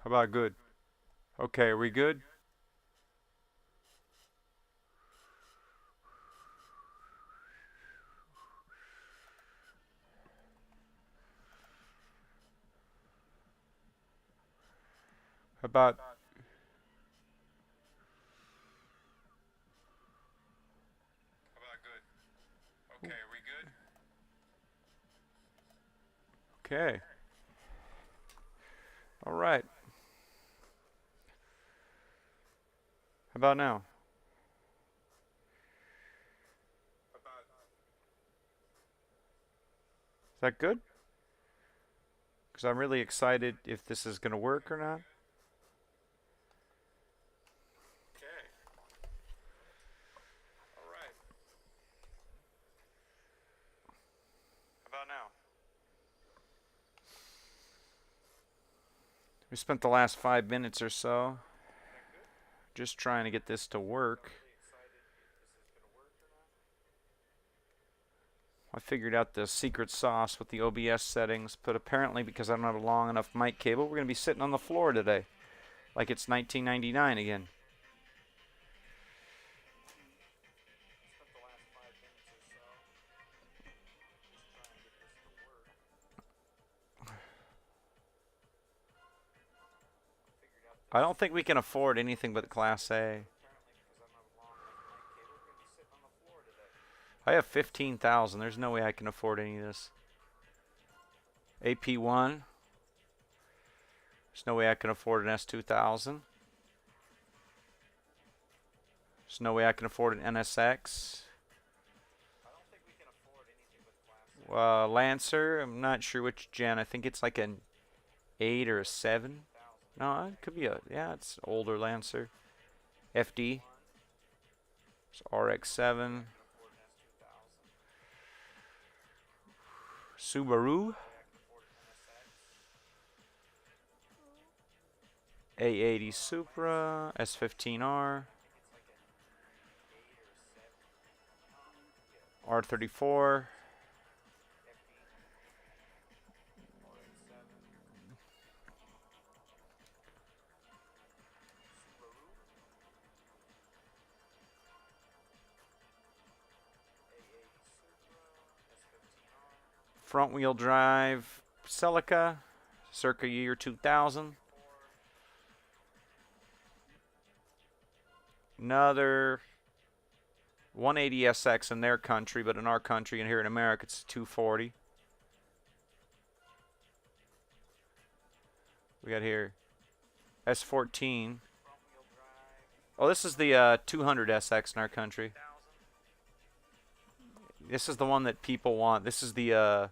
How about good? Okay, are we good? How about okay, are we good? Okay. All right. How about now? Is that good? Because I'm really excited if this is going to work or not. Okay. All right. How about now? We spent the last 5 minutes or so just trying to get this to work. I figured out the secret sauce with the OBS settings, but apparently because I don't have a long enough mic cable, we're going to be sitting on the floor today. Like it's 1999 again. I don't think we can afford anything but Class A. I have 15,000. There's no way I can afford any of this. AP1. There's no way I can afford an S2000. There's no way I can afford an NSX. Lancer, I'm not sure which gen. I think it's like an 8 or a 7. No, it could be a, yeah, it's an older Lancer. FD. It's RX-7. Subaru. A80 Supra. S15R. R34. Front wheel drive Celica, circa year 2000. Another 180SX in their country, but in our country and here in America it's 240. We got here S14. Oh, this is the 200SX in our country. This is the one that people want. This is the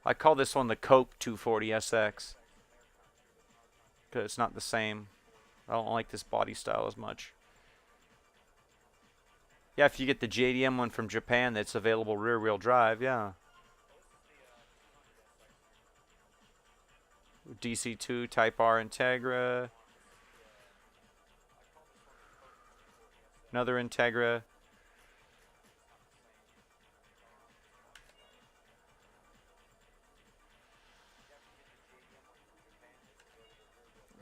I call this one the Coke 240SX because it's not the same. I don't like this body style as much. Yeah, if you get the JDM one from Japan that's available rear-wheel drive, yeah. DC2 Type R Integra. Another Integra.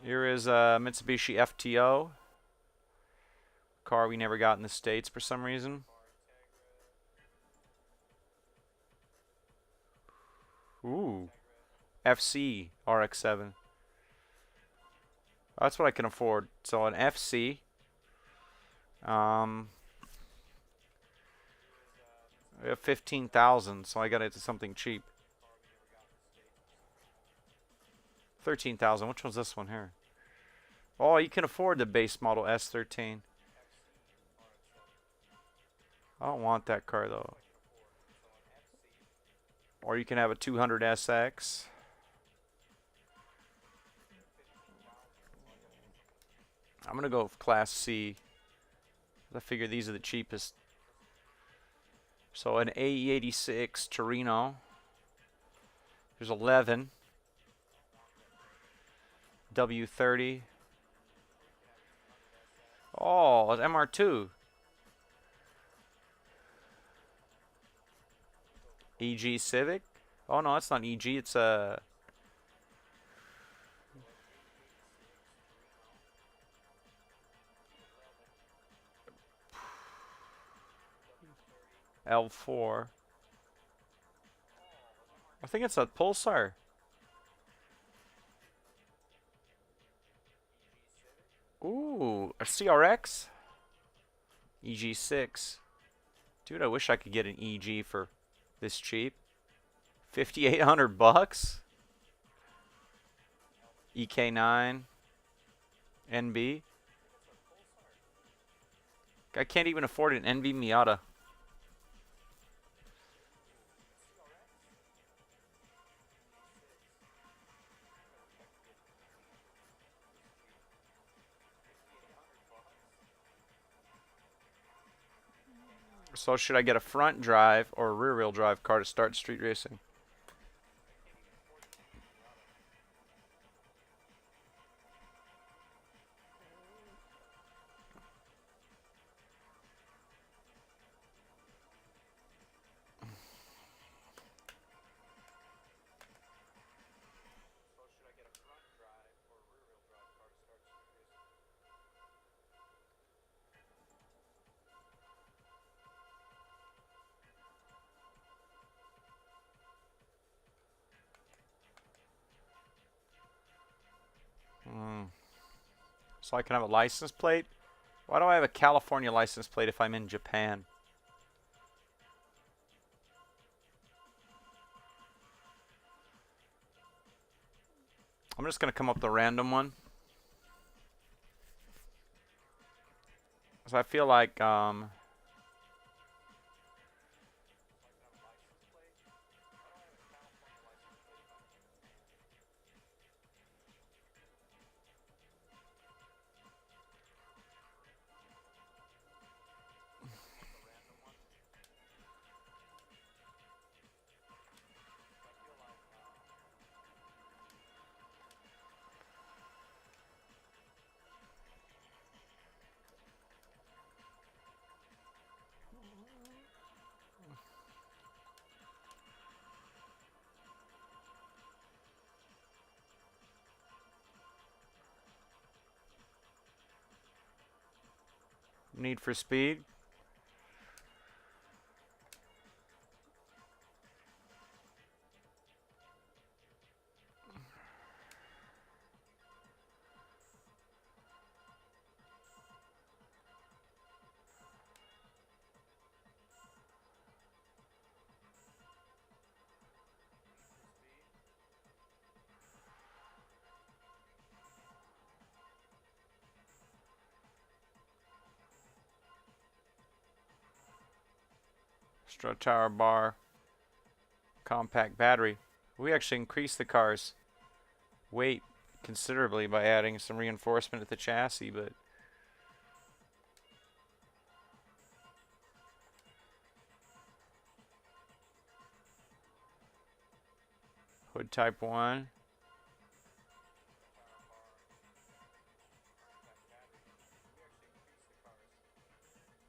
Here is a Mitsubishi FTO. Car we never got in the States for some reason. Ooh. FC RX-7. That's what I can afford. So an FC. I have 15,000, so I got it to something cheap. 13,000. Which one's this one here? Oh, you can afford the base model S13. I don't want that car though. Or you can have a 200SX. I'm going to go with Class C. I figure these are the cheapest. So an AE86 Torino. There's 11. W30. Oh, it's MR2. EG Civic? Oh no, it's not EG, it's a L4. I think it's a Pulsar. Ooh, a CRX? EG6. Dude, I wish I could get an EG for this cheap. 5,800 bucks? EK9 NB. I can't even afford an NB Miata. So should I get a front drive or a rear wheel drive car to start street racing? So I can have a license plate? Why do I have a California license plate if I'm in Japan? I'm just going to come up with a random one. So I feel like, Need for Speed. Strut Tower Bar. Compact battery. We actually increased the car's weight considerably by adding some reinforcement at the chassis, but hood type 1.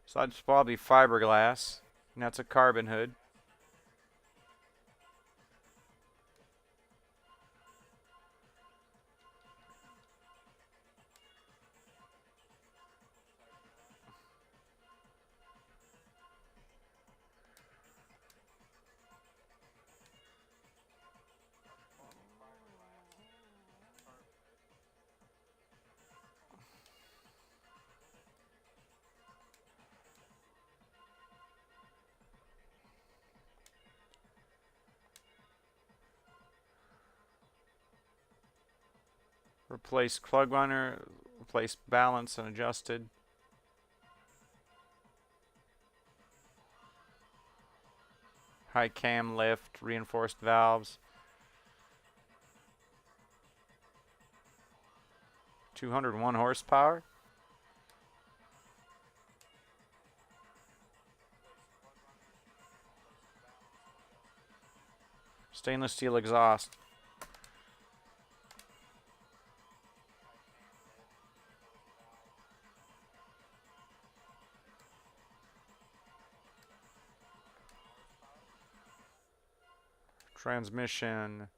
So that's probably fiberglass, and that's a carbon hood. Replace plug liner, replace balance and adjusted. High cam lift, reinforced valves. 201 horsepower. Stainless steel exhaust. Transmission.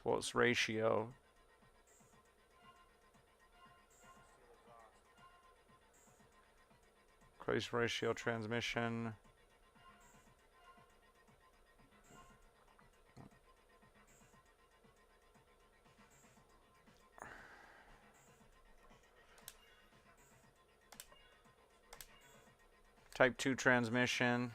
Close ratio. Close ratio transmission. Type 2 transmission.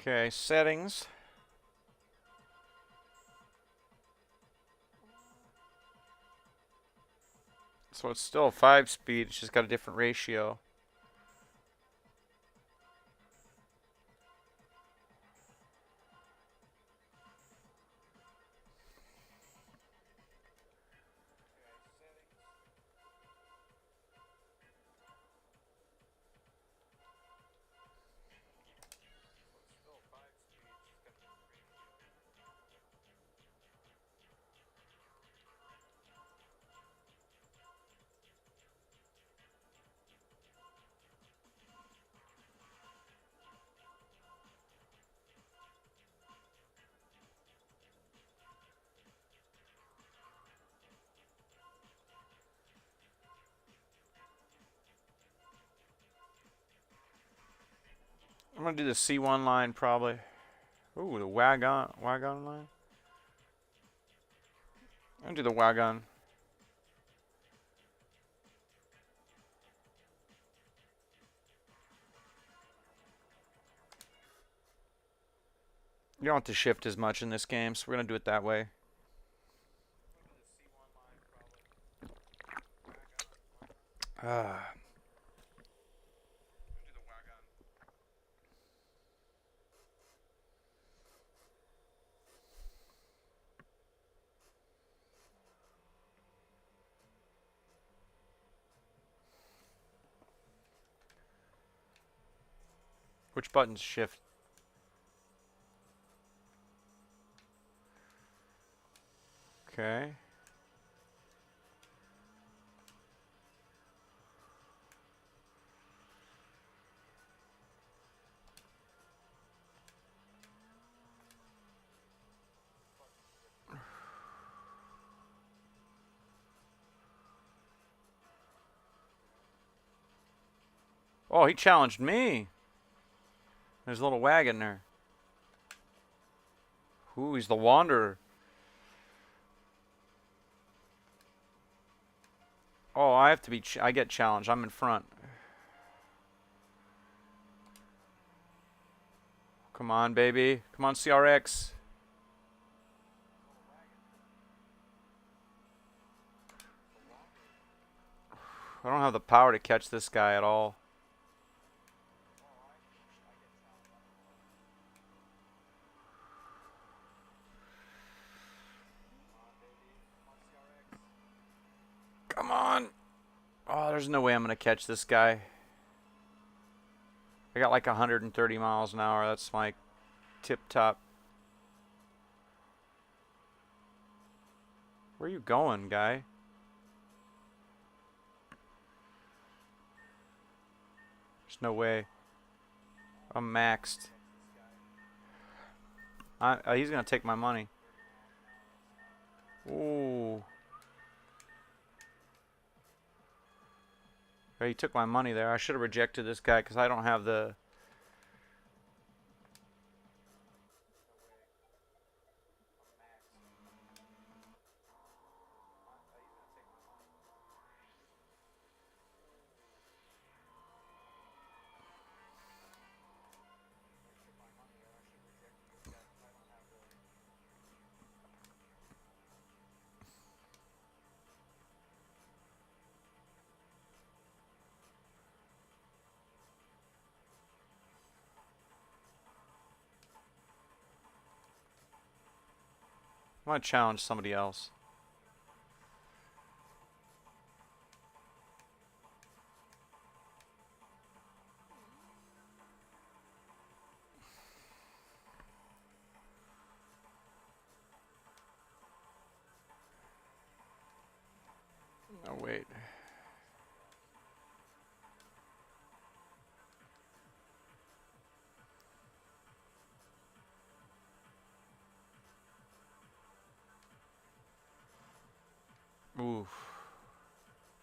Okay, settings. So it's still a 5-speed, it's just got a different ratio. I'm gonna do the C1 line probably. Ooh, the wagon line. I'm gonna do the wagon. You don't have to shift as much in this game, so we're gonna do it that way. Which buttons shift? Okay. Oh, he challenged me. There's a little wagon there. Ooh, he's the wanderer. Oh, I have to be. I get challenged. I'm in front. Come on, baby. Come on, CRX. I don't have the power to catch this guy at all. Come on. Oh, there's no way I'm gonna catch this guy. I got like 130 miles an hour. That's my tip top. Where are you going, guy? There's no way. I'm maxed. He's gonna take my money. Ooh. Oh, he took my money there. I should have rejected this guy because I don't have the... I'm gonna challenge somebody else.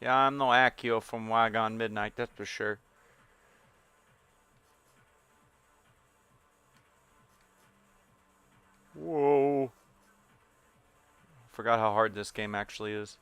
Yeah, I'm no Accio from Wagon Midnight, that's for sure. Whoa. Forgot how hard this game actually is.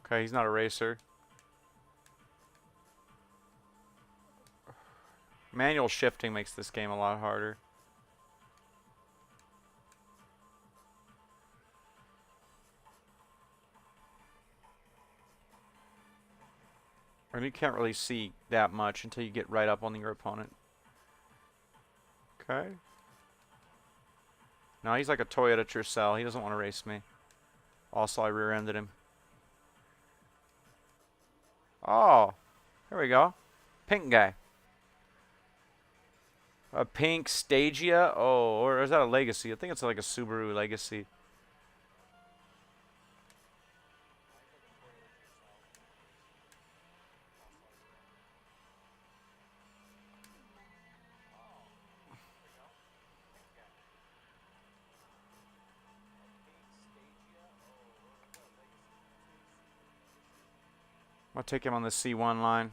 Okay, he's not a racer. Manual shifting makes this game a lot harder. And you can't really see that much until you get right up on your opponent. Okay. No, he's like a Toyota Tercel. He doesn't want to race me. Also, I rear-ended him. Oh, here we go. Pink guy. A pink Stagia? Oh, or is that a Legacy? I think it's like a Subaru Legacy. I'll take him on the C1 line.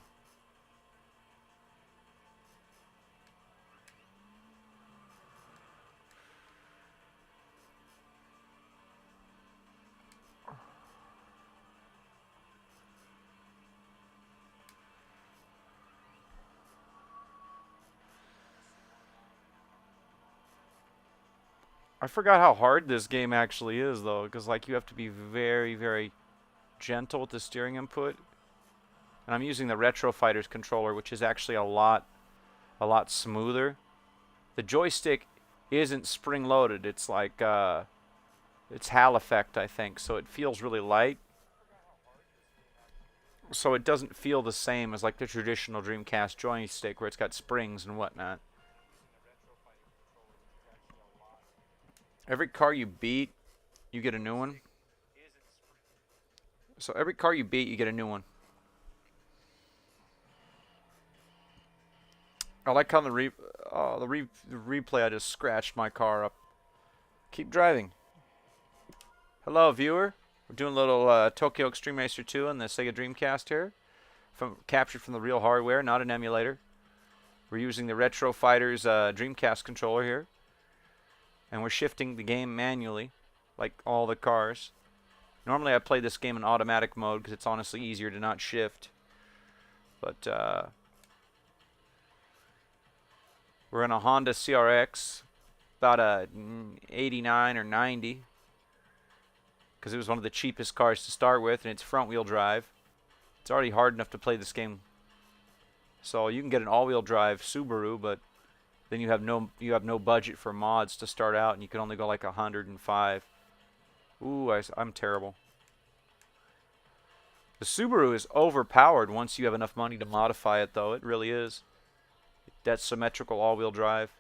I forgot how hard this game actually is, though, because like you have to be very, very gentle with the steering input. And I'm using the Retro Fighters controller, which is actually a lot smoother. The joystick isn't spring-loaded. It's like it's Hall effect, I think, so it feels really light. So it doesn't feel the same as like the traditional Dreamcast joystick, where it's got springs and whatnot. Every car you beat, you get a new one. So every car you beat, you get a new one. I like how the replay, I just scratched my car up. Keep driving. Hello, viewer. We're doing a little Tokyo Extreme Racer 2 on the Sega Dreamcast here. Captured from the real hardware, not an emulator. We're using the Retro Fighters Dreamcast controller here. And we're shifting the game manually, like all the cars. Normally I play this game in automatic mode because it's honestly easier to not shift. But we're in a Honda CRX, about a 89 or 90, because it was one of the cheapest cars to start with, and it's front-wheel drive. It's already hard enough to play this game. So you can get an all-wheel drive Subaru, but then you have no budget for mods to start out, and you can only go like 105. Ooh, I'm terrible. The Subaru is overpowered once you have enough money to modify it, though. It really is. That symmetrical all-wheel drive.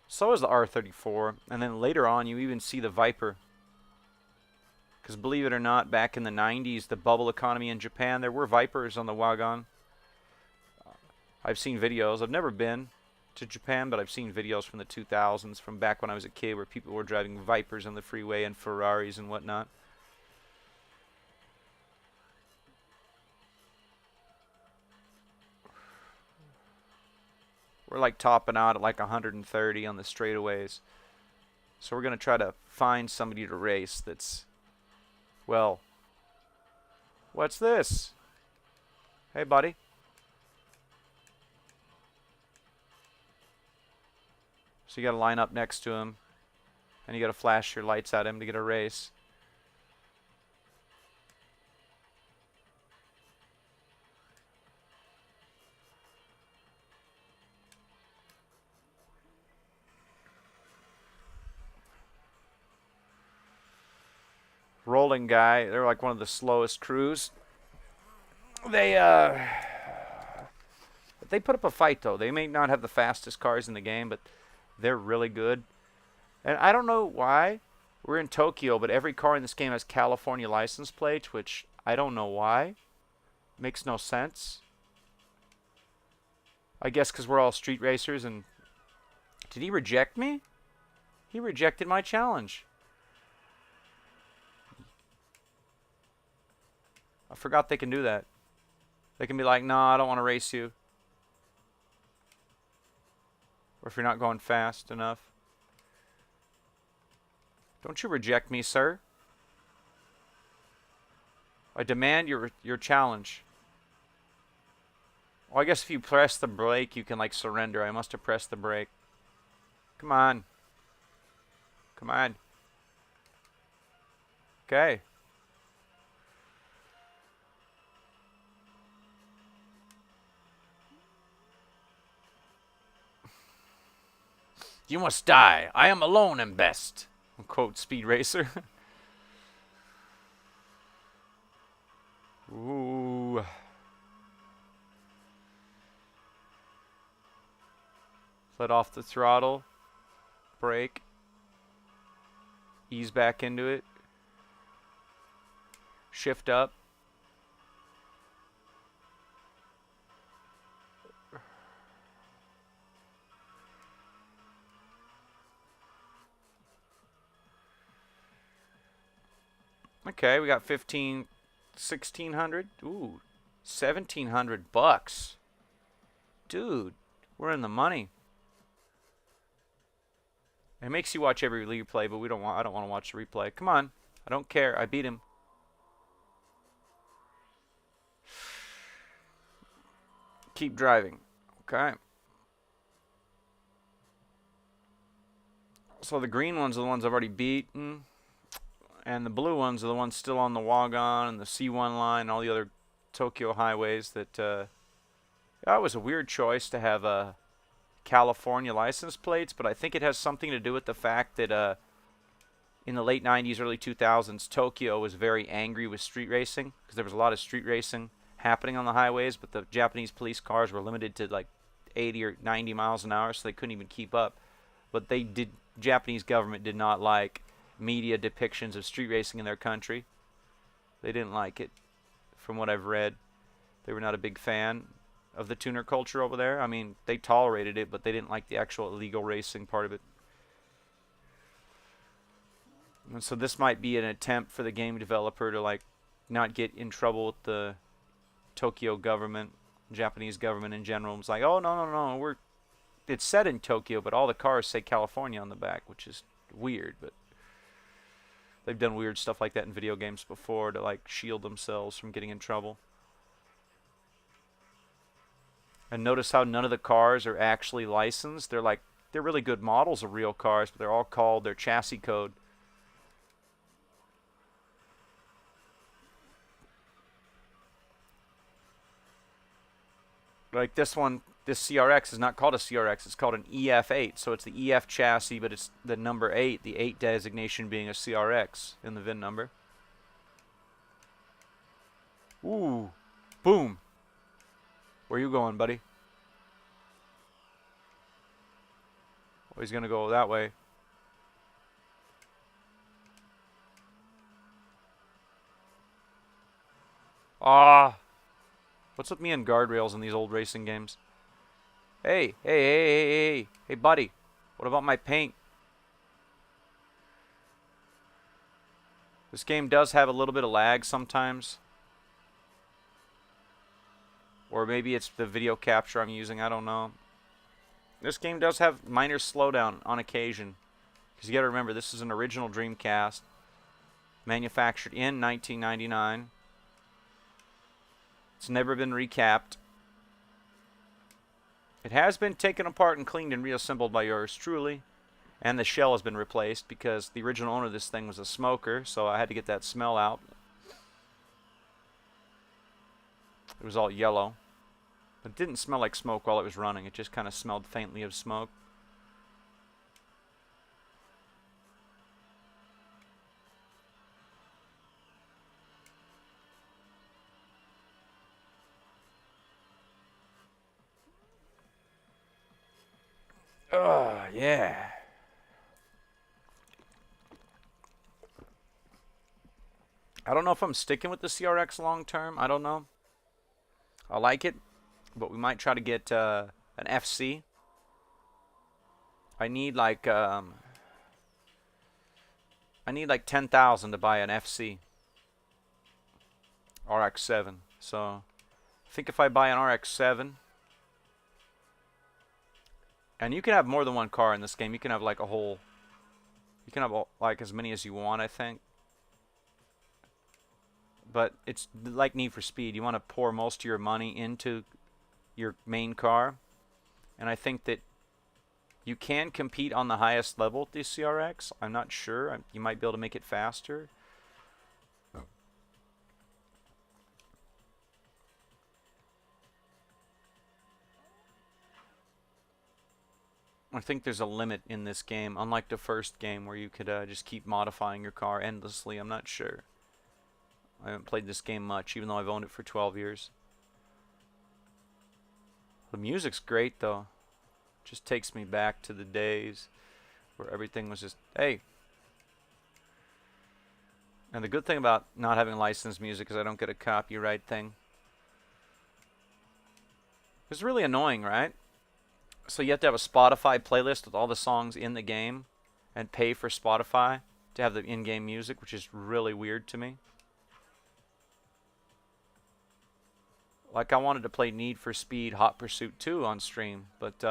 So is the R34. And then later on, you even see the Viper. Because believe it or not, back in the 90s, the bubble economy in Japan, there were Vipers on the wagon. I've seen videos. I've never been to Japan, but I've seen videos from the 2000s, from back when I was a kid, where people were driving Vipers on the freeway and Ferraris and whatnot. We're like topping out at like 130 on the straightaways. So we're going to try to find somebody to race that's, well, what's this? Hey, buddy. So you got to line up next to him, and you got to flash your lights at him to get a race. Rolling guy, they're like one of the slowest crews. They put up a fight, though. They may not have the fastest cars in the game, but they're really good. And I don't know why, We're in Tokyo, but every car in this game has California license plates, which I don't know why. Makes no sense. I guess because we're all street racers and... Did he reject me? He rejected my challenge. I forgot they can do that. They can be like, no, I don't want to race you. Or if you're not going fast enough. Don't you reject me, sir. I demand your challenge. Well, I guess if you press the brake, you can, like, surrender. I must have pressed the brake. Come on. Come on. Okay. You must die. I am alone and best. Quote Speed Racer. Ooh. Let off the throttle. Brake. Ease back into it. Shift up. Okay, we got 1,600. Ooh, 1,700 bucks. Dude, we're in the money. It makes you watch every replay, but I don't want to watch the replay. Come on. I don't care. I beat him. Keep driving. Okay. So the green ones are the ones I've already beaten. And the blue ones are the ones still on the Wagon and the C1 line and all the other Tokyo highways that... that was a weird choice to have California license plates, but I think it has something to do with the fact that in the late 90s, early 2000s, Tokyo was very angry with street racing because there was a lot of street racing happening on the highways, but the Japanese police cars were limited to like 80 or 90 miles an hour, so they couldn't even keep up. But Japanese government did not like media depictions of street racing in their country. They didn't like it, from what I've read. They were not a big fan of the tuner culture over there. I mean, they tolerated it, but they didn't like the actual illegal racing part of it. And so this might be an attempt for the game developer to, like, not get in trouble with the Tokyo government, Japanese government in general. It's like, oh, no, it's set in Tokyo, but all the cars say California on the back, which is weird, but they've done weird stuff like that in video games before to, like, shield themselves from getting in trouble. And notice how none of the cars are actually licensed. They're really good models of real cars, but they're all called their chassis code. Like this one, this CRX is not called a CRX, it's called an EF8. So it's the EF chassis, but it's the number 8, the 8 designation being a CRX in the VIN number. Ooh, boom. Where you going, buddy? Oh, he's going to go that way. Ah. What's with me and guardrails in these old racing games? Hey, buddy. What about my paint? This game does have a little bit of lag sometimes. Or maybe it's the video capture I'm using, I don't know. This game does have minor slowdown on occasion. Because you gotta remember, this is an original Dreamcast. Manufactured in 1999. It's never been recapped. It has been taken apart and cleaned and reassembled by yours truly. And the shell has been replaced because the original owner of this thing was a smoker, so I had to get that smell out. It was all yellow. It didn't smell like smoke while it was running. It just kind of smelled faintly of smoke. Oh, yeah. I don't know if I'm sticking with the CRX long term. I don't know. I like it, but we might try to get an FC. I need like I need like 10,000 to buy an FC RX-7. So I think if I buy an RX-7, and you can have more than one car in this game. You can have like a whole. You can have like as many as you want, I think. But it's like Need for Speed. You want to pour most of your money into your main car, and I think that you can compete on the highest level with the CRX. I'm not sure. You might be able to make it faster. I think there's a limit in this game, unlike the first game where you could just keep modifying your car endlessly. I'm not sure. I haven't played this game much, even though I've owned it for 12 years. The music's great, though. Just takes me back to the days where everything was just, hey. And the good thing about not having licensed music is I don't get a copyright thing. It's really annoying, right? So you have to have a Spotify playlist with all the songs in the game and pay for Spotify to have the in-game music, which is really weird to me. Like I wanted to play Need for Speed Hot Pursuit 2 on stream, but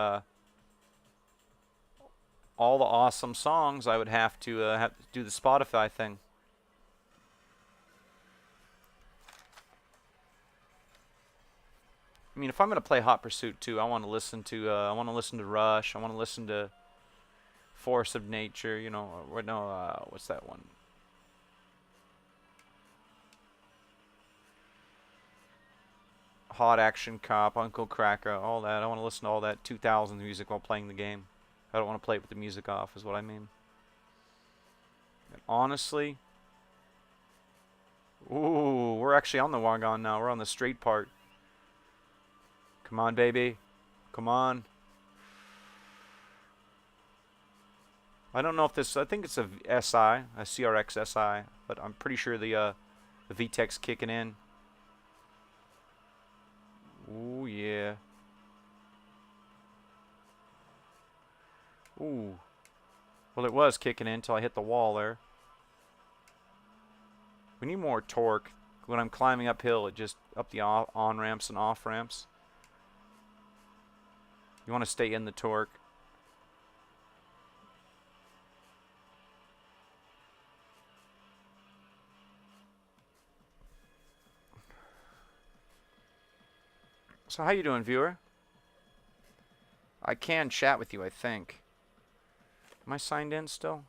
all the awesome songs I would have to do the Spotify thing. I mean, if I'm gonna play Hot Pursuit 2, I want to listen to Rush. I want to listen to Force of Nature. You know, or no, what's that one? Hot Action Cop, Uncle Cracker, all that. I want to listen to all that 2000s music while playing the game. I don't want to play it with the music off, is what I mean. And honestly, ooh, we're actually on the wagon now. We're on the straight part. Come on, baby. Come on. I don't know if this, I think it's a SI, a CRX SI, but I'm pretty sure the VTEC's kicking in. Ooh, yeah. Ooh. Well, it was kicking in until I hit the wall there. We need more torque. When I'm climbing uphill, it just up the on-ramps and off-ramps. You want to stay in the torque. So how you doing, viewer? I can chat with you, I think. Am I signed in still?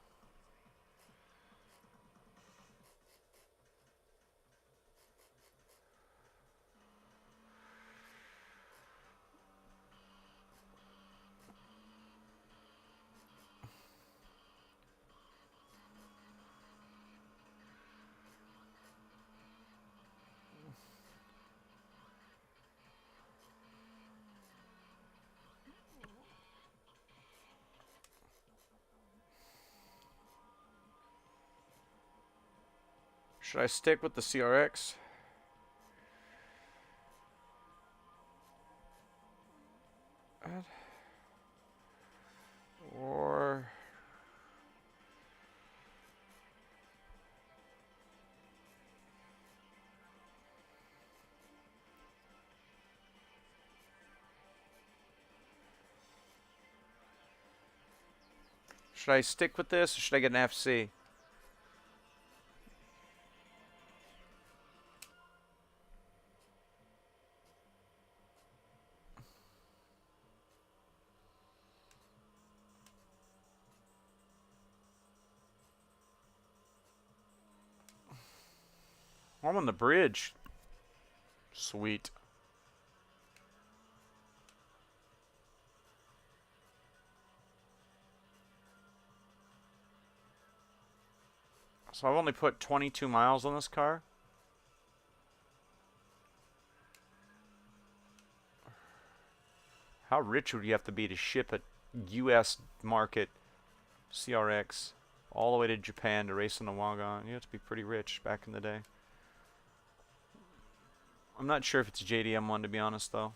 Should I stick with the CRX? Or should I stick with this, or should I get an FC? I'm on the bridge. Sweet. So I've only put 22 miles on this car. How rich would you have to be to ship a U.S. market CRX? all the way to Japan to race in a wagon. You have to be pretty rich back in the day. I'm not sure if it's a JDM one, to be honest, though.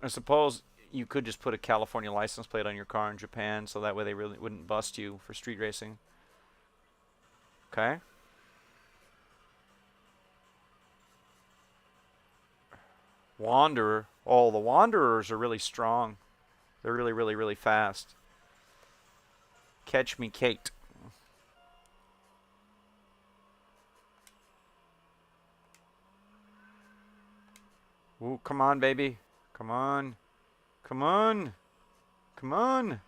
I suppose you could just put a California license plate on your car in Japan, so that way they really wouldn't bust you for street racing. Okay. Wanderer. Oh, the Wanderers are really strong. They're really, really, really fast. Catch me, Kate. Ooh, come on, baby. Come on. Come on. Come on.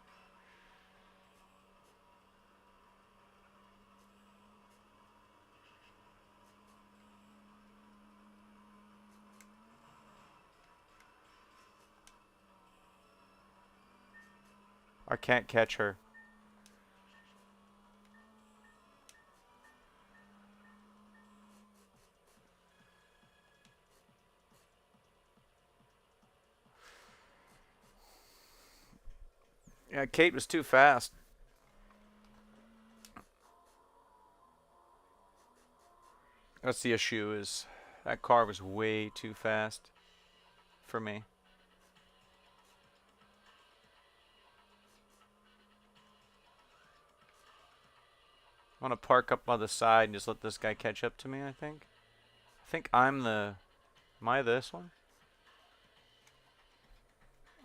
I can't catch her. Yeah, Kate was too fast. That's the issue, is that car was way too fast for me. I want to park up by the side and just let this guy catch up to me, I think. I think I'm the... Am I this one?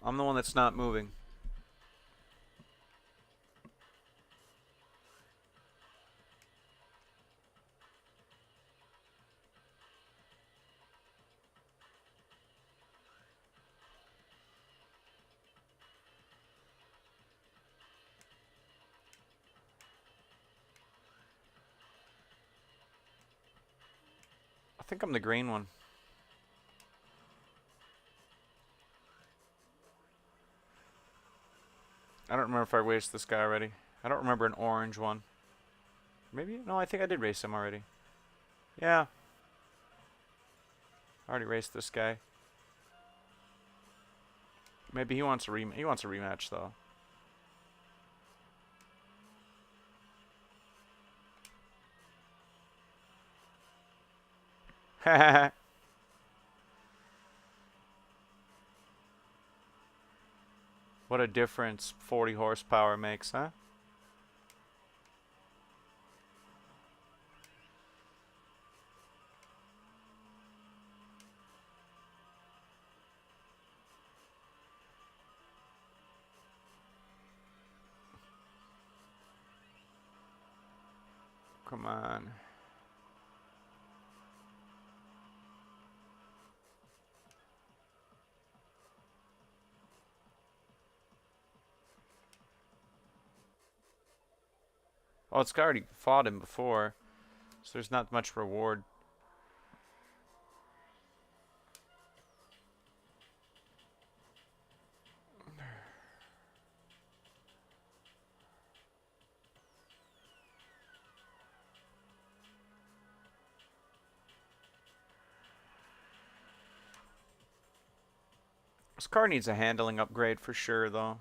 I'm the one that's not moving. I think I'm the green one. I don't remember if I raced this guy already. I don't remember an orange one. Maybe? No, I think I did race him already. Yeah. I already raced this guy. Maybe he wants a rematch though. What a difference 40 horsepower makes, huh? Come on. Oh, it's already fought him before, so there's not much reward. This car needs a handling upgrade for sure, though.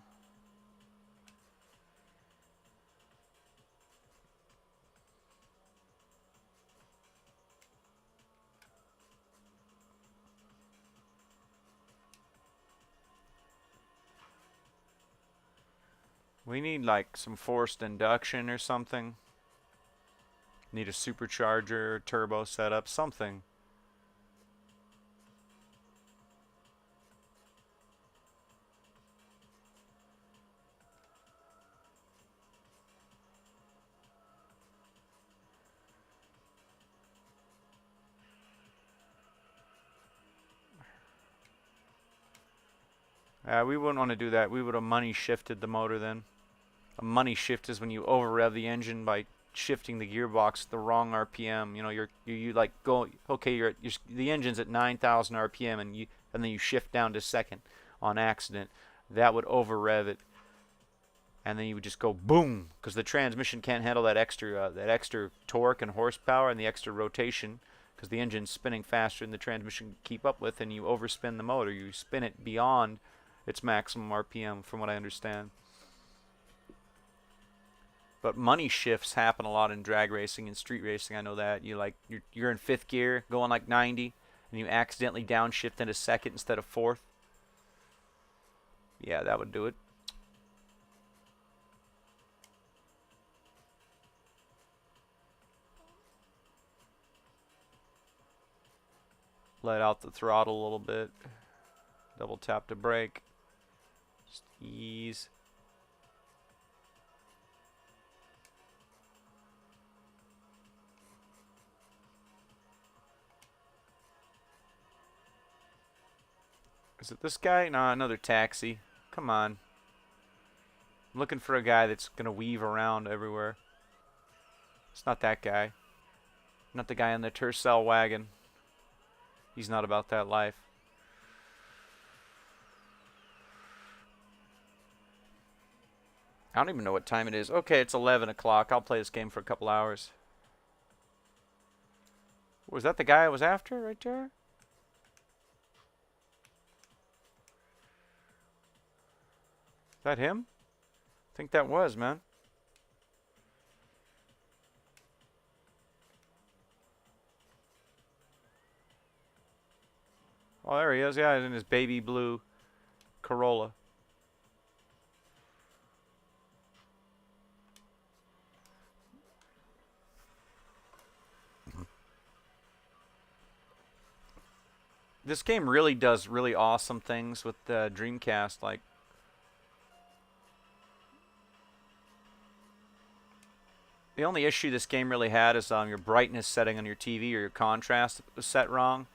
We need like some forced induction or something. Need a supercharger, turbo setup, something. We wouldn't want to do that. We would have money shifted the motor then. A money shift is when you over rev the engine by shifting the gearbox at the wrong RPM. You know, you like go, okay, the engine's at 9,000 RPM and then you shift down to second on accident. That would over rev it, and then you would just go boom, because the transmission can't handle that extra torque and horsepower and the extra rotation, because the engine's spinning faster than the transmission can keep up with, and you overspin the motor. You spin it beyond its maximum RPM, from what I understand. But money shifts happen a lot in drag racing and street racing. I know that. You're in fifth gear going like 90 and you accidentally downshift into second instead of fourth. Yeah, that would do it. Let out the throttle a little bit. Double tap to brake. Just ease. Is it this guy? Nah, another taxi. Come on. I'm looking for a guy that's going to weave around everywhere. It's not that guy. Not the guy in the Tercel wagon. He's not about that life. I don't even know what time it is. Okay, it's 11 o'clock. I'll play this game for a couple hours. Was that the guy I was after right there? Is that him? I think that was, man. Oh, there he is. Yeah, in his baby blue Corolla. This game really does really awesome things with the Dreamcast. Like, the only issue this game really had is your brightness setting on your TV or your contrast was set wrong.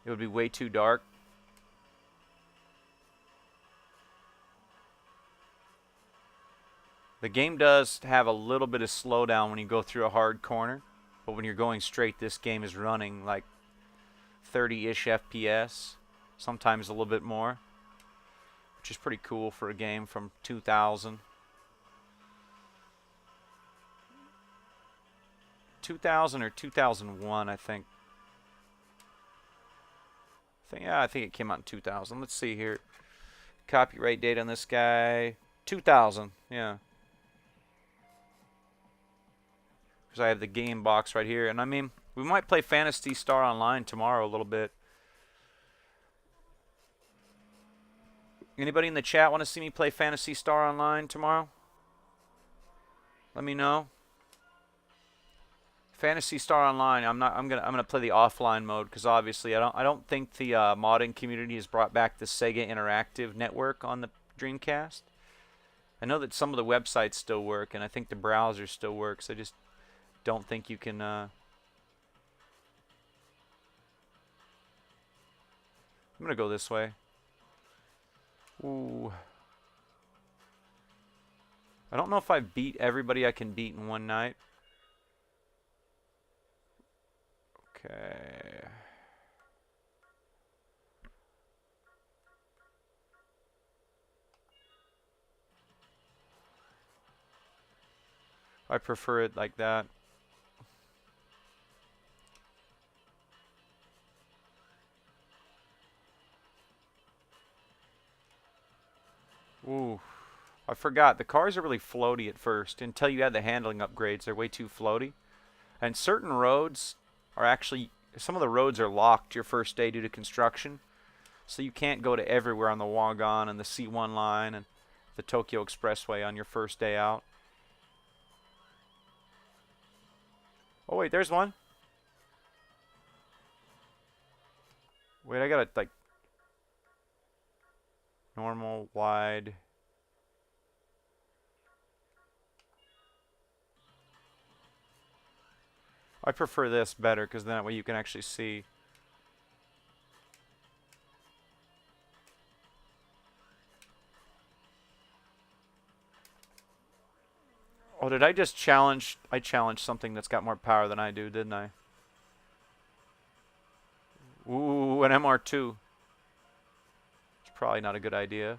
It would be way too dark. The game does have a little bit of slowdown when you go through a hard corner, but when you're going straight, this game is running like 30-ish FPS, sometimes a little bit more, which is pretty cool for a game from 2000. 2000 or 2001, I think. I think it came out in 2000. Let's see here. Copyright date on this guy, 2000. Yeah. Because I have the game box right here, and I mean, we might play Phantasy Star Online tomorrow a little bit. Anybody in the chat want to see me play Phantasy Star Online tomorrow? Let me know. Phantasy Star Online. I'm gonna play the offline mode because obviously I don't think the modding community has brought back the Sega Interactive Network on the Dreamcast. I know that some of the websites still work, and I think the browser still works. I just don't think you can. I'm gonna go this way. Ooh. I don't know if I beat everybody I can beat in one night. Okay. I prefer it like that. Ooh. I forgot. The cars are really floaty at first. Until you add the handling upgrades, they're way too floaty. And certain roads are actually, some of the roads are locked your first day due to construction. So you can't go to everywhere on the Wagon and the C1 line and the Tokyo Expressway on your first day out. Oh wait, there's one. Wait, I gotta like normal, wide. I prefer this better because then that way you can actually see. Oh, did I just challenge? I challenged something that's got more power than I do, didn't I? Ooh, an MR2. It's probably not a good idea.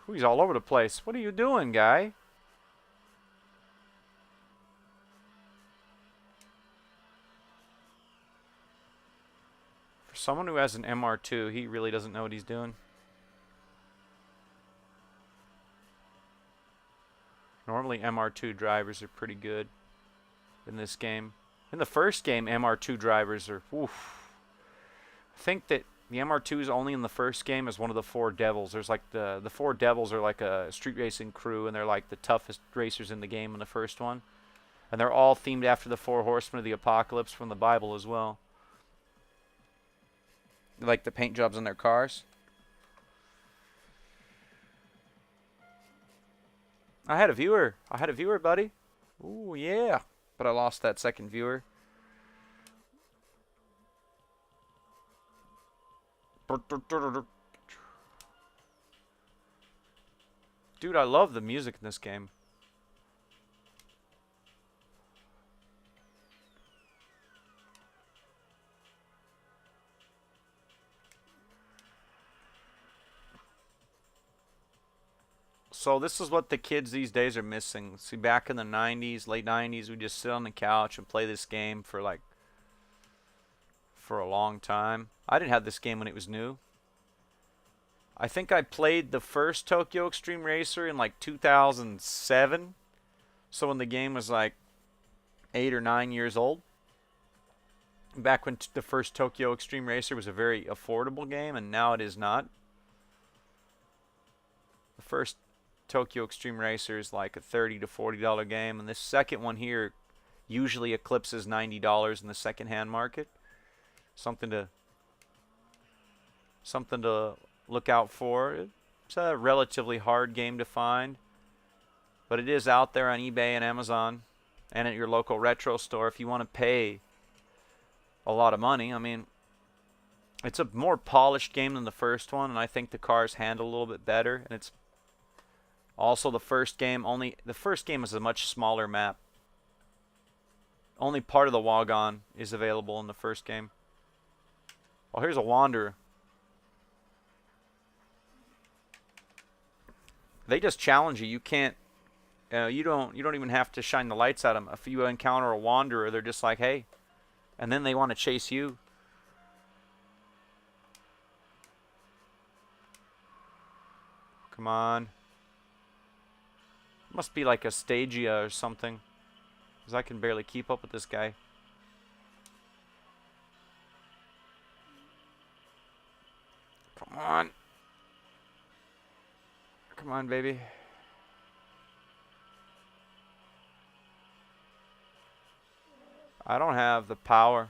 Ooh, he's all over the place. What are you doing, guy? For someone who has an MR2, he really doesn't know what he's doing. Normally MR2 drivers are pretty good in this game. In the first game, MR2 drivers are, oof. I think that the MR2 is only in the first game as one of the four devils. There's like the four devils are like a street racing crew, and they're like the toughest racers in the game in the first one. And they're all themed after the four horsemen of the apocalypse from the Bible as well. Like the paint jobs on their cars. I had a viewer. Buddy. Ooh, yeah. But I lost that second viewer. Dude, I love the music in this game. So this is what the kids these days are missing. See, back in the 90s, late 90s, we just sit on the couch and play this game for a long time. I didn't have this game when it was new. I think I played the first Tokyo Extreme Racer in like 2007. So when the game was like 8 or 9 years old. Back when the first Tokyo Extreme Racer was a very affordable game, and now it is not. The first Tokyo Extreme Racer is like a $30 to $40 game, and this second one here usually eclipses $90 in the second-hand market. Something to look out for. It's a relatively hard game to find, but it is out there on eBay and Amazon and at your local retro store if you want to pay a lot of money. I mean, it's a more polished game than the first one, and I think the cars handle a little bit better, and it's also the first game is a much smaller map. Only part of the Wagon is available in the first game. Oh, here's a Wanderer. They just challenge you. You can't. You don't even have to shine the lights at them. If you encounter a Wanderer, they're just like, hey, and then they want to chase you. Come on. Must be like a Stagia or something, because I can barely keep up with this guy. Come on. Come on, baby. I don't have the power.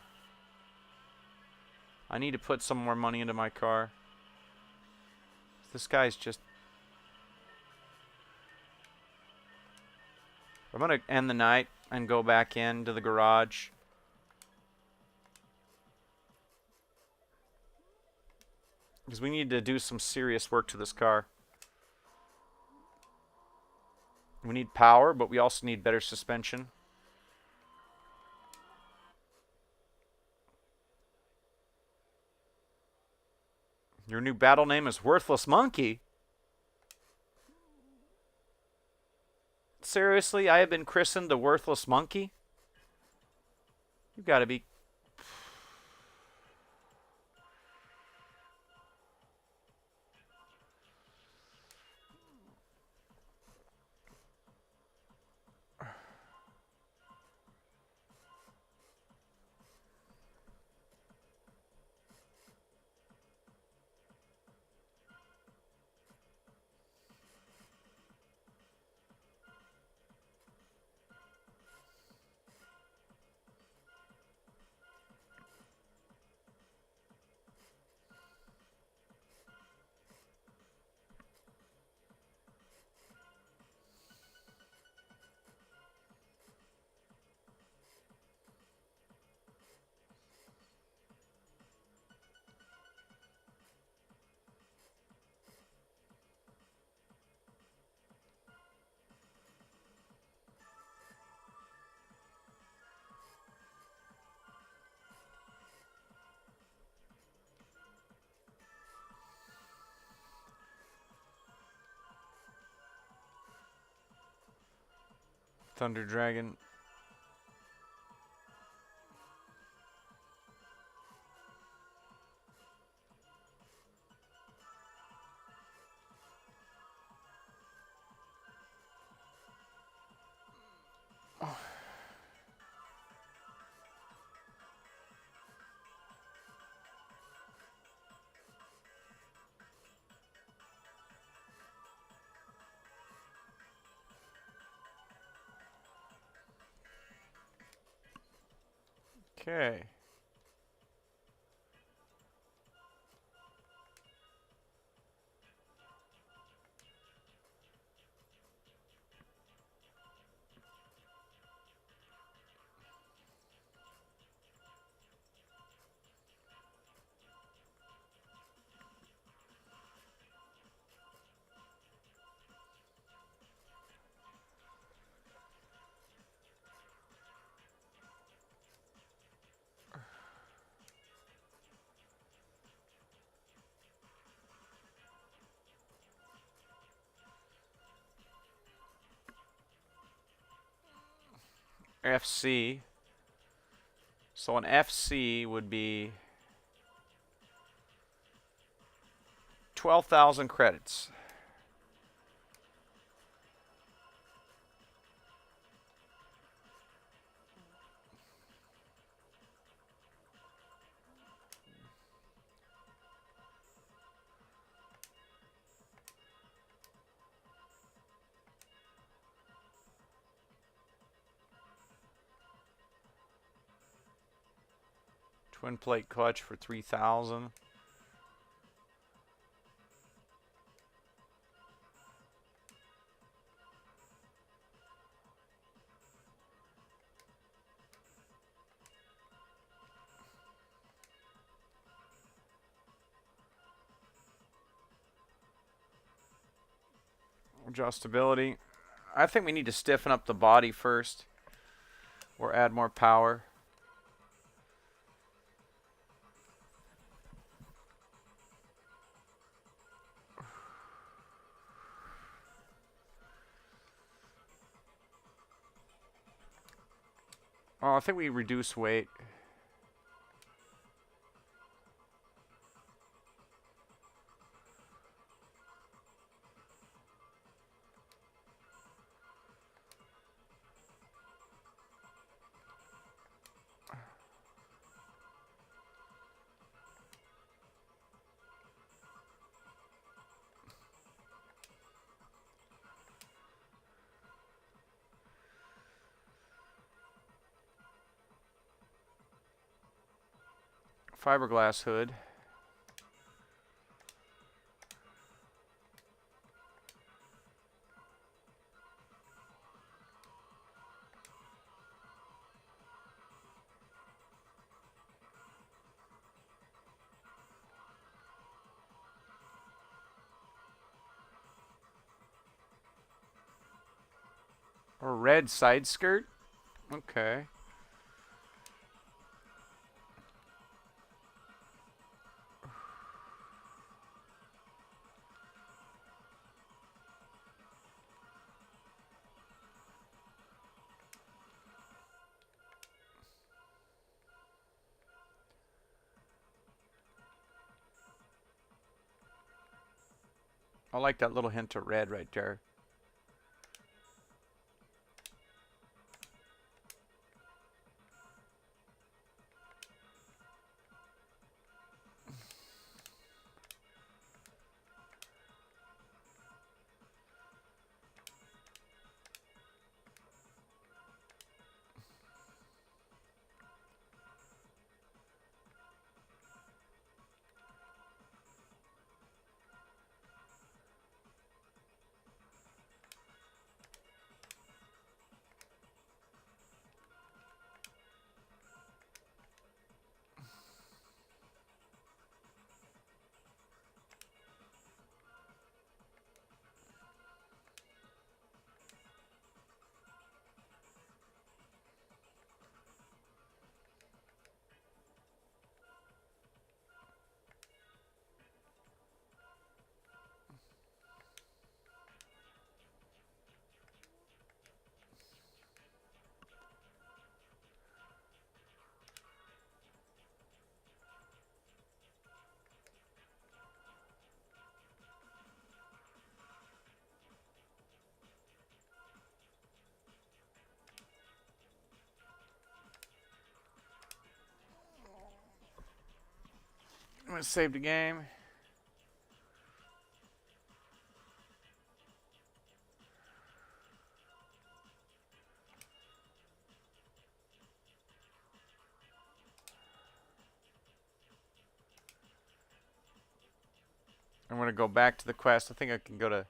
I need to put some more money into my car. This guy's just... I'm going to end the night and go back into the garage. Because we need to do some serious work to this car. We need power, but we also need better suspension. Your new battle name is Worthless Monkey? Seriously, I have been christened the Worthless Monkey? You gotta be... Thunder Dragon. Okay. FC. So an FC would be 12,000 credits. Twin plate clutch for 3,000. Adjustability. I think we need to stiffen up the body first or add more power. Oh, I think we reduce weight. Fiberglass hood. A red side skirt. Okay. I like that little hint of red right there. I'm gonna save the game. I'm going to go back to the quest. I think I can go to...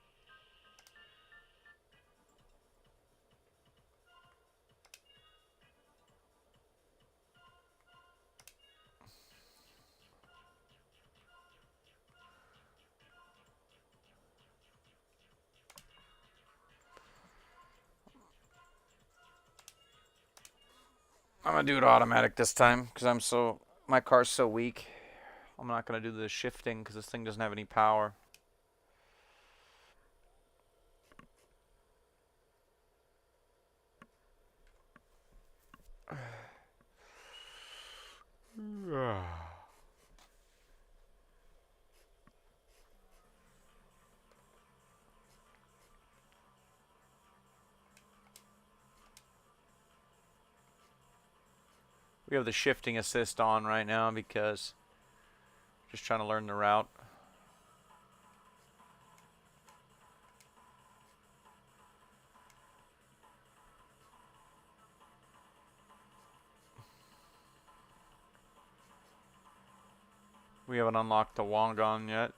I'm going to do it automatic this time because my car's so weak. I'm not going to do the shifting because this thing doesn't have any power. We have the shifting assist on right now because just trying to learn the route. We haven't unlocked the Wangan yet.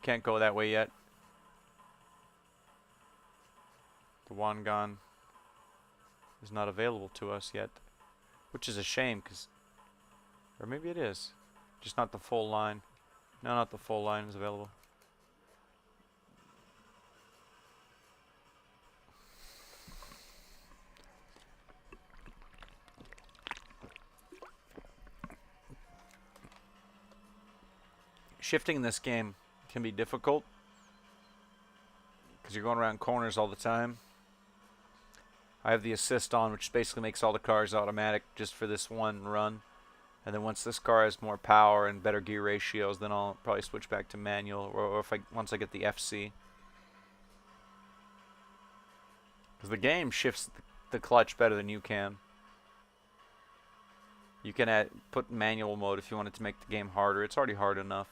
Can't go that way yet. The Wangan is not available to us yet, which is a shame because, or maybe it is, just not the full line. No, not the full line is available. Shifting in this game can be difficult because you're going around corners all the time. I have the assist on, which basically makes all the cars automatic just for this one run. And then once this car has more power and better gear ratios, then I'll probably switch back to manual, or if once I get the FC. Because the game shifts the clutch better than you can. You can put manual mode if you want it to make the game harder. It's already hard enough.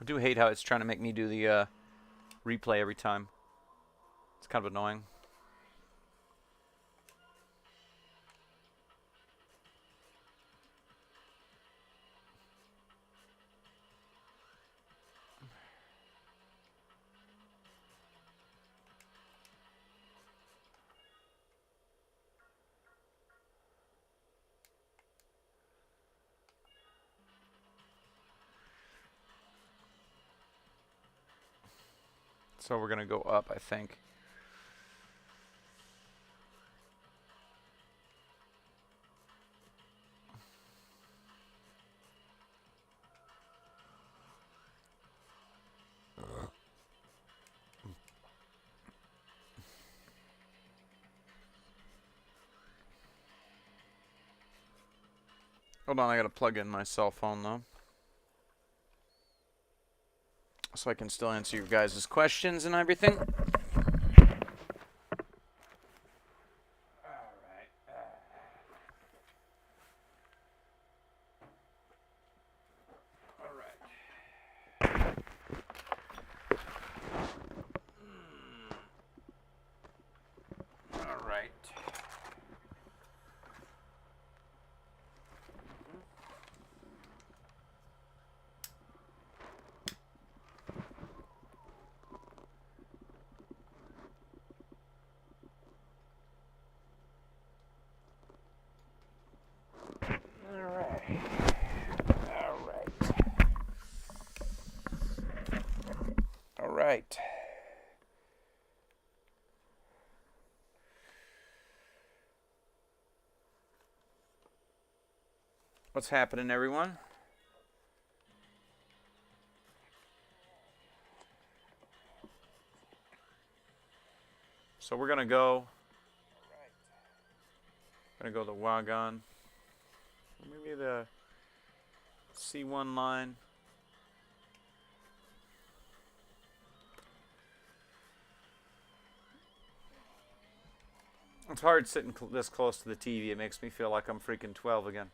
I do hate how it's trying to make me do the replay every time. It's kind of annoying. So we're going to go up, I think. Hold on, I got to plug in my cell phone, though. So I can still answer you guys' questions and everything. Right. What's happening, everyone? So we're gonna go the Wagon. Maybe the C1 line. It's hard sitting this close to the TV. It makes me feel like I'm freaking 12 again.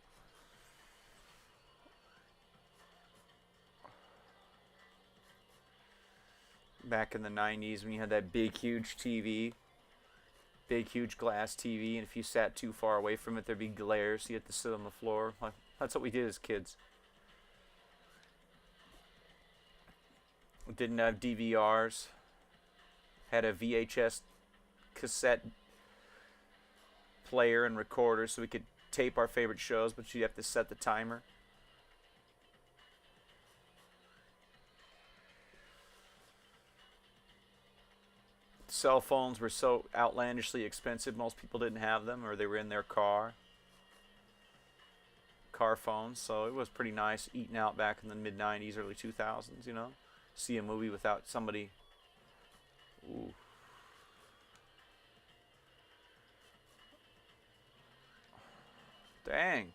back in the 90s when you had that big, huge TV, big, huge glass TV, and if you sat too far away from it, there'd be glare, so you had to sit on the floor. Like, that's what we did as kids. We didn't have DVRs. Had a VHS cassette player and recorder so we could tape our favorite shows, but you'd have to set the timer. Cell phones were so outlandishly expensive, most people didn't have them, or they were in their car phones. So it was pretty nice eating out back in the mid 90s, early 2000s, you know, see a movie without somebody. Ooh. Dang.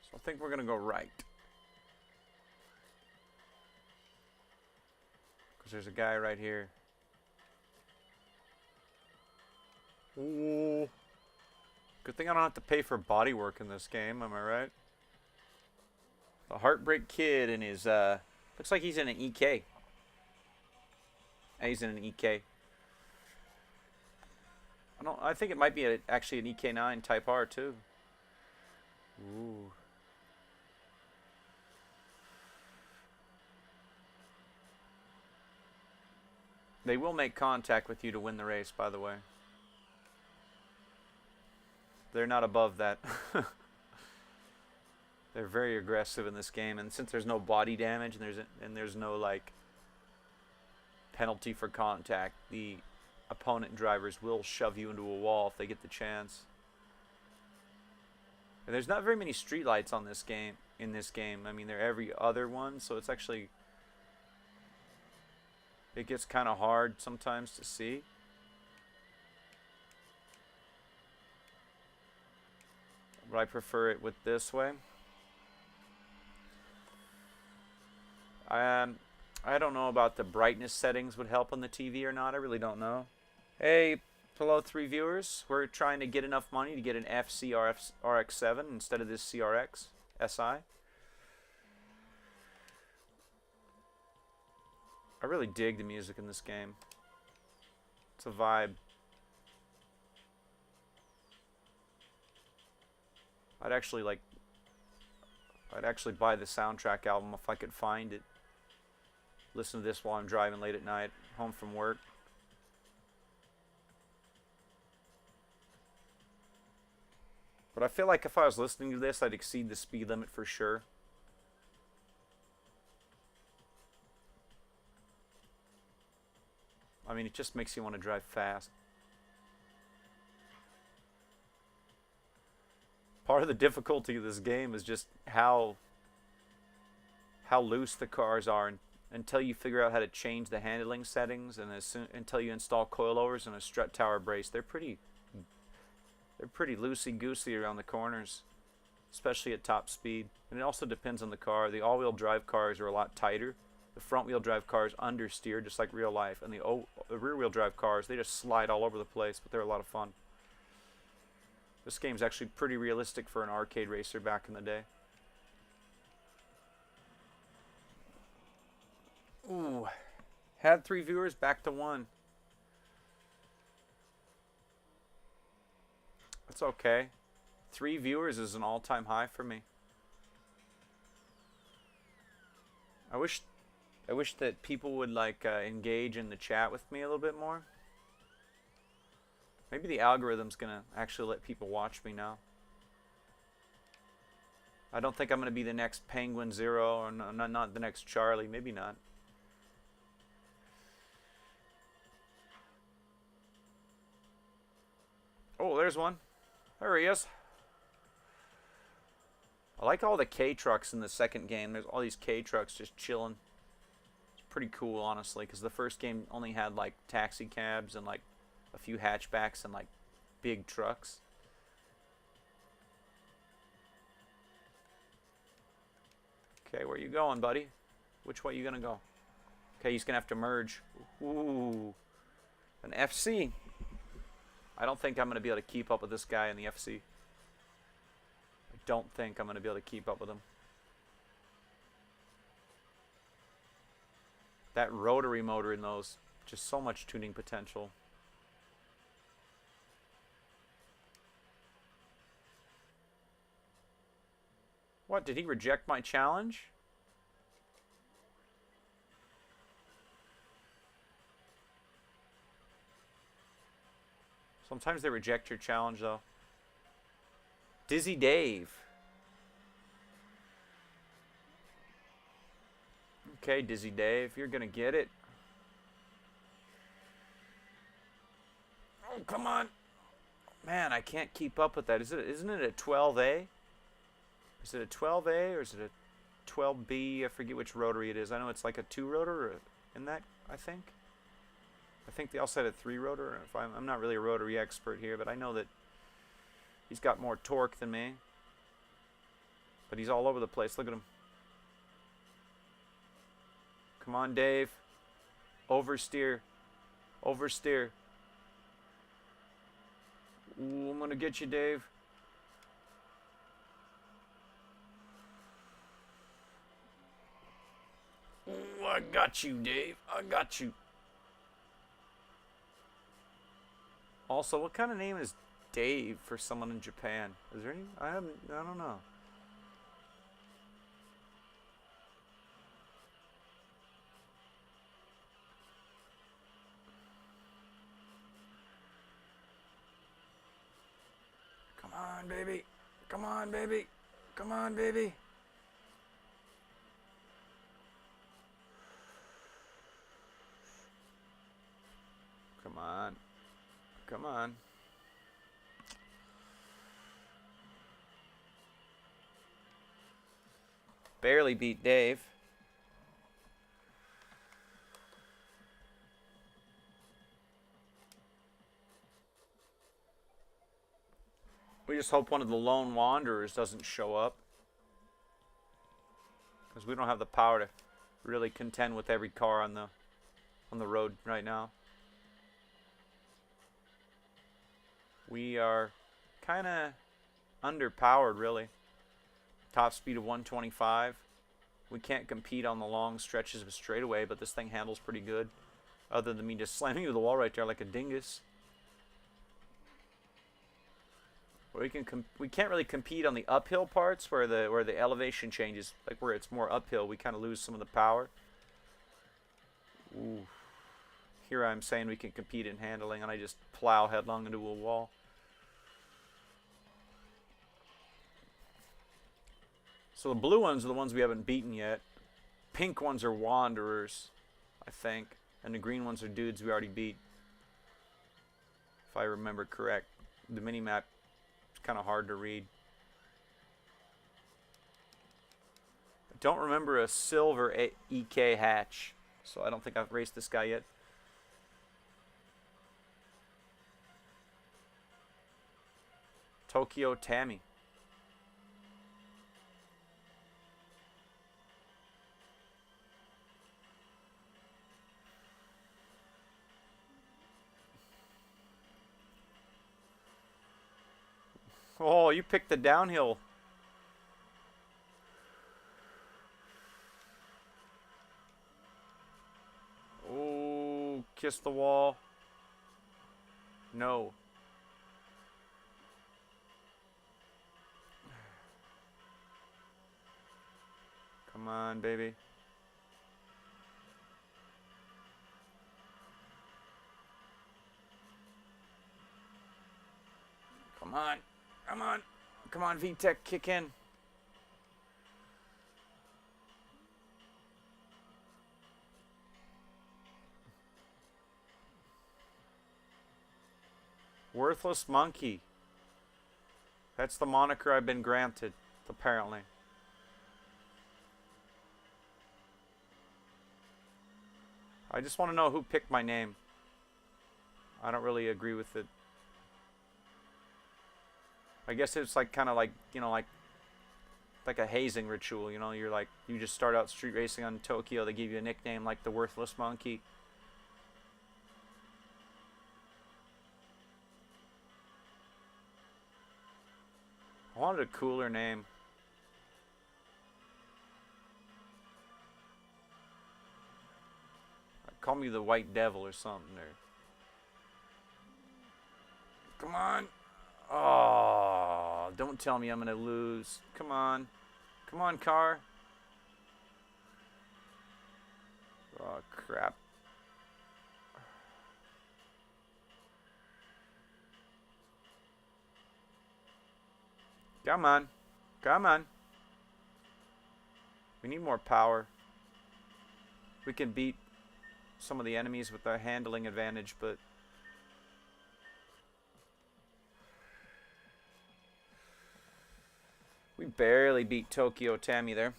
So I think we're going to go right. Because there's a guy right here. Ooh. Good thing I don't have to pay for body work in this game, am I right? The Heartbreak Kid and his, looks like he's in an EK. He's in an EK. I think it might be actually an EK9 Type R too. Ooh. They will make contact with you to win the race, by the way. They're not above that. They're very aggressive in this game, and since there's no body damage and there's no like penalty for contact, the opponent drivers will shove you into a wall if they get the chance. And there's not very many streetlights on this game. In this game, I mean, they're every other one, so it's actually, it gets kind of hard sometimes to see. But I prefer it with this way. I don't know about the brightness settings would help on the TV or not. I really don't know. Hey, hello 3 viewers. We're trying to get enough money to get an FC RX-7 instead of this CRX SI. I really dig the music in this game. It's a vibe. I'd actually buy the soundtrack album if I could find it. Listen to this while I'm driving late at night, home from work. But I feel like if I was listening to this, I'd exceed the speed limit for sure. I mean, it just makes you want to drive fast. Part of the difficulty of this game is just how loose the cars are, and until you figure out how to change the handling settings, and until you install coilovers and a strut tower brace, they're pretty loosey-goosey around the corners, especially at top speed. And it also depends on the car. The all-wheel drive cars are a lot tighter. The front-wheel drive cars understeer just like real life, and the rear-wheel drive cars, they just slide all over the place, but they're a lot of fun. This game's actually pretty realistic for an arcade racer back in the day. Ooh. Had 3 viewers, back to 1. That's okay. 3 viewers is an all-time high for me. I wish that people would like engage in the chat with me a little bit more. Maybe the algorithm's gonna actually let people watch me now. I don't think I'm gonna be the next Penguin Zero, or not the next Charlie. Maybe not. Oh, there's one. There he is. I like all the K trucks in the second game. There's all these K trucks just chilling. It's pretty cool, honestly, because the first game only had like taxi cabs and like a few hatchbacks and like big trucks. Okay, where you going, buddy? Which way you gonna go? Okay, he's gonna have to merge. Ooh, an FC. I don't think I'm gonna be able to keep up with this guy in the FC. I don't think I'm gonna be able to keep up with him. That rotary motor in those, just so much tuning potential. What, did he reject my challenge? Sometimes they reject your challenge, though. Dizzy Dave. Okay, Dizzy Dave, you're gonna get it. Oh, come on. Man, I can't keep up with that. Isn't it a 12A? Is it a 12A or is it a 12B? I forget which rotary it is. I know it's like a 2-rotor in that, I think. I think they also had a 3-rotor. If I'm not really a rotary expert here, but I know that he's got more torque than me. But he's all over the place. Look at him. Come on, Dave. Oversteer. Oversteer. Ooh, I'm going to get you, Dave. Ooh, I got you, Dave. I got you. Also, what kind of name is Dave for someone in Japan? Is there any? I don't know. Come on, baby. Come on, baby. Come on, baby. Come on. Come on. Barely beat Dave. We just hope one of the lone wanderers doesn't show up, because we don't have the power to really contend with every car on the road right now. We are kind of underpowered, really. Top speed of 125. We can't compete on the long stretches of straightaway, but this thing handles pretty good. Other than me just slamming into the wall right there like a dingus. We can't really compete on the uphill parts where the elevation changes, like where it's more uphill. We kind of lose some of the power. Ooh. Here I'm saying we can compete in handling, and I just plow headlong into a wall. So the blue ones are the ones we haven't beaten yet. Pink ones are wanderers, I think. And the green ones are dudes we already beat, if I remember correct. The mini-map is kind of hard to read. I don't remember a silver EK hatch, so I don't think I've raced this guy yet. Tokyo Tammy. Oh, you picked the downhill. Oh, kiss the wall. No. Come on, baby. Come on. Come on. Come on, VTech, kick in. Worthless monkey. That's the moniker I've been granted, apparently. I just want to know who picked my name. I don't really agree with it. I guess it's like kind of like, you know, like like a hazing ritual, you know. You're like, you just start out street racing on Tokyo, they give you a nickname like the Worthless Monkey. I wanted a cooler name. Like, call me the White Devil or something. Or come on. Oh, don't tell me I'm gonna lose. Come on. Come on, car. Oh, crap. Come on. Come on. We need more power. We can beat some of the enemies with our handling advantage, but we barely beat Tokyo Tammy there.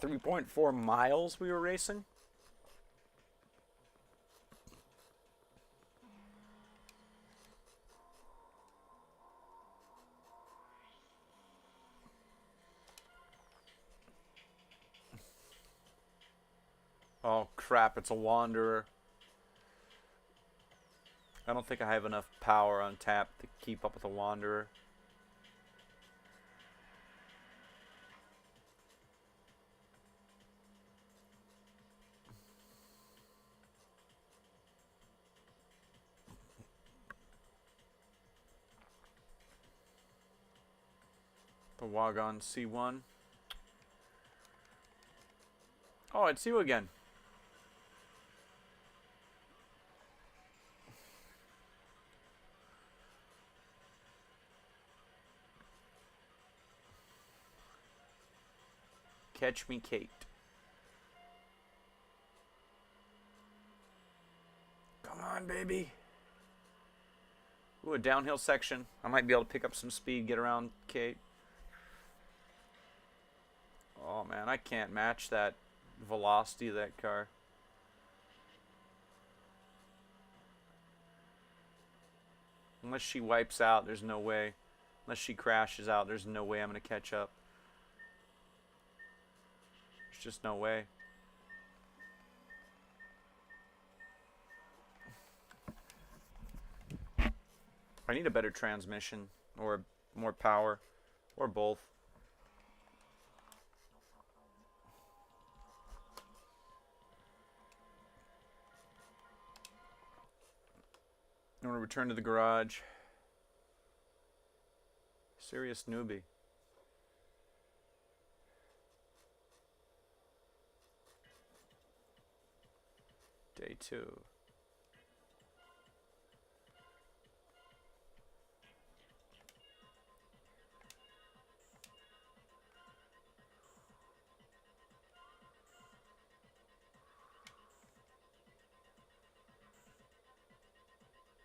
3.4 miles we were racing. Oh crap, it's a Wanderer. I don't think I have enough power on tap to keep up with a Wanderer. The Wagon C1. Oh, it's you again. Catch me, Kate. Come on, baby. Ooh, a downhill section. I might be able to pick up some speed, get around Kate. Oh, man, I can't match that velocity of that car. Unless she wipes out, there's no way. Unless she crashes out, there's no way I'm going to catch up. There's just no way. I need a better transmission or more power or both. I'm going to return to the garage. Serious newbie. Day 2.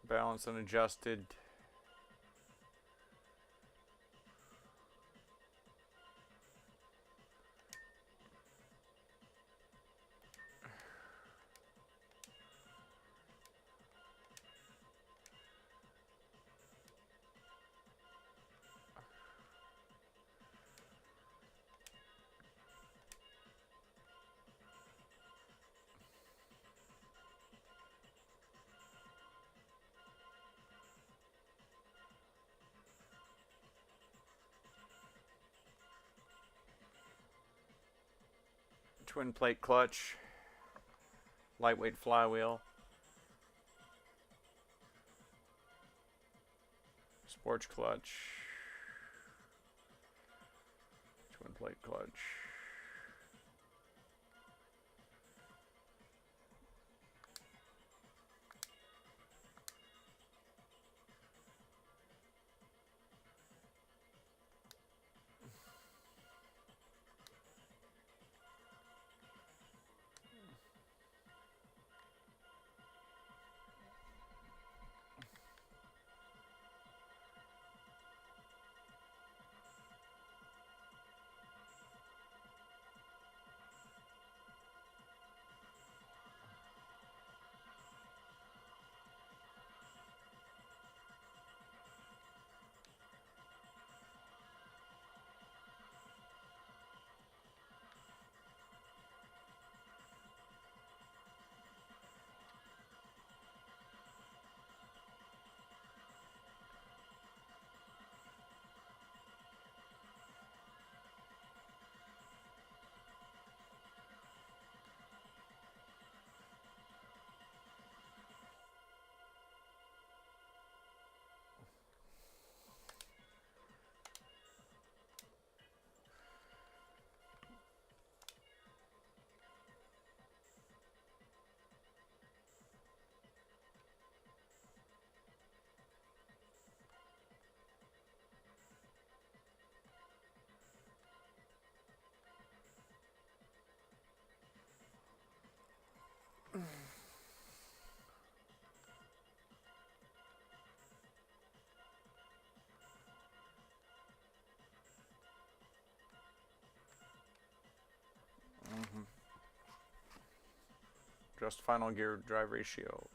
Balance unadjusted. Twin plate clutch. Lightweight flywheel. Sports clutch. Twin plate clutch. Adjust final gear drive ratio.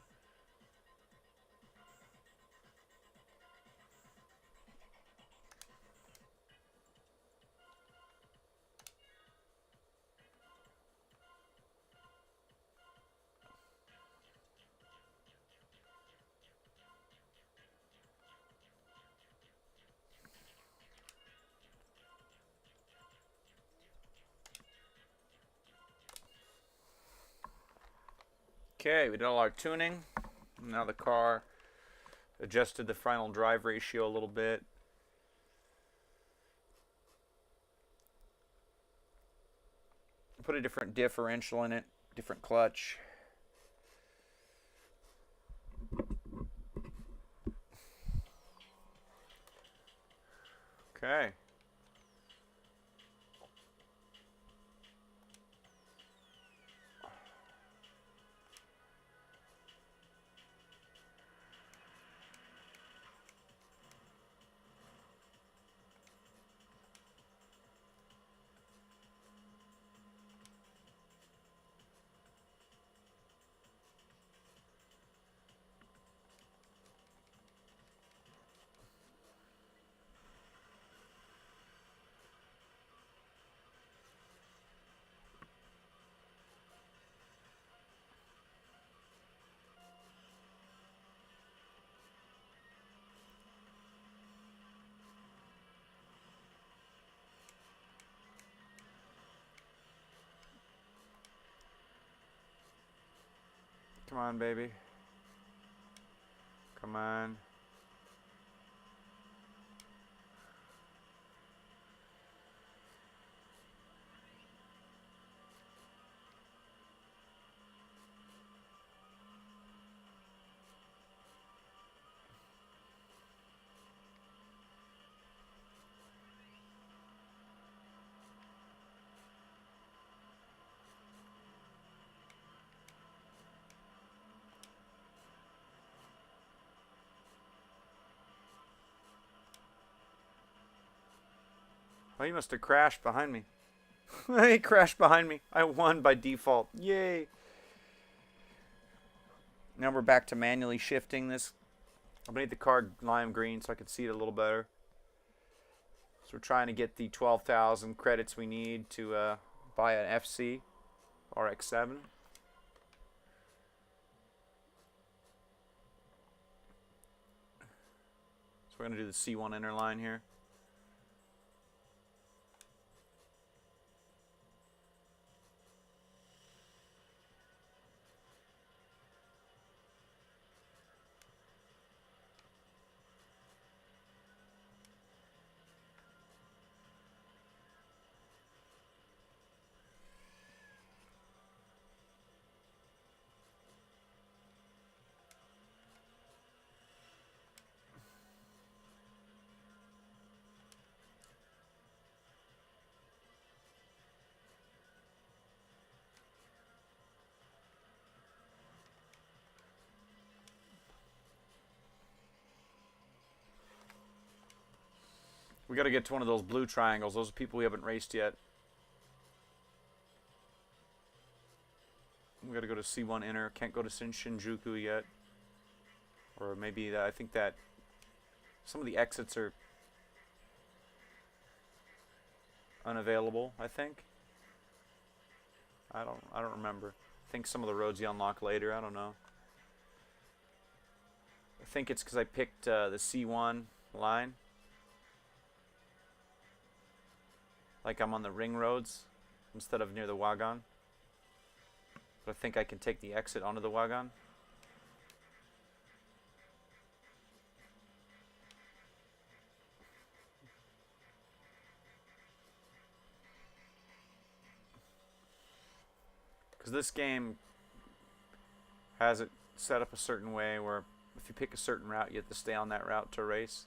Okay, we did all our tuning. Now the car adjusted the final drive ratio a little bit. Put a different differential in it, different clutch. Okay. Come on, baby. Come on. Oh, he must have crashed behind me. He crashed behind me. I won by default. Yay. Now we're back to manually shifting this. I made the car lime green so I could see it a little better. So we're trying to get the 12,000 credits we need to buy an FC RX-7. So we're going to do the C1 inner line here. We got to get to one of those blue triangles. Those are people we haven't raced yet. We got to go to C1 inner. Can't go to Shinjuku yet. Or maybe I think that some of the exits are unavailable, I think. I don't remember. I think some of the roads you unlock later. I don't know. I think it's because I picked the C1 line. Like I'm on the ring roads instead of near the wagon. But I think I can take the exit onto the wagon. Because this game has it set up a certain way where if you pick a certain route, you have to stay on that route to race.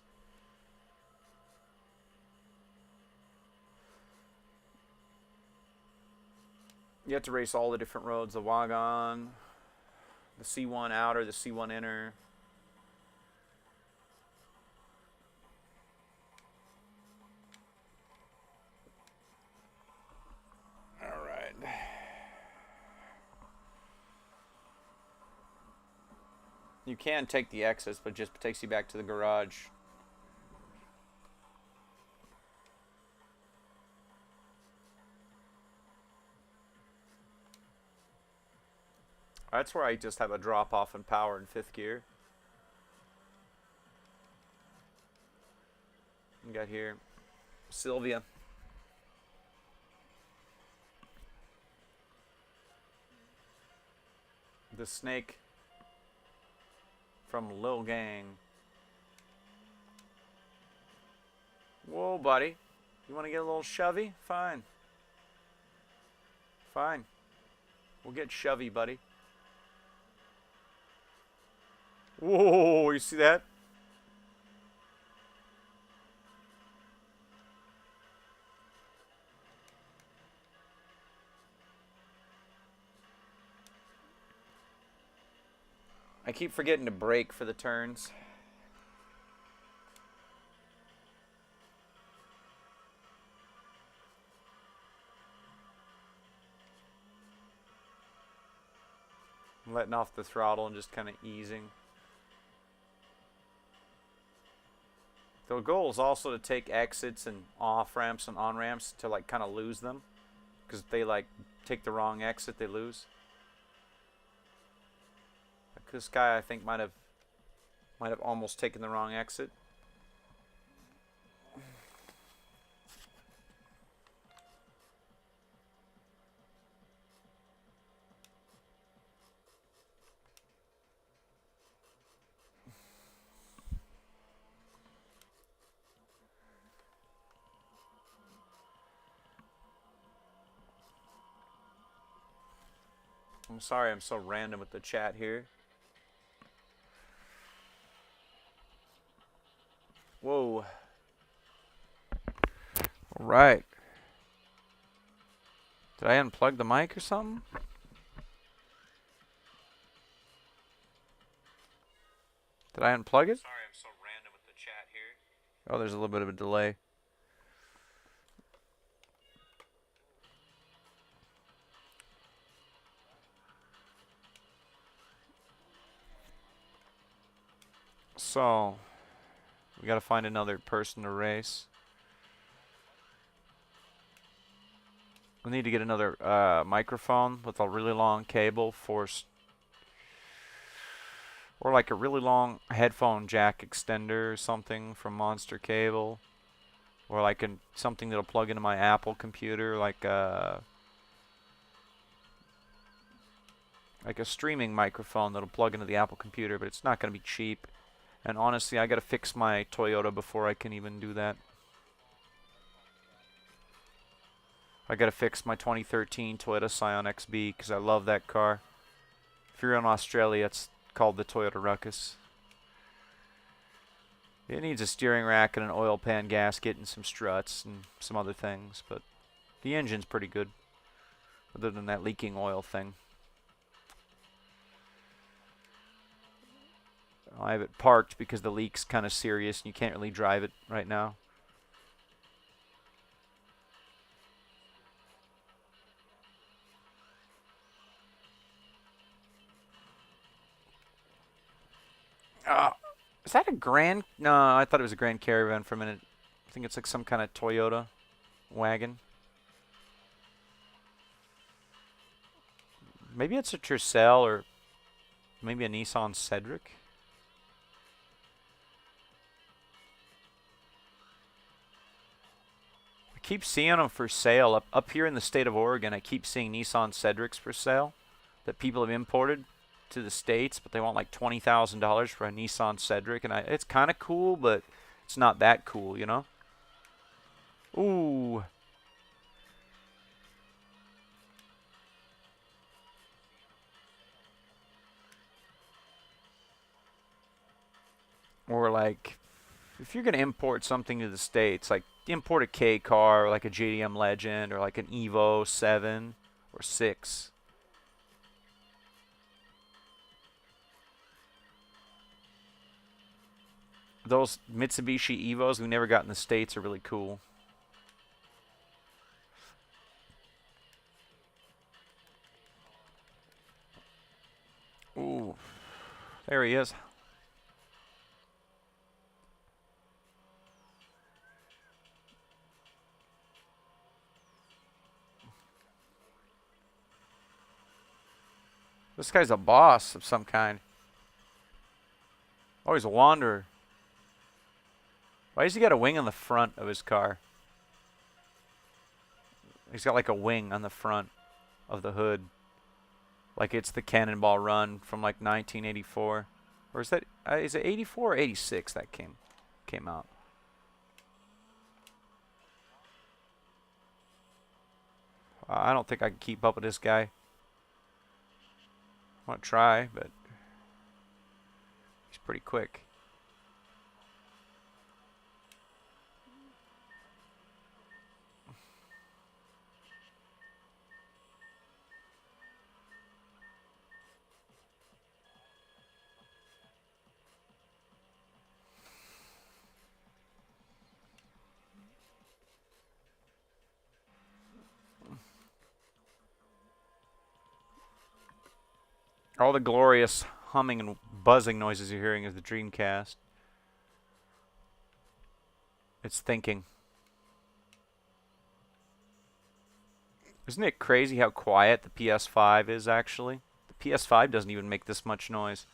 You have to race all the different roads, the wagon, the C1 outer, the C1 inner. Alright. You can take the exits, but it just takes you back to the garage. That's where I just have a drop off in power in 5th gear. We got here Sylvia. The snake from Lil Gang. Whoa, buddy. You want to get a little shovey? Fine. Fine. We'll get shovey, buddy. Whoa, you see that? I keep forgetting to brake for the turns. I'm letting off the throttle and just kind of easing. The goal is also to take exits and off ramps and on ramps to like kind of lose them, because if they like take the wrong exit, they lose. Like this guy, I think might have almost taken the wrong exit. I'm sorry I'm so random with the chat here. Whoa. All right. Did I unplug the mic or something? Did I unplug it? Sorry I'm so random with the chat here. Oh, there's a little bit of a delay. So, we gotta find another person to race. We need to get another microphone with a really long cable or like a really long headphone jack extender or something from Monster Cable, or like something that'll plug into my Apple computer, like a streaming microphone that'll plug into the Apple computer, but it's not gonna be cheap. And honestly, I gotta fix my Toyota before I can even do that. I gotta fix my 2013 Toyota Scion XB because I love that car. If you're in Australia, it's called the Toyota Ruckus. It needs a steering rack and an oil pan gasket and some struts and some other things, but the engine's pretty good, other than that leaking oil thing. I have it parked because the leak's kind of serious and you can't really drive it right now. Is that a Grand? No, I thought it was a Grand Caravan for a minute. I think it's like some kind of Toyota wagon. Maybe it's a Tercel or maybe a Nissan Cedric. I keep seeing them for sale up here in the state of Oregon. I keep seeing Nissan Cedrics for sale that people have imported to the States, but they want like $20,000 for a Nissan Cedric, and it's kind of cool, but it's not that cool, you know? Ooh. Or like, if you're going to import something to the States, like import a K car, or like a JDM Legend, or like an Evo 7 or 6. Those Mitsubishi Evos we never got in the States are really cool. Ooh. There he is. This guy's a boss of some kind. Oh, he's a wanderer. Why does he got a wing on the front of his car? He's got like a wing on the front of the hood. Like it's the Cannonball Run from like 1984. Or is it 84 or 86 that came out? I don't think I can keep up with this guy. I want to try, but he's pretty quick. All the glorious humming and buzzing noises you're hearing is the Dreamcast. It's thinking. Isn't it crazy how quiet the PS5 is actually? The PS5 doesn't even make this much noise.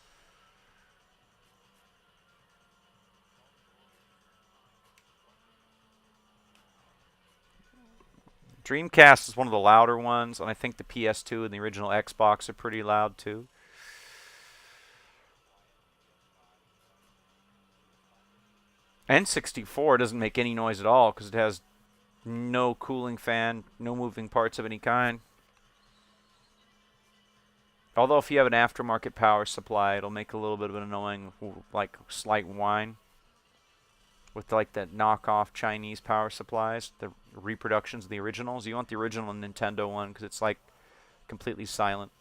Dreamcast is one of the louder ones, and I think the PS2 and the original Xbox are pretty loud too. N64 doesn't make any noise at all because it has no cooling fan, no moving parts of any kind. Although if you have an aftermarket power supply, it'll make a little bit of an annoying, like, slight whine. With like the knockoff Chinese power supplies, the reproductions of the originals. You want the original Nintendo one because it's like completely silent.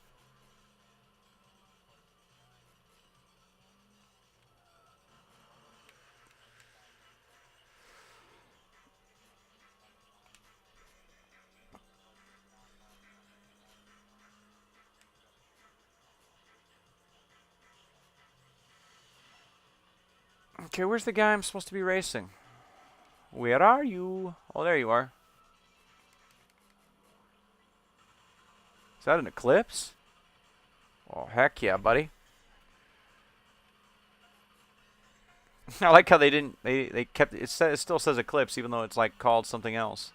Okay, where's the guy I'm supposed to be racing? Where are you? Oh, there you are. Is that an eclipse? Oh, heck yeah, buddy. I like how they didn't, they kept, it still says eclipse even though it's like called something else.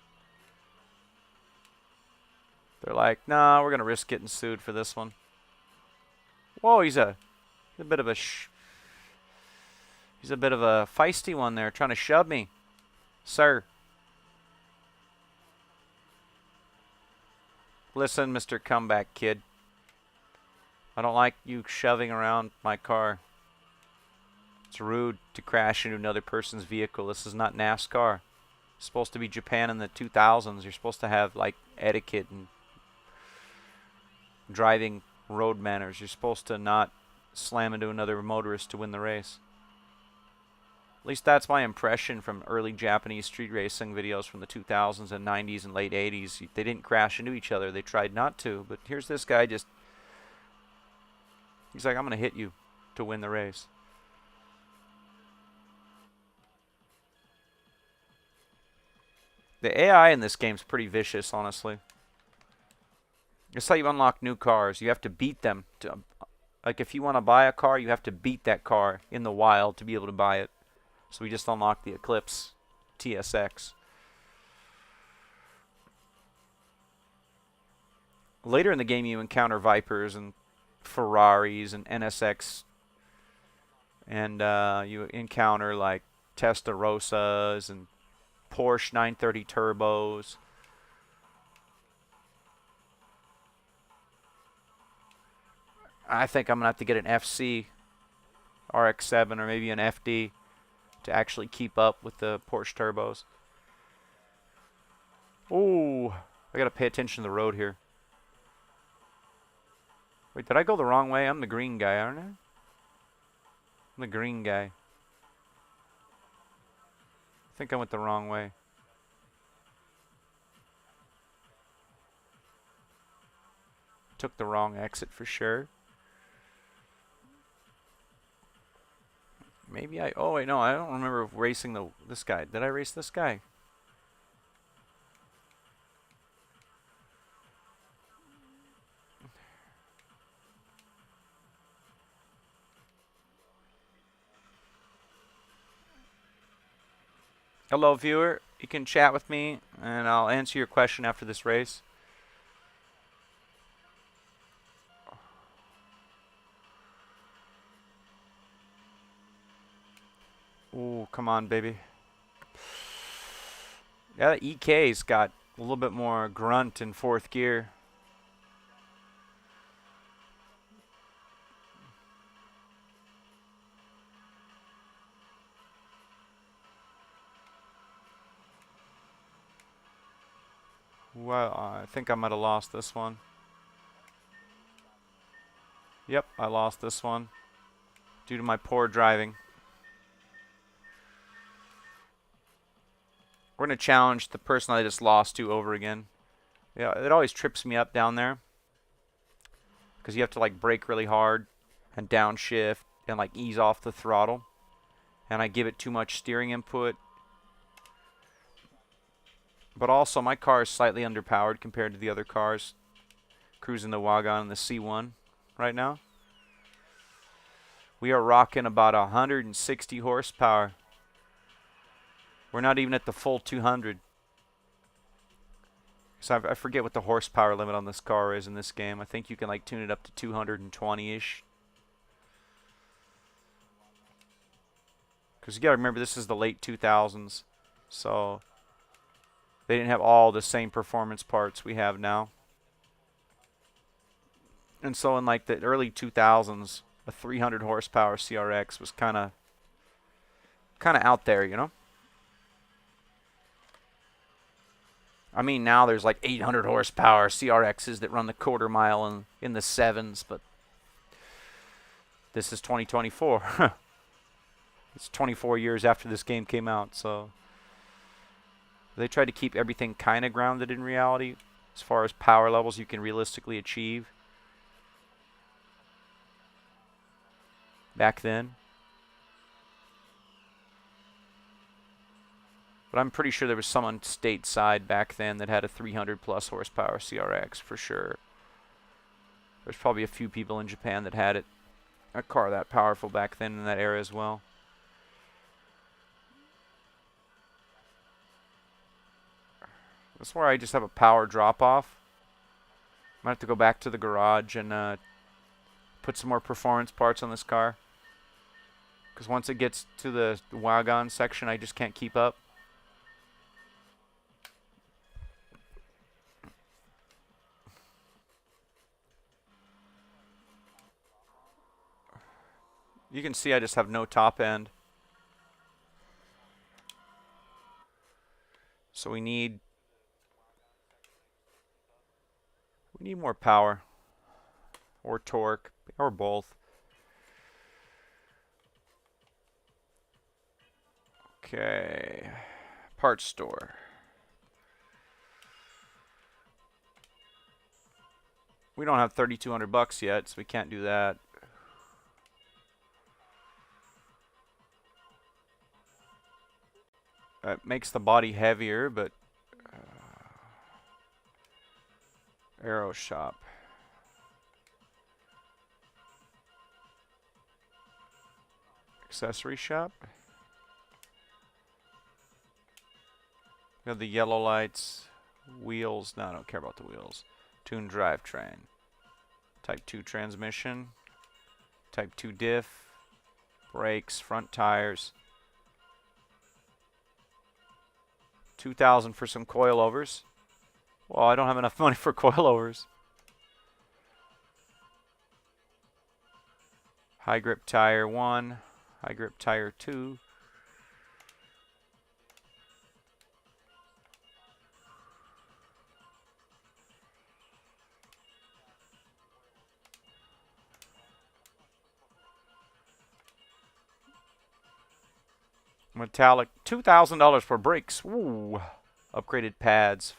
They're like, nah, we're going to risk getting sued for this one. Whoa, he's a bit of a he's a bit of a feisty one there, trying to shove me. Sir. Listen, Mr. Comeback Kid. I don't like you shoving around my car. It's rude to crash into another person's vehicle. This is not NASCAR. It's supposed to be Japan in the 2000s. You're supposed to have, like, etiquette and driving road manners. You're supposed to not slam into another motorist to win the race. At least that's my impression from early Japanese street racing videos from the 2000s and 90s and late 80s. They didn't crash into each other. They tried not to. But here's this guy just... He's like, I'm going to hit you to win the race. The AI in this game's pretty vicious, honestly. It's how you unlock new cars. You have to beat them. Like, if you want to buy a car, you have to beat that car in the wild to be able to buy it. So we just unlocked the Eclipse TSX. Later in the game, you encounter Vipers and Ferraris and NSX. And you encounter, like, Testarossas and Porsche 930 Turbos. I think I'm going to have to get an FC RX-7 or maybe an FD to actually keep up with the Porsche turbos. Oh, I got to pay attention to the road here. Wait, did I go the wrong way? I'm the green guy, aren't I? I'm the green guy. I think I went the wrong way. Took the wrong exit for sure. Maybe I. Oh wait, no, I don't remember racing this guy. Did I race this guy? Hello, viewer. You can chat with me, and I'll answer your question after this race. Ooh, come on, baby. Yeah, the EK's got a little bit more grunt in fourth gear. Well, I think I might have lost this one. Yep, I lost this one due to my poor driving. We're going to challenge the person I just lost to over again. Yeah, it always trips me up down there because you have to like brake really hard and downshift and like ease off the throttle. And I give it too much steering input. But also my car is slightly underpowered compared to the other cars. Cruising the Wagon and the C1 right now. We are rocking about 160 horsepower. We're not even at the full 200. So I forget what the horsepower limit on this car is in this game. I think you can like tune it up to 220-ish. Because you got to remember this is the late 2000s. So they didn't have all the same performance parts we have now. And so in like the early 2000s, a 300 horsepower CRX was kind of out there, you know? I mean, now there's like 800 horsepower CRXs that run the quarter mile in the sevens, but this is 2024. It's 24 years after this game came out, so they tried to keep everything kind of grounded in reality as far as power levels you can realistically achieve back then. But I'm pretty sure there was someone stateside back then that had a 300 plus horsepower CRX for sure. There's probably a few people in Japan that had a car that powerful back then in that era as well. That's where I just have a power drop off. I might have to go back to the garage and put some more performance parts on this car. Because once it gets to the Wagon section, I just can't keep up. You can see I just have no top end. So we need more power or torque or both. Okay. Parts store. We don't have 3,200 bucks yet, so we can't do that. It makes the body heavier, but Aero shop. Accessory shop. We have the yellow lights, wheels. No, I don't care about the wheels. Tuned drivetrain. Type 2 transmission. Type 2 diff. Brakes, front tires. 2,000 for some coilovers. Well, I don't have enough money for coilovers. High grip tire 1. High grip tire 2. Metallic, $2,000 for brakes. Ooh. Upgraded pads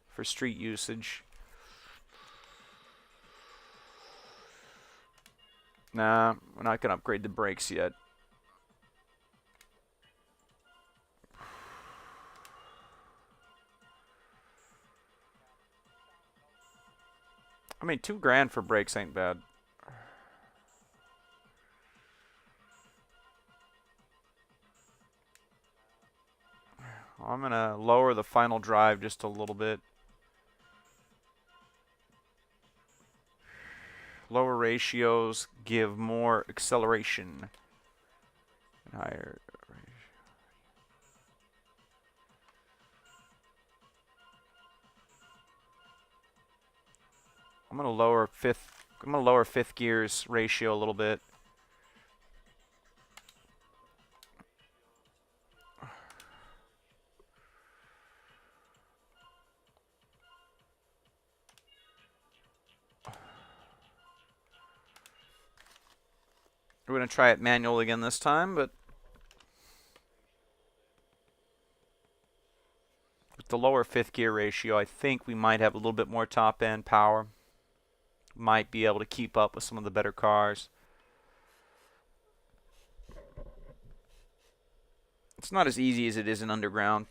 for street usage. Nah, we're not going to upgrade the brakes yet. I mean, $2,000 for brakes ain't bad. I'm gonna lower the final drive just a little bit. Lower ratios give more acceleration. Higher. I'm gonna lower fifth gear's ratio a little bit. We're gonna try it manual again this time, but with the lower fifth gear ratio, I think we might have a little bit more top end power. Might be able to keep up with some of the better cars. It's not as easy as it is in underground.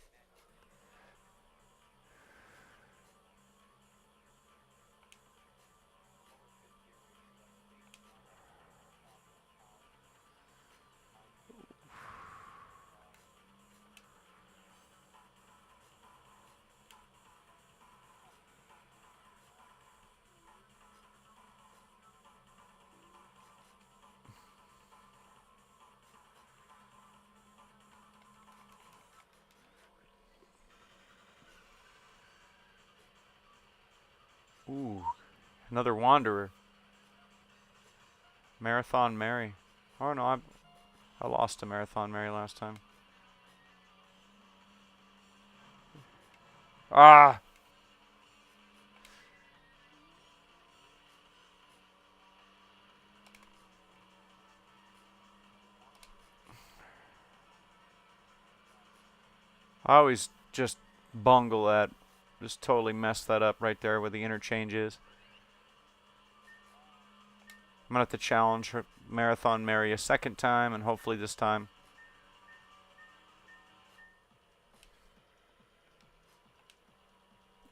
Ooh, another Wanderer. Marathon Mary. Oh no, I lost to Marathon Mary last time. Ah! I always just bungle that. Just totally mess that up right there where the interchange is. I'm gonna have to challenge her Marathon Mary a second time, and hopefully this time.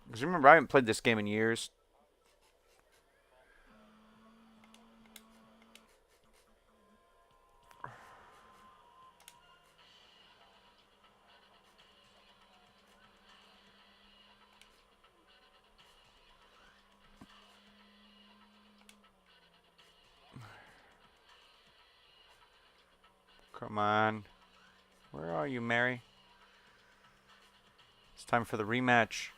Because remember, I haven't played this game in years. Come on. Where are you, Mary? It's time for the rematch.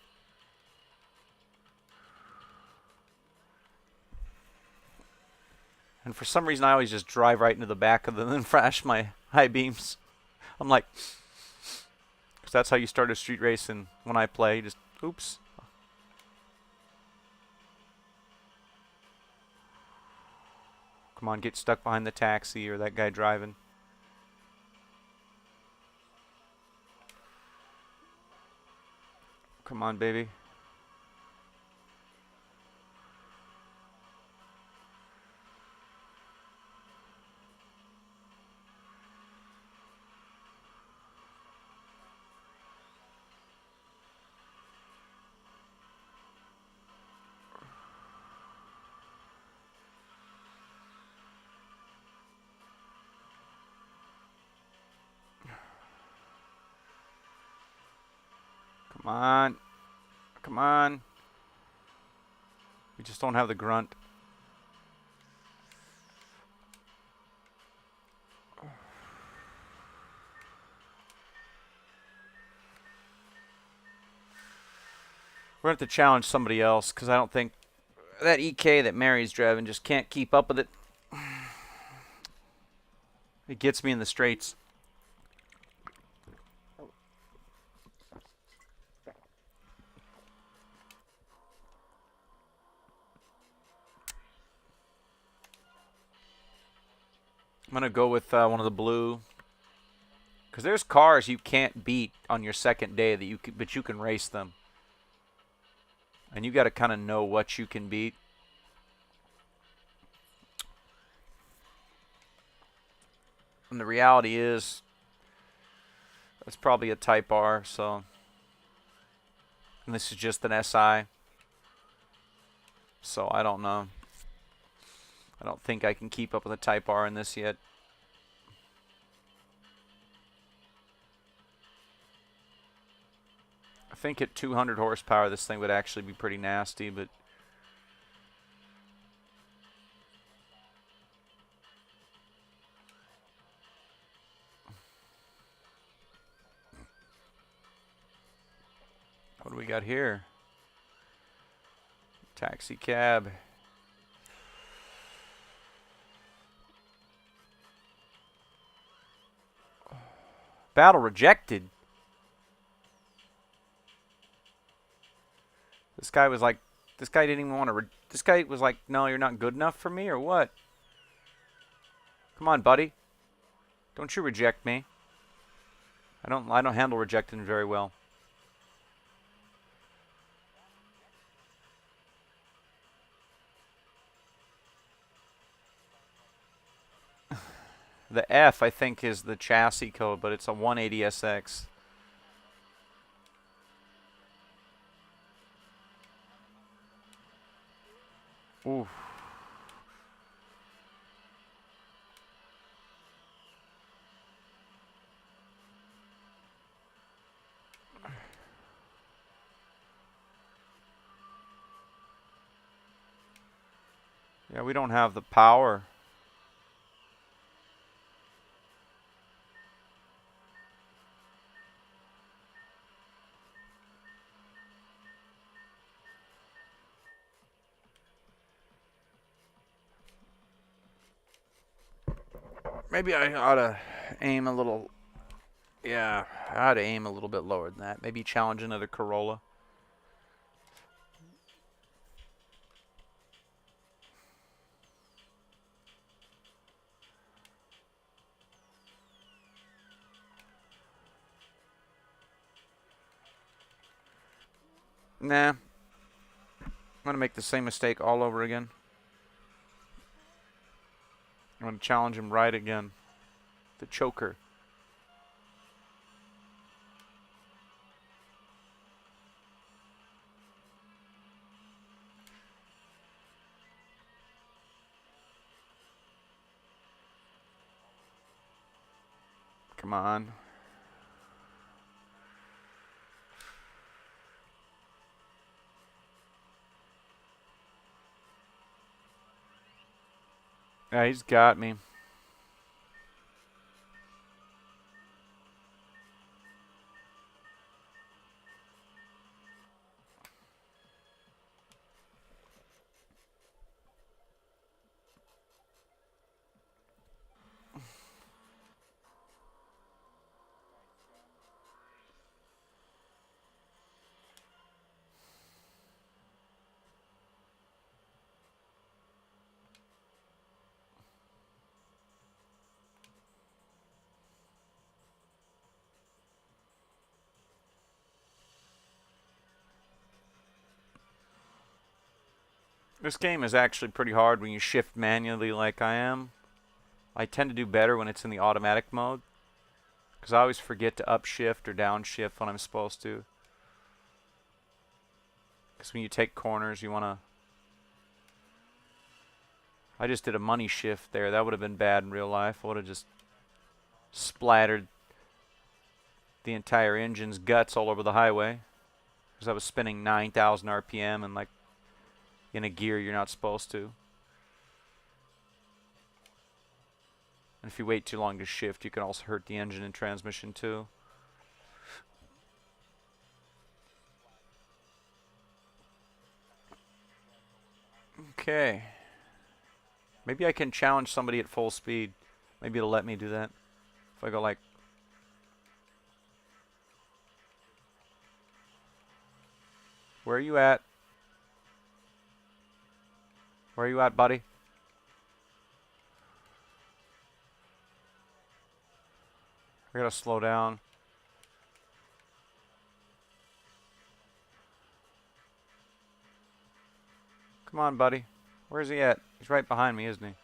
And for some reason, I always just drive right into the back of them and flash my high beams. I'm like, because that's how you start a street race, and when I play, just, oops. Come on, get stuck behind the taxi or that guy driving. Come on, baby. Come on. Come on. We just don't have the grunt. We're going to have to challenge somebody else, because I don't think that EK that Mary's driving just can't keep up with it. It gets me in the straights. I'm going to go with one of the blue. Because there's cars you can't beat on your second day, but you can race them. And you got to kind of know what you can beat. And the reality is, it's probably a Type R, so. And this is just an SI. So I don't know. I don't think I can keep up with the Type R in this yet. I think at 200 horsepower this thing would actually be pretty nasty, but what do we got here? Taxi cab. Battle rejected. This guy was like, this guy didn't even want to, this guy was like, no, you're not good enough for me, or what? Come on, buddy. Don't you reject me. I don't handle rejecting very well. The F, I think, is the chassis code, but it's a 180SX. Ooh. Yeah, we don't have the power. Maybe I ought to aim a little. Yeah, I ought to aim a little bit lower than that. Maybe challenge another Corolla. Nah. I'm going to make the same mistake all over again. I'm going to challenge him right again. The choker. Come on. Yeah, he's got me. This game is actually pretty hard when you shift manually like I am. I tend to do better when it's in the automatic mode, because I always forget to upshift or downshift when I'm supposed to. Because when you take corners, you want to... I just did a money shift there. That would have been bad in real life. I would have just splattered the entire engine's guts all over the highway. Because I was spinning 9,000 RPM and like in a gear you're not supposed to. And if you wait too long to shift, you can also hurt the engine and transmission too. Okay. Maybe I can challenge somebody at full speed. Maybe it'll let me do that. If I go like... Where are you at? Where are you at, buddy? I gotta slow down. Come on, buddy. Where's he at? He's right behind me, isn't he?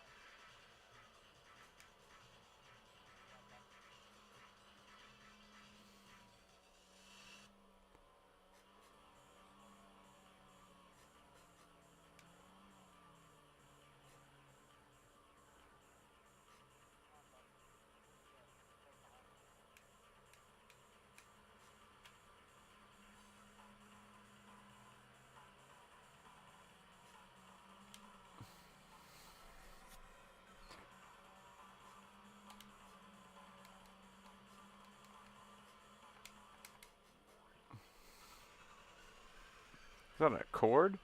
that an Accord?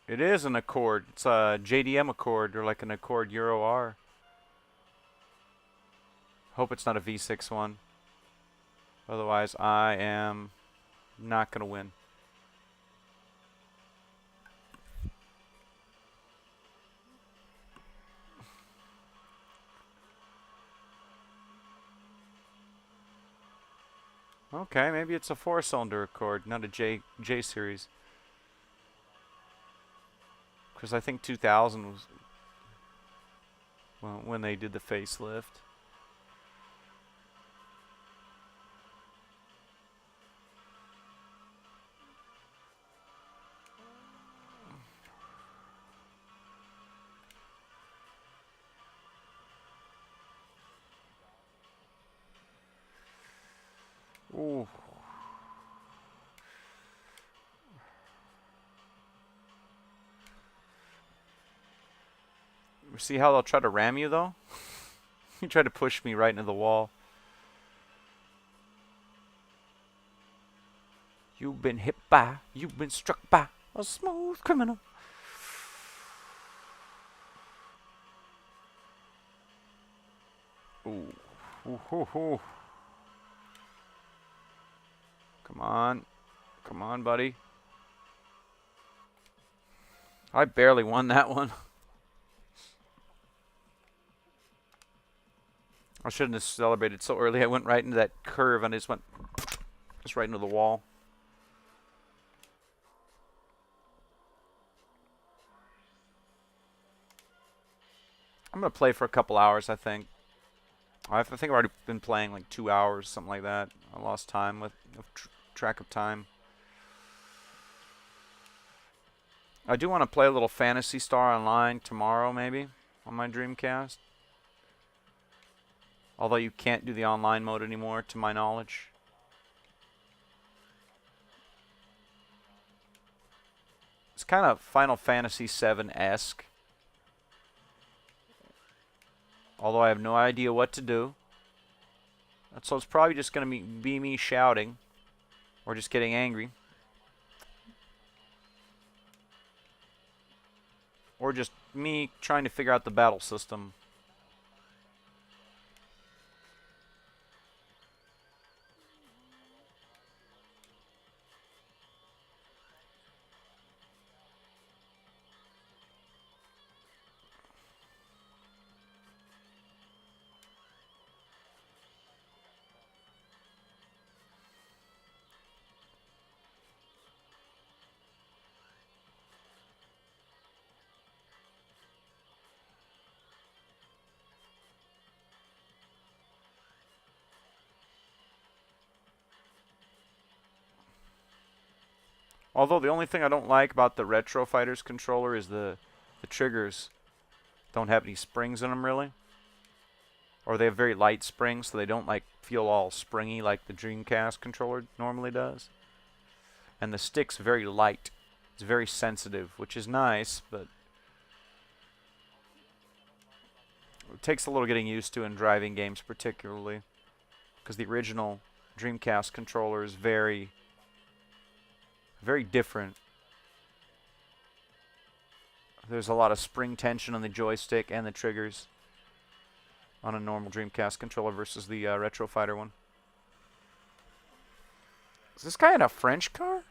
It is an Accord. It's a JDM Accord, or like an Accord Euro R. Hope it's not a V6 one. Otherwise, I am not going to win. Okay, maybe it's a 4-cylinder Accord, not a J series. Because I think 2000 was when they did the facelift. Ooh. See how they'll try to ram you, though? He tried to push me right into the wall. You've been hit by, you've been struck by a smooth criminal. Ooh. Ooh, ooh, ooh. Come on. Come on, buddy. I barely won that one. I shouldn't have celebrated so early. I went right into that curve and I just went right into the wall. I'm going to play for a couple hours, I think. I think I've already been playing like 2 hours, something like that. I lost time with track of time. I do want to play a little Phantasy Star Online tomorrow, maybe, on my Dreamcast. Although you can't do the online mode anymore, to my knowledge. It's kind of Final Fantasy VII-esque. Although I have no idea what to do. So it's probably just going to be me shouting. Or just getting angry. Or just me trying to figure out the battle system. Although the only thing I don't like about the Retro Fighters controller is the triggers don't have any springs in them really. Or they have very light springs, so they don't like feel all springy like the Dreamcast controller normally does. And the stick's very light. It's very sensitive, which is nice, but it takes a little getting used to in driving games particularly. Because the original Dreamcast controller is very different. There's a lot of spring tension on the joystick and the triggers on a normal Dreamcast controller versus the Retro Fighter one. Is this guy in a French car?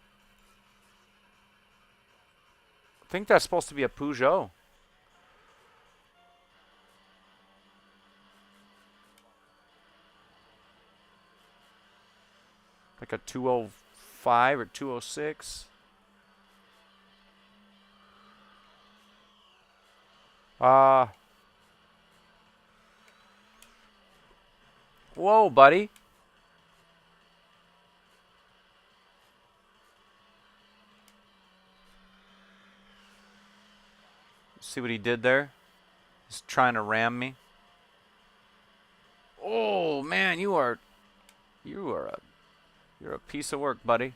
I think that's supposed to be a Peugeot. Like a 205 or 206. Whoa, buddy. See what he did there? He's trying to ram me. Oh, man, you're a piece of work, buddy.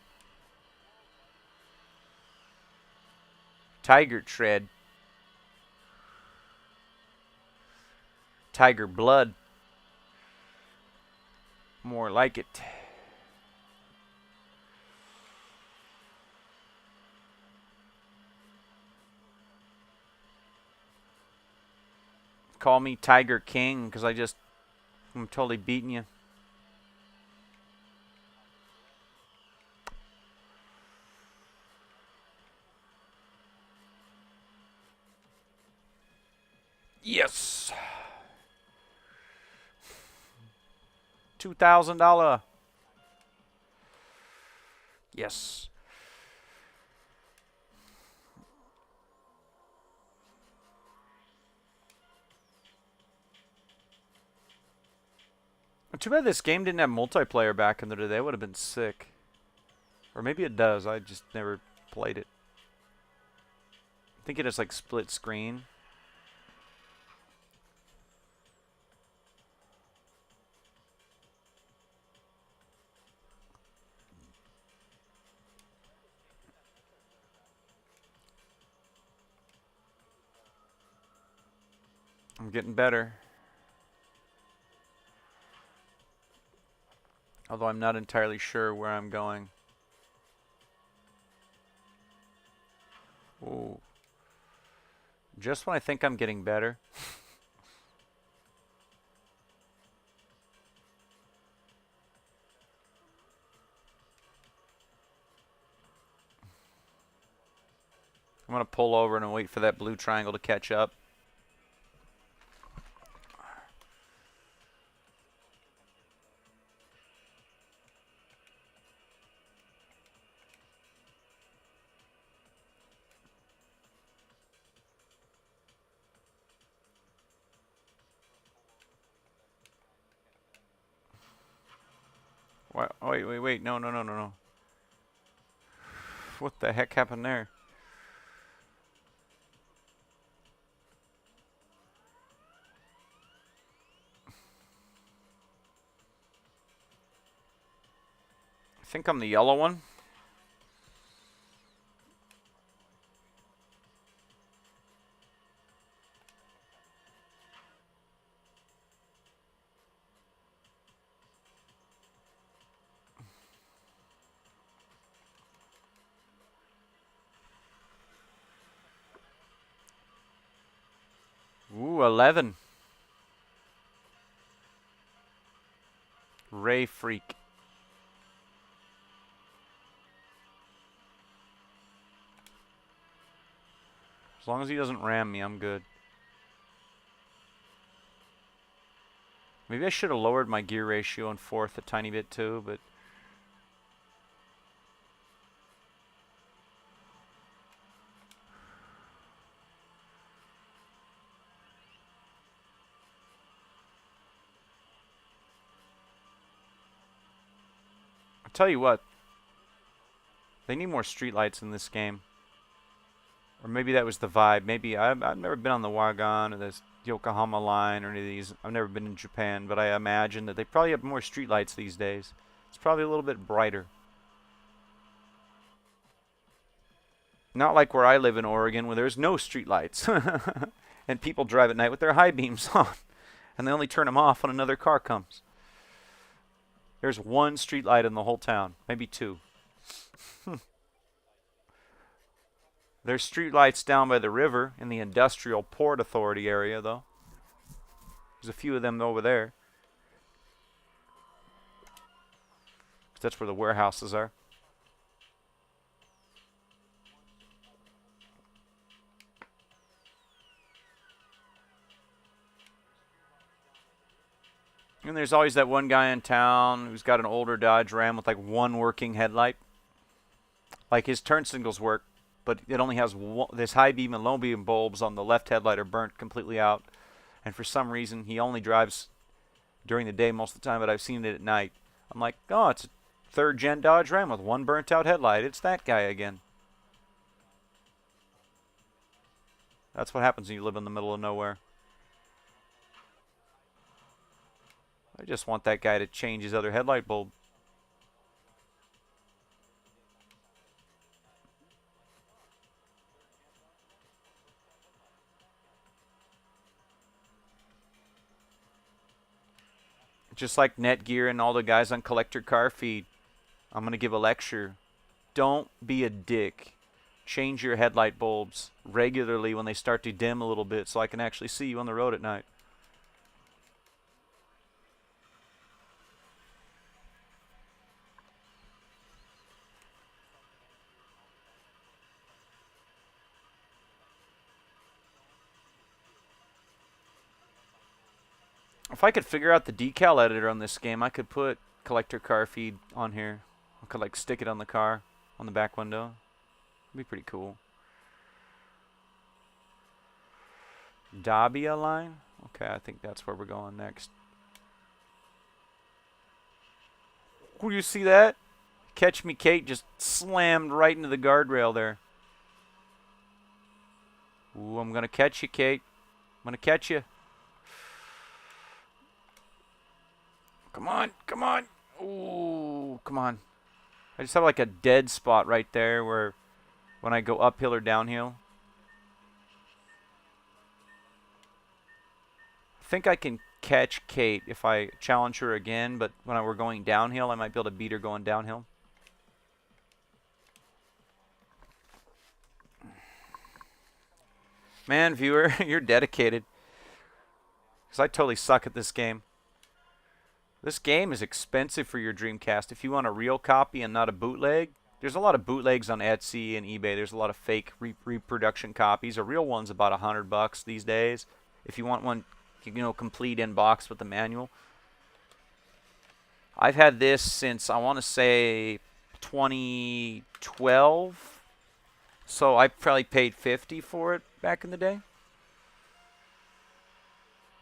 Tiger tread. Tiger blood. More like it. Call me Tiger King because I'm totally beating you. Yes. $2,000. Yes. Too bad this game didn't have multiplayer back in the day. That would have been sick. Or maybe it does. I just never played it. I think it has like split screen. I'm getting better. Although I'm not entirely sure where I'm going. Ooh. Just when I think I'm getting better. I'm going to pull over and wait for that blue triangle to catch up. Wait. No. What the heck happened there? I think I'm the yellow one. Ooh, 11. Ray Freak. As long as he doesn't ram me, I'm good. Maybe I should have lowered my gear ratio in fourth a tiny bit too, but... I'll tell you what. They need more streetlights in this game. Or maybe that was the vibe. Maybe I've never been on the Wagon or the Yokohama line or any of these. I've never been in Japan, but I imagine that they probably have more streetlights these days. It's probably a little bit brighter. Not like where I live in Oregon, where there's no streetlights, and people drive at night with their high beams on, and they only turn them off when another car comes. There's one streetlight in the whole town, maybe two. There's streetlights down by the river in the Industrial Port Authority area, though. There's a few of them over there. That's where the warehouses are. And there's always that one guy in town who's got an older Dodge Ram with like one working headlight. Like his turn signals work, but it only has one, this high beam and low beam bulbs on the left headlight are burnt completely out. And for some reason, he only drives during the day most of the time, but I've seen it at night. I'm like, oh, it's a third gen Dodge Ram with one burnt out headlight. It's that guy again. That's what happens when you live in the middle of nowhere. I just want that guy to change his other headlight bulb. Just like Netgear and all the guys on Collector Car Feed, I'm going to give a lecture. Don't be a dick. change your headlight bulbs regularly when they start to dim a little bit so I can actually see you on the road at night. If I could figure out the decal editor on this game, I could put collector car feed on here. I could like stick it on the car, on the back window. It'd be pretty cool. Dabia line? Okay, I think that's where we're going next. Oh, you see that? Catch Me Kate just slammed right into the guardrail there. Ooh, I'm going to catch you, Kate. I'm going to catch you. Come on, come on. Ooh, come on. I just have like a dead spot right there where when I go uphill or downhill. I think I can catch Kate if I challenge her again, but when we're going downhill, I might be able to beat her going downhill. Man, viewer, you're dedicated. Because I totally suck at this game. This game is expensive for your Dreamcast. If you want a real copy and not a bootleg, there's a lot of bootlegs on Etsy and eBay. There's a lot of fake reproduction copies. A real one's about $100 these days. If you want one, you know, complete in box with the manual. I've had this since I want to say 2012. So I probably paid $50 for it back in the day.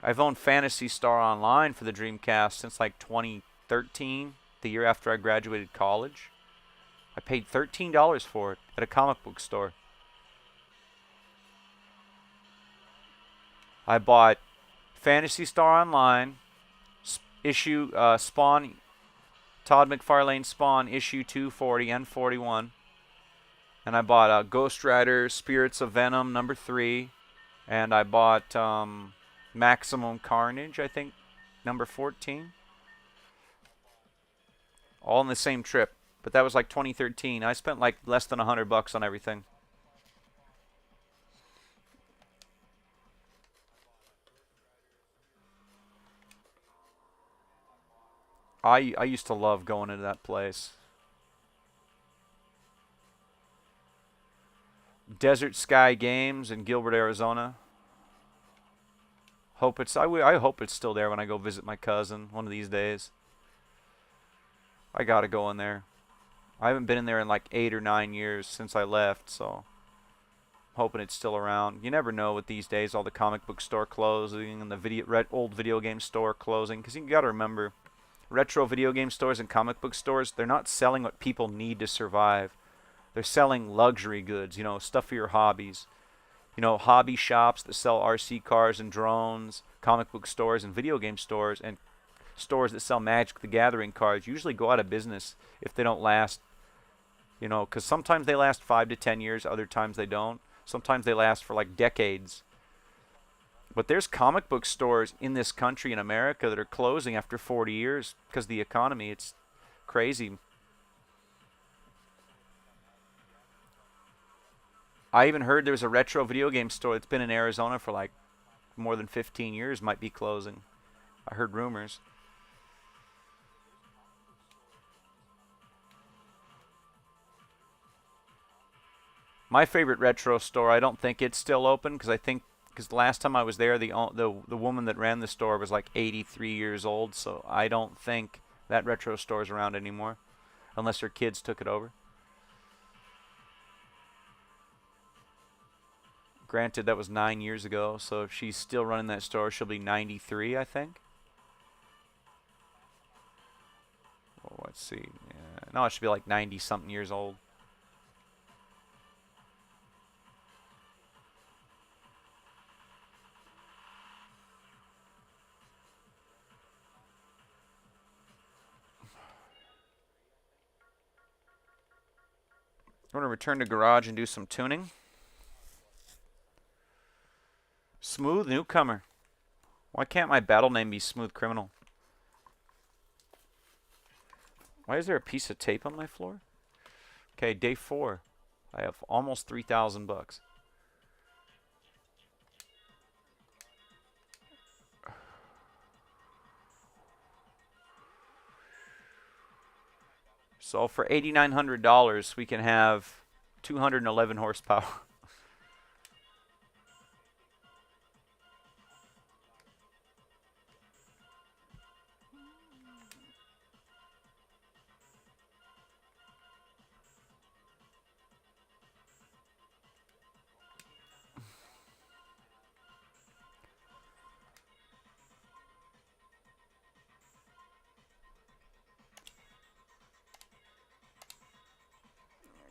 I've owned Phantasy Star Online for the Dreamcast since like 2013, the year after I graduated college. I paid $13 for it at a comic book store. I bought Phantasy Star Online, issue Spawn, Todd McFarlane Spawn, issue 240 and 41. And I bought Ghost Rider, Spirits of Venom, number 3. And I bought Maximum Carnage, I think, number 14. All in the same trip. But that was like 2013. I spent like less than $100 on everything. I used to love going into that place. Desert Sky Games in Gilbert, Arizona. Hope it's I hope it's still there when I go visit my cousin one of these days. I gotta go in there. I haven't been in there in like 8 or 9 years since I left, so I'm hoping it's still around. You never know with these days, all the comic book store closing and the old video game store closing. Because you gotta remember, retro video game stores and comic book stores, they're not selling what people need to survive. They're selling luxury goods, you know, stuff for your hobbies. You know, hobby shops that sell RC cars and drones, comic book stores and video game stores, and stores that sell Magic the Gathering cards usually go out of business if they don't last, you know, because sometimes they last 5 to 10 years, other times they don't. Sometimes they last for like decades. But there's comic book stores in this country, in America, that are closing after 40 years because of the economy. It's crazy. I even heard there's a retro video game store that's been in Arizona for like more than 15 years might be closing. I heard rumors. My favorite retro store, I don't think it's still open because the last time I was there, the woman that ran the store was like 83 years old, so I don't think that retro store is around anymore unless her kids took it over. Granted, that was 9 years ago, so if she's still running that store, she'll be 93, I think. Oh, let's see. Yeah. No, it should be like 90-something years old. I'm going to return to garage and do some tuning. Smooth Newcomer. Why can't my battle name be Smooth Criminal? Why is there a piece of tape on my floor? Okay, day 4. I have almost 3,000 bucks. So for $8,900, we can have 211 horsepower.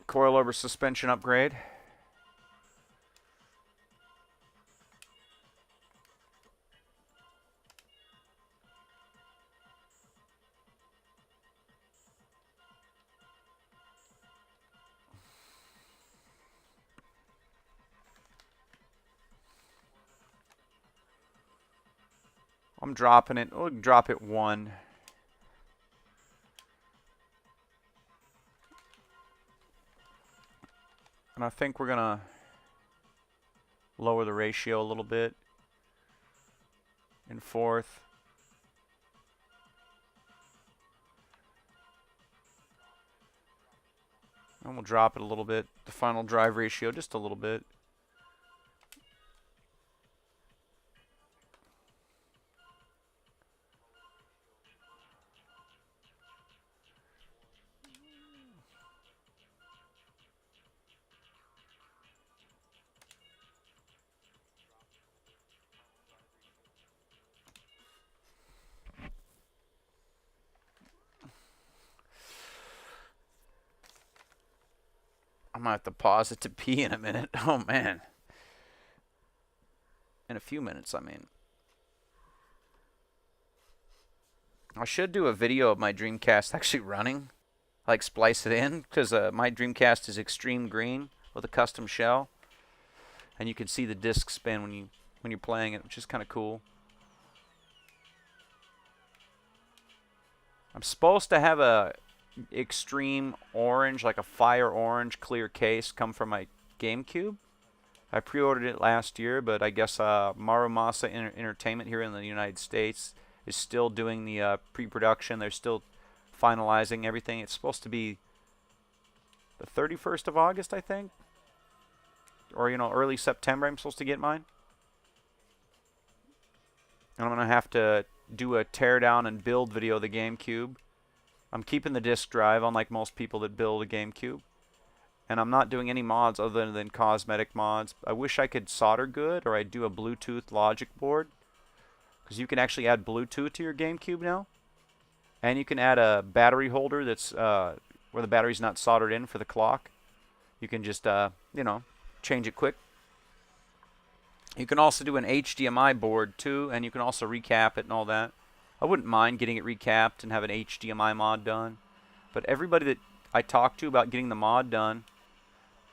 Coilover suspension upgrade. I'm dropping it. We'll drop it 1. And I think we're going to lower the ratio a little bit in 4th. And we'll drop it a little bit, the final drive ratio, just a little bit. I'm going to have to pause it to pee in a minute. Oh, man. In a few minutes, I mean. I should do a video of my Dreamcast actually running. Like splice it in, because my Dreamcast is extreme green with a custom shell. And you can see the disc spin when you're playing it, which is kind of cool. I'm supposed to have a extreme orange, like a fire orange clear case come from my GameCube. I pre-ordered it last year, but I guess Marumasa Entertainment here in the United States is still doing the pre-production. They're still finalizing everything. It's supposed to be the 31st of August, I think. Or, early September I'm supposed to get mine. And I'm going to have to do a teardown and build video of the GameCube. I'm keeping the disk drive, unlike most people that build a GameCube. And I'm not doing any mods other than cosmetic mods. I wish I could solder good, or I'd do a Bluetooth logic board. Because you can actually add Bluetooth to your GameCube now. And you can add a battery holder that's where the battery's not soldered in for the clock. You can just, change it quick. You can also do an HDMI board too, and you can also recap it and all that. I wouldn't mind getting it recapped and have an HDMI mod done. But everybody that I talk to about getting the mod done,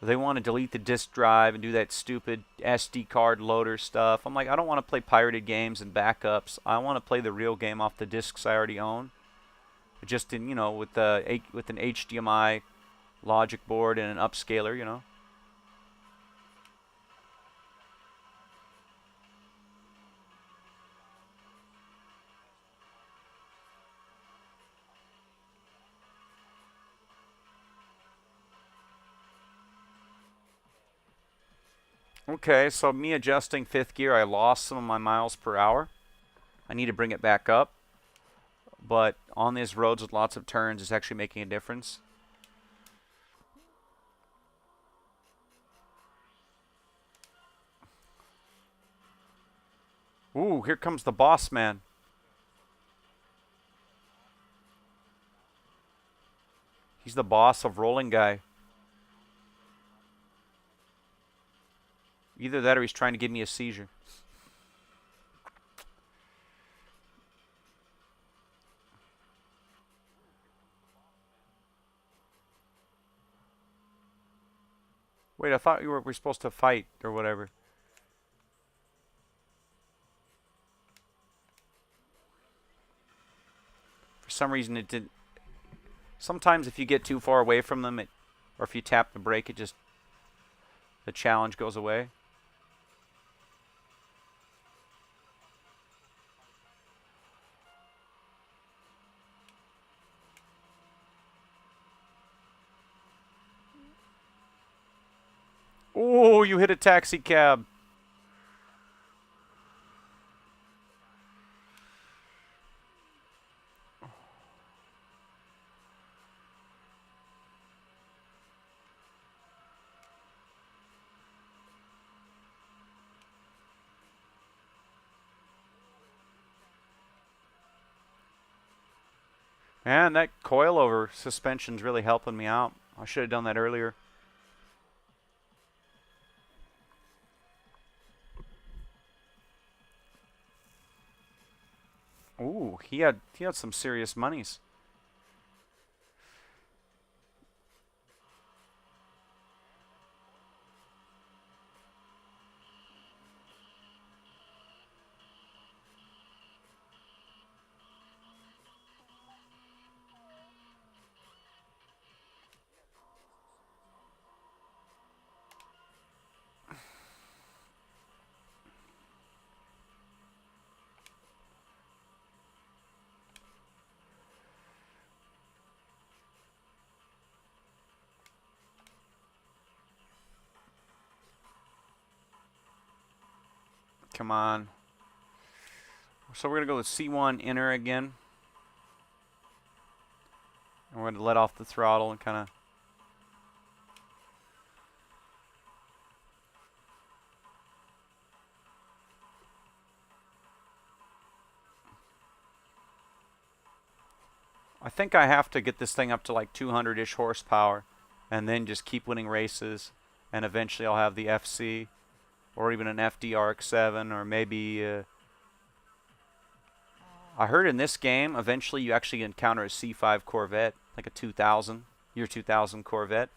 they want to delete the disk drive and do that stupid SD card loader stuff. I'm like, I don't want to play pirated games and backups. I want to play the real game off the discs I already own. Just in, with an HDMI logic board and an upscaler, Okay, so me adjusting 5th gear, I lost some of my miles per hour. I need to bring it back up. But on these roads with lots of turns, it's actually making a difference. Ooh, here comes the boss man. He's the boss of Rolling Guy. Either that or he's trying to give me a seizure. Wait, I thought we were supposed to fight or whatever. For some reason it didn't. Sometimes if you get too far away from them, or if you tap the brake, it just the challenge goes away. Oh, you hit a taxi cab. Man, that coilover suspension's really helping me out. I should have done that earlier. Ooh, he had some serious monies. Come on. So we're going to go with C1 inner again. And we're going to let off the throttle and kind of... I think I have to get this thing up to like 200-ish horsepower and then just keep winning races. And eventually I'll have the FC or even an FDRX7 or maybe... I heard in this game, eventually you actually encounter a C5 Corvette, like a 2000, year 2000 Corvette.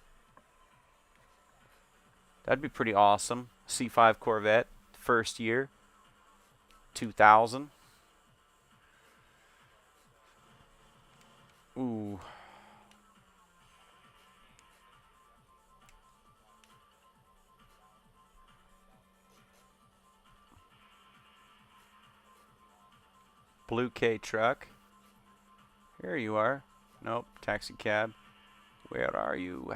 That'd be pretty awesome. C5 Corvette, first year, 2000. Ooh. Blue K truck. Here you are. Nope, taxi cab. Where are you?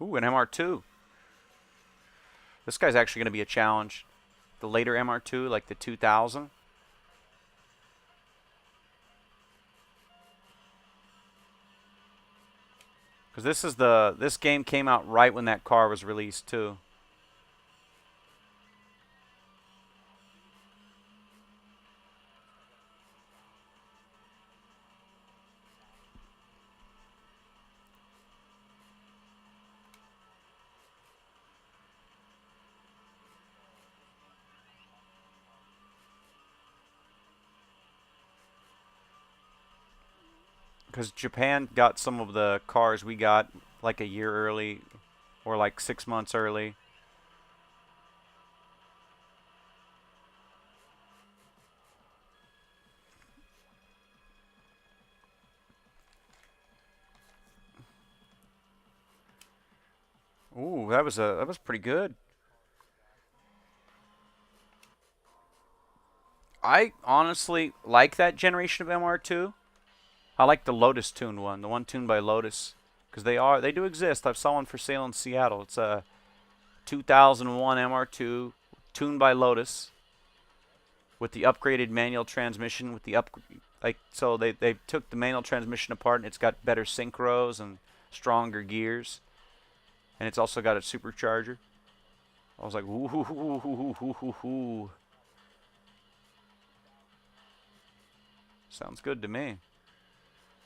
Ooh, an MR2. This guy's actually going to be a challenge. The later MR2, like the 2000. Because this game came out right when that car was released too. Because Japan got some of the cars we got like a year early or like 6 months early. Ooh, that was pretty good. I honestly like that generation of MR2. I like the Lotus tuned one, the one tuned by Lotus, because they do exist. I saw one for sale in Seattle. It's a 2001 MR2 tuned by Lotus with the upgraded manual transmission with the so they took the manual transmission apart and it's got better synchros and stronger gears, and it's also got a supercharger. I was like, ooh. Sounds good to me.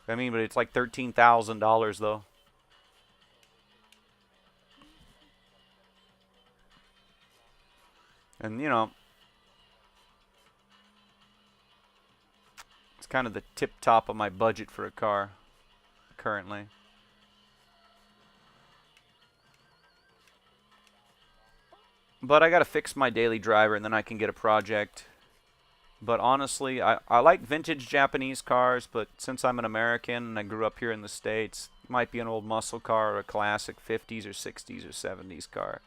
I mean, but it's like $13,000 though. And you know, it's kind of the tip top of my budget for a car currently. But I gotta fix my daily driver and then I can get a project But honestly, I like vintage Japanese cars, but since I'm an American and I grew up here in the States, it might be an old muscle car or a classic 50s or 60s or 70s car.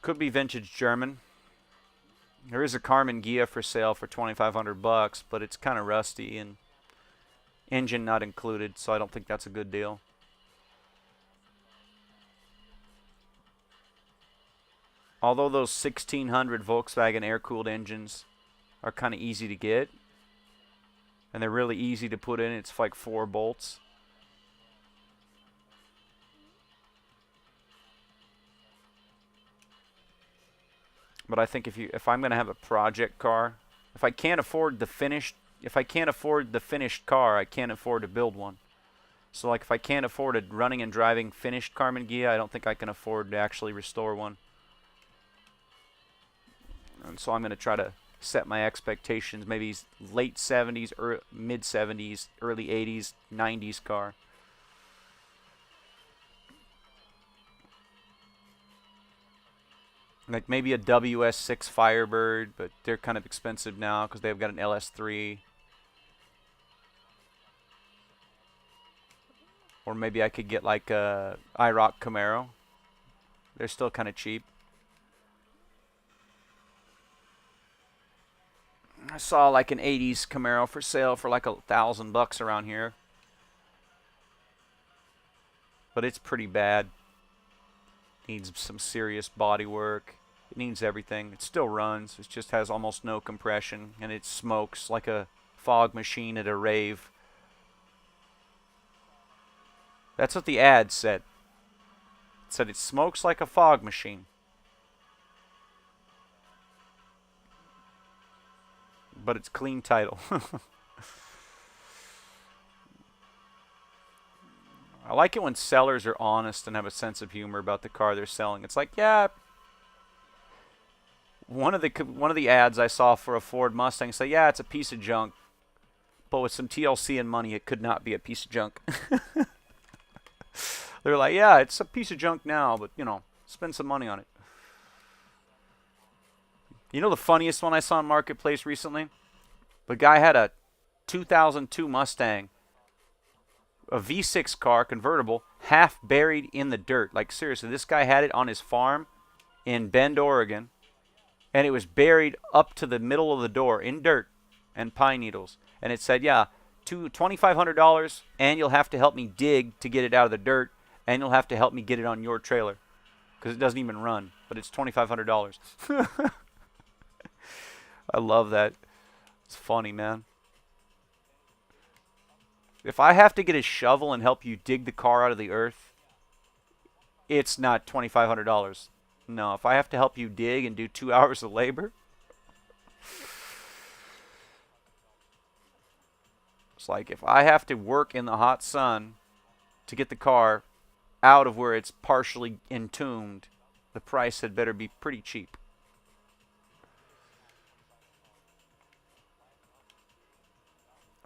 Could be vintage German. There is a Carmen Ghia for sale for 2,500 bucks, but it's kind of rusty and engine not included, so I don't think that's a good deal. Although those 1600 Volkswagen air-cooled engines are kind of easy to get, and they're really easy to put in. It's like 4 bolts. But I think if I'm going to have a project car, if I can't afford the finished car, I can't afford to build one. So like if I can't afford a running and driving finished Carmen Ghia, I don't think I can afford to actually restore one. And so I'm going to try to set my expectations, maybe late 70s or mid 70s, early 80s, 90s car. Like maybe a WS6 Firebird, but they're kind of expensive now because they've got an LS3. Or maybe I could get like a IROC Camaro. They're still kind of cheap. I saw like an 80s Camaro for sale for like $1,000 around here. But it's pretty bad. Needs some serious body work. It needs everything. It still runs. It just has almost no compression. And it smokes like a fog machine at a rave. That's what the ad said. It said it smokes like a fog machine. But it's clean title. I like it when sellers are honest and have a sense of humor about the car they're selling. It's like, yeah, one of the ads I saw for a Ford Mustang say, yeah, it's a piece of junk, but with some TLC and money, it could not be a piece of junk. They're like, yeah, it's a piece of junk now, but spend some money on it. You know the funniest one I saw in Marketplace recently? The guy had a 2002 Mustang, a V6 car, convertible, half buried in the dirt. Like, seriously, this guy had it on his farm in Bend, Oregon, and it was buried up to the middle of the door in dirt and pine needles. And it said, yeah, $2,500, and you'll have to help me dig to get it out of the dirt, and you'll have to help me get it on your trailer, because it doesn't even run, but it's $2,500. I love that. It's funny, man. If I have to get a shovel and help you dig the car out of the earth, it's not $2,500. No, if I have to help you dig and do 2 hours of labor, it's like if I have to work in the hot sun to get the car out of where it's partially entombed, the price had better be pretty cheap.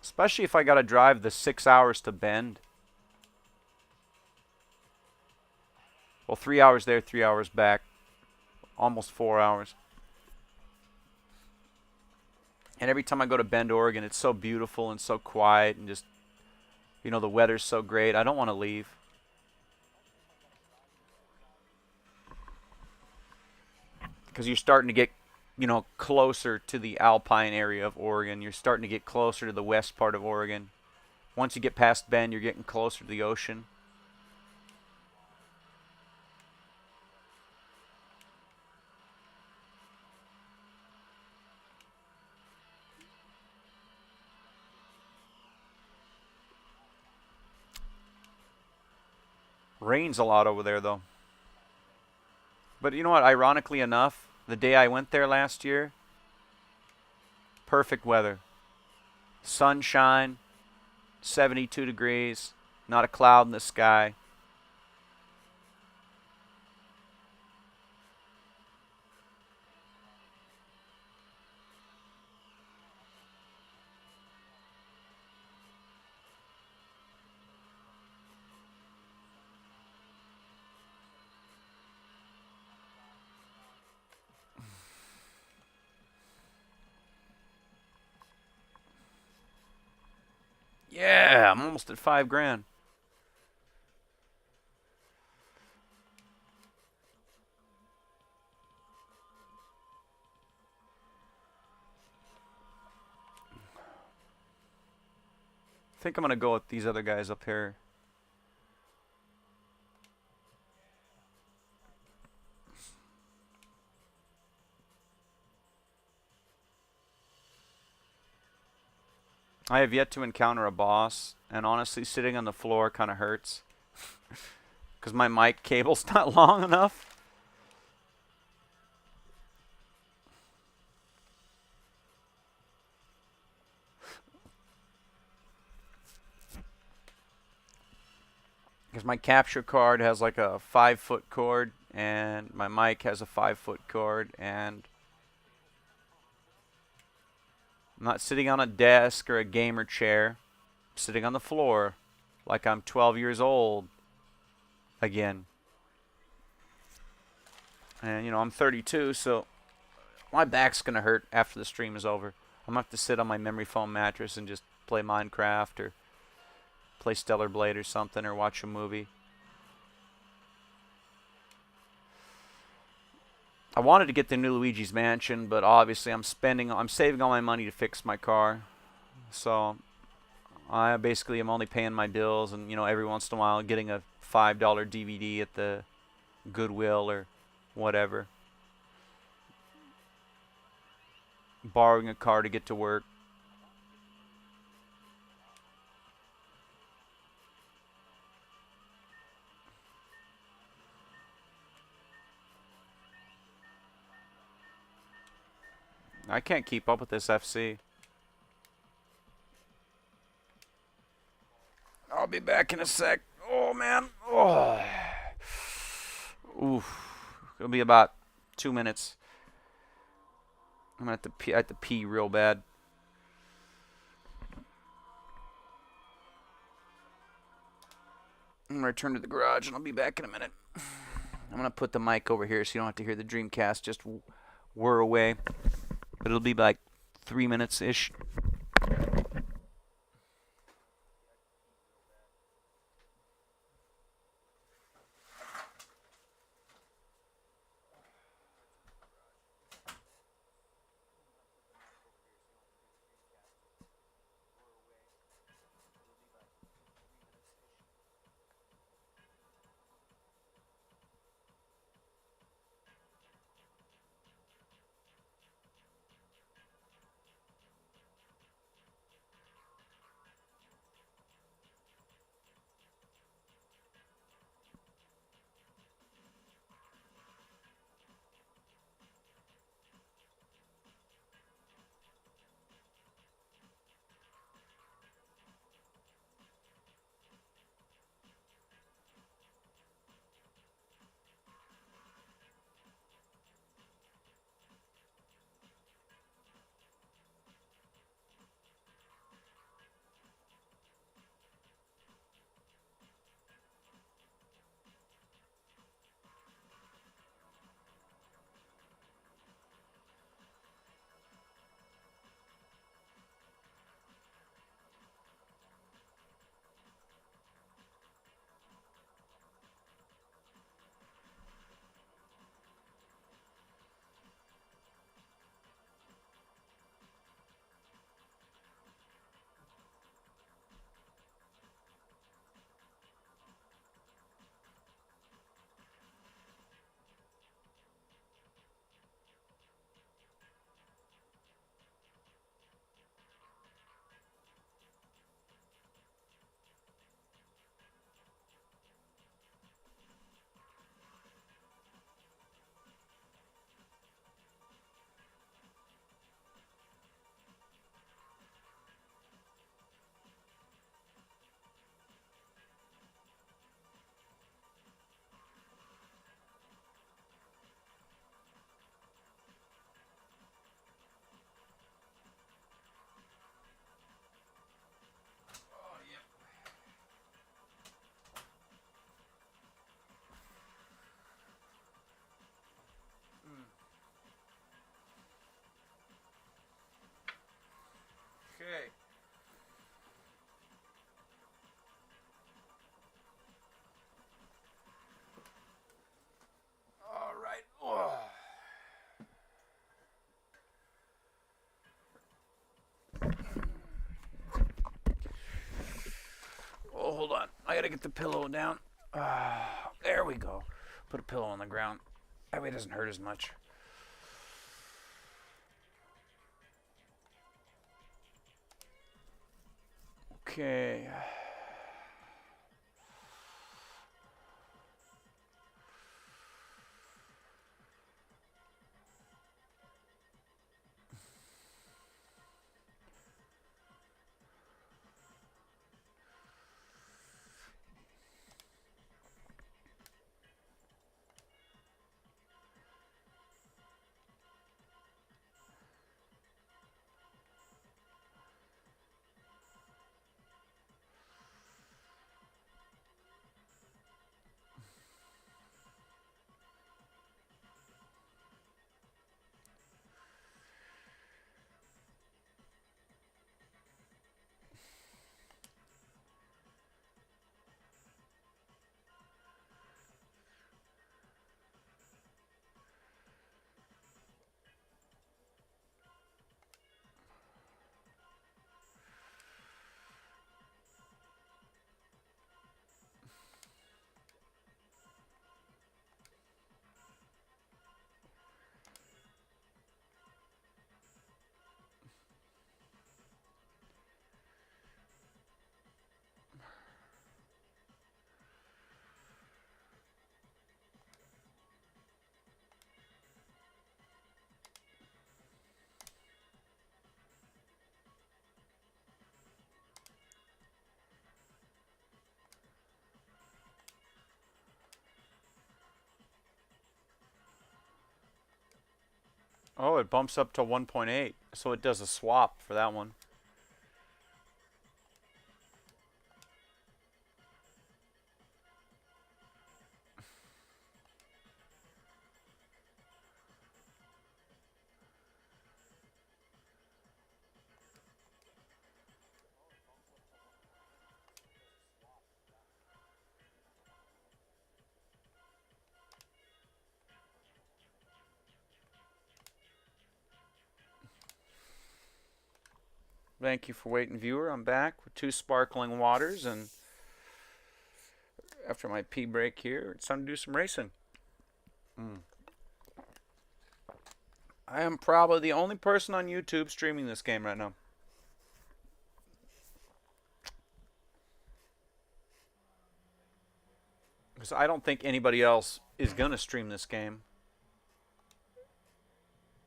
Especially if I got to drive the 6 hours to Bend. Well, 3 hours there, 3 hours back. Almost 4 hours. And every time I go to Bend, Oregon, it's so beautiful and so quiet and just, the weather's so great. I don't want to leave. Because you're starting to get, closer to the alpine area of Oregon. You're starting to get closer to the west part of Oregon. Once you get past Bend, you're getting closer to the ocean. Rains a lot over there, though. But you know what? Ironically enough, the day I went there last year, perfect weather. Sunshine, 72 degrees, not a cloud in the sky. Yeah, I'm almost at 5 grand. I think I'm gonna go with these other guys up here. I have yet to encounter a boss, and honestly, sitting on the floor kind of hurts because my mic cable's not long enough. Because my capture card has like a 5 foot cord, and my mic has a 5 foot cord, and I'm not sitting on a desk or a gamer chair. I'm sitting on the floor like I'm 12 years old again. And, I'm 32, so my back's going to hurt after the stream is over. I'm going to have to sit on my memory foam mattress and just play Minecraft or play Stellar Blade or something or watch a movie. I wanted to get the new Luigi's Mansion, but obviously I'm saving all my money to fix my car. So I basically am only paying my bills and, every once in a while getting a $5 DVD at the Goodwill or whatever. Borrowing a car to get to work. I can't keep up with this FC. I'll be back in a sec. Oh, man. Oh. Oof. It'll be about 2 minutes. I'm gonna have to pee real bad. I'm gonna return to the garage and I'll be back in a minute. I'm gonna put the mic over here so you don't have to hear the Dreamcast just whir away. But it'll be like 3 minutes ish. pillow. Hold on. I gotta get the pillow down. There we go. Put a pillow on the ground. That way it doesn't hurt as much. Okay. Oh, it bumps up to 1.8, so it does a swap for that one. Thank you for waiting, viewer. I'm back with 2 sparkling waters, and after my pee break here, it's time to do some racing. I am probably the only person on YouTube streaming this game right now. Because I don't think anybody else is going to stream this game.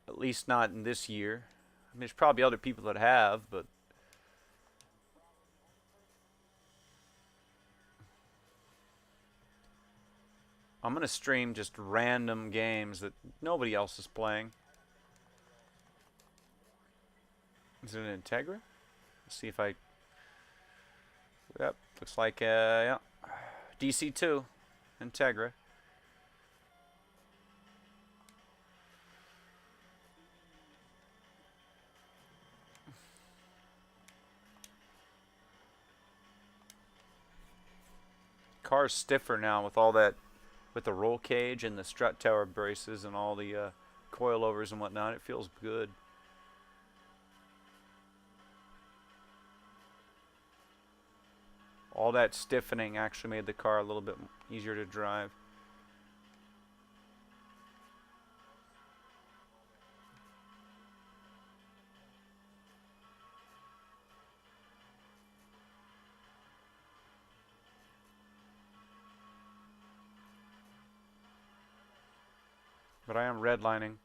At least not in this year. I mean, there's probably other people that have, but I'm going to stream just random games that nobody else is playing. Is it an Integra? Let's see if I... Yep, looks like, yeah. DC2, Integra. Car's stiffer now with all that, with the roll cage and the strut tower braces and all the coilovers and whatnot. It feels good. All that stiffening actually made the car a little bit easier to drive. But I am redlining.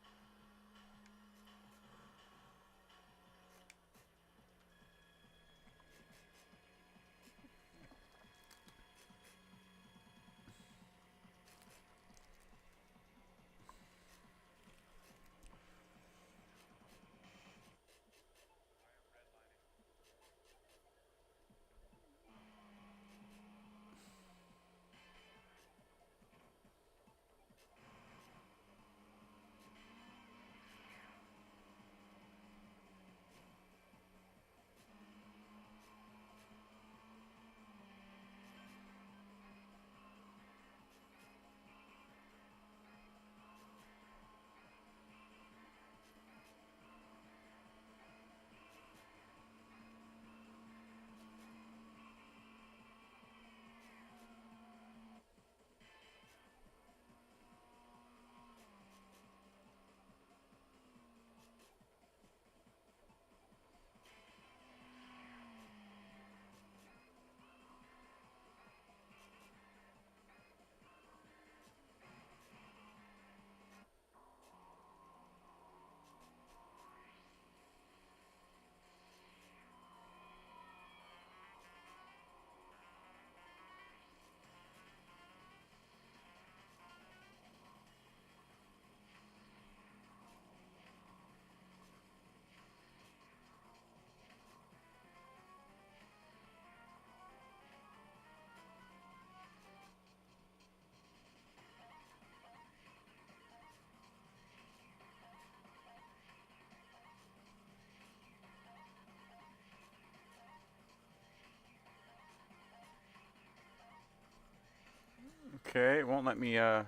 Okay, it won't let me, I'm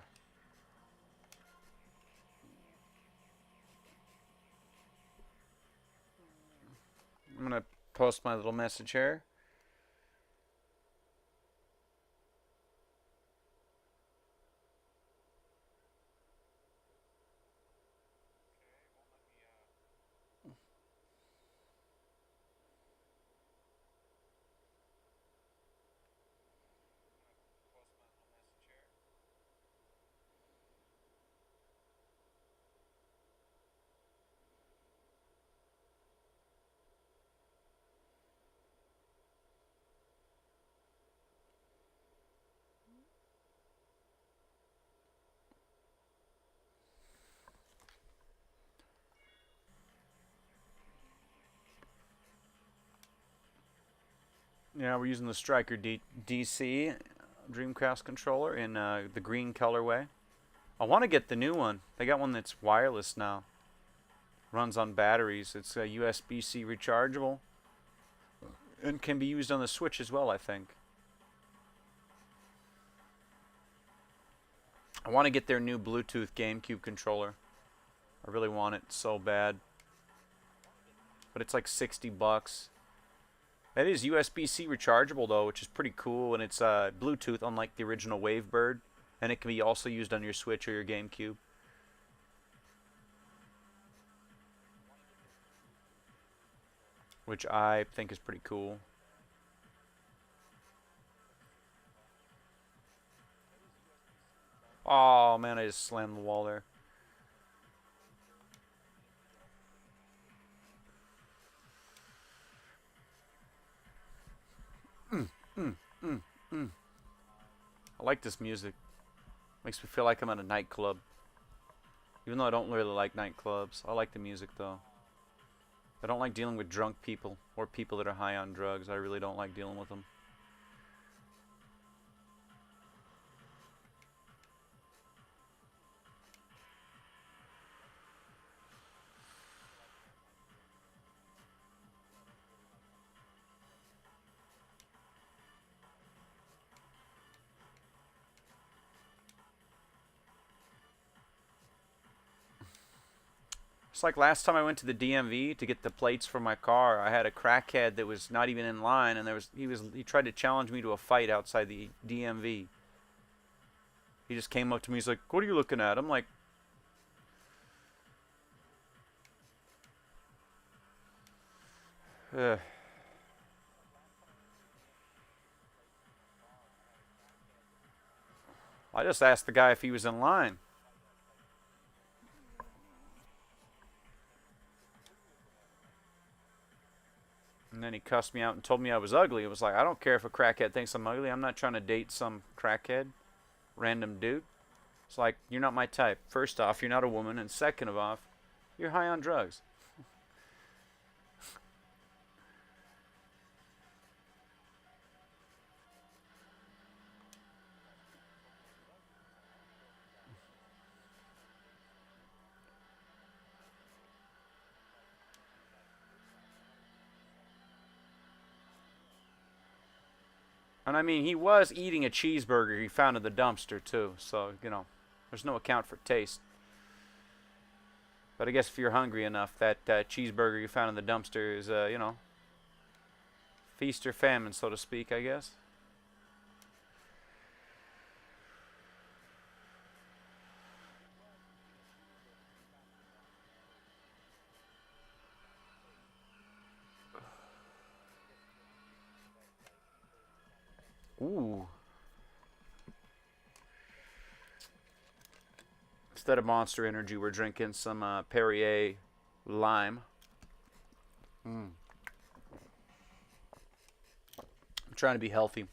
gonna post my little message here. Yeah, we're using the Striker DC Dreamcast controller in the green colorway. I want to get the new one. They got one that's wireless now. Runs on batteries. It's USB-C rechargeable and can be used on the Switch as well, I think. I want to get their new Bluetooth GameCube controller. I really want it so bad. But it's like 60 bucks. It is USB-C rechargeable though, which is pretty cool, and it's Bluetooth, unlike the original Wavebird, and it can be also used on your Switch or your GameCube. Which I think is pretty cool. Oh man, I just slammed the wall there. I like this music. Makes me feel like I'm at a nightclub. Even though I don't really like nightclubs. I like the music though. I don't like dealing with drunk people or people that are high on drugs. I really don't like dealing with them. It's like last time I went to the DMV to get the plates for my car. I had a crackhead that was not even in line, and he tried to challenge me to a fight outside the DMV. He just came up to me. He's like, "What are you looking at?" I'm like, Ugh. I just asked the guy if he was in line. And then he cussed me out and told me I was ugly. It was like, I don't care if a crackhead thinks I'm ugly. I'm not trying to date some crackhead, random dude. It's like, you're not my type. First off, you're not a woman. And second of all, you're high on drugs. And I mean, he was eating a cheeseburger he found in the dumpster, too. So, there's no account for taste. But I guess if you're hungry enough, that cheeseburger you found in the dumpster is, feast or famine, so to speak, I guess. Ooh. Instead of Monster Energy, we're drinking some Perrier Lime. I'm trying to be healthy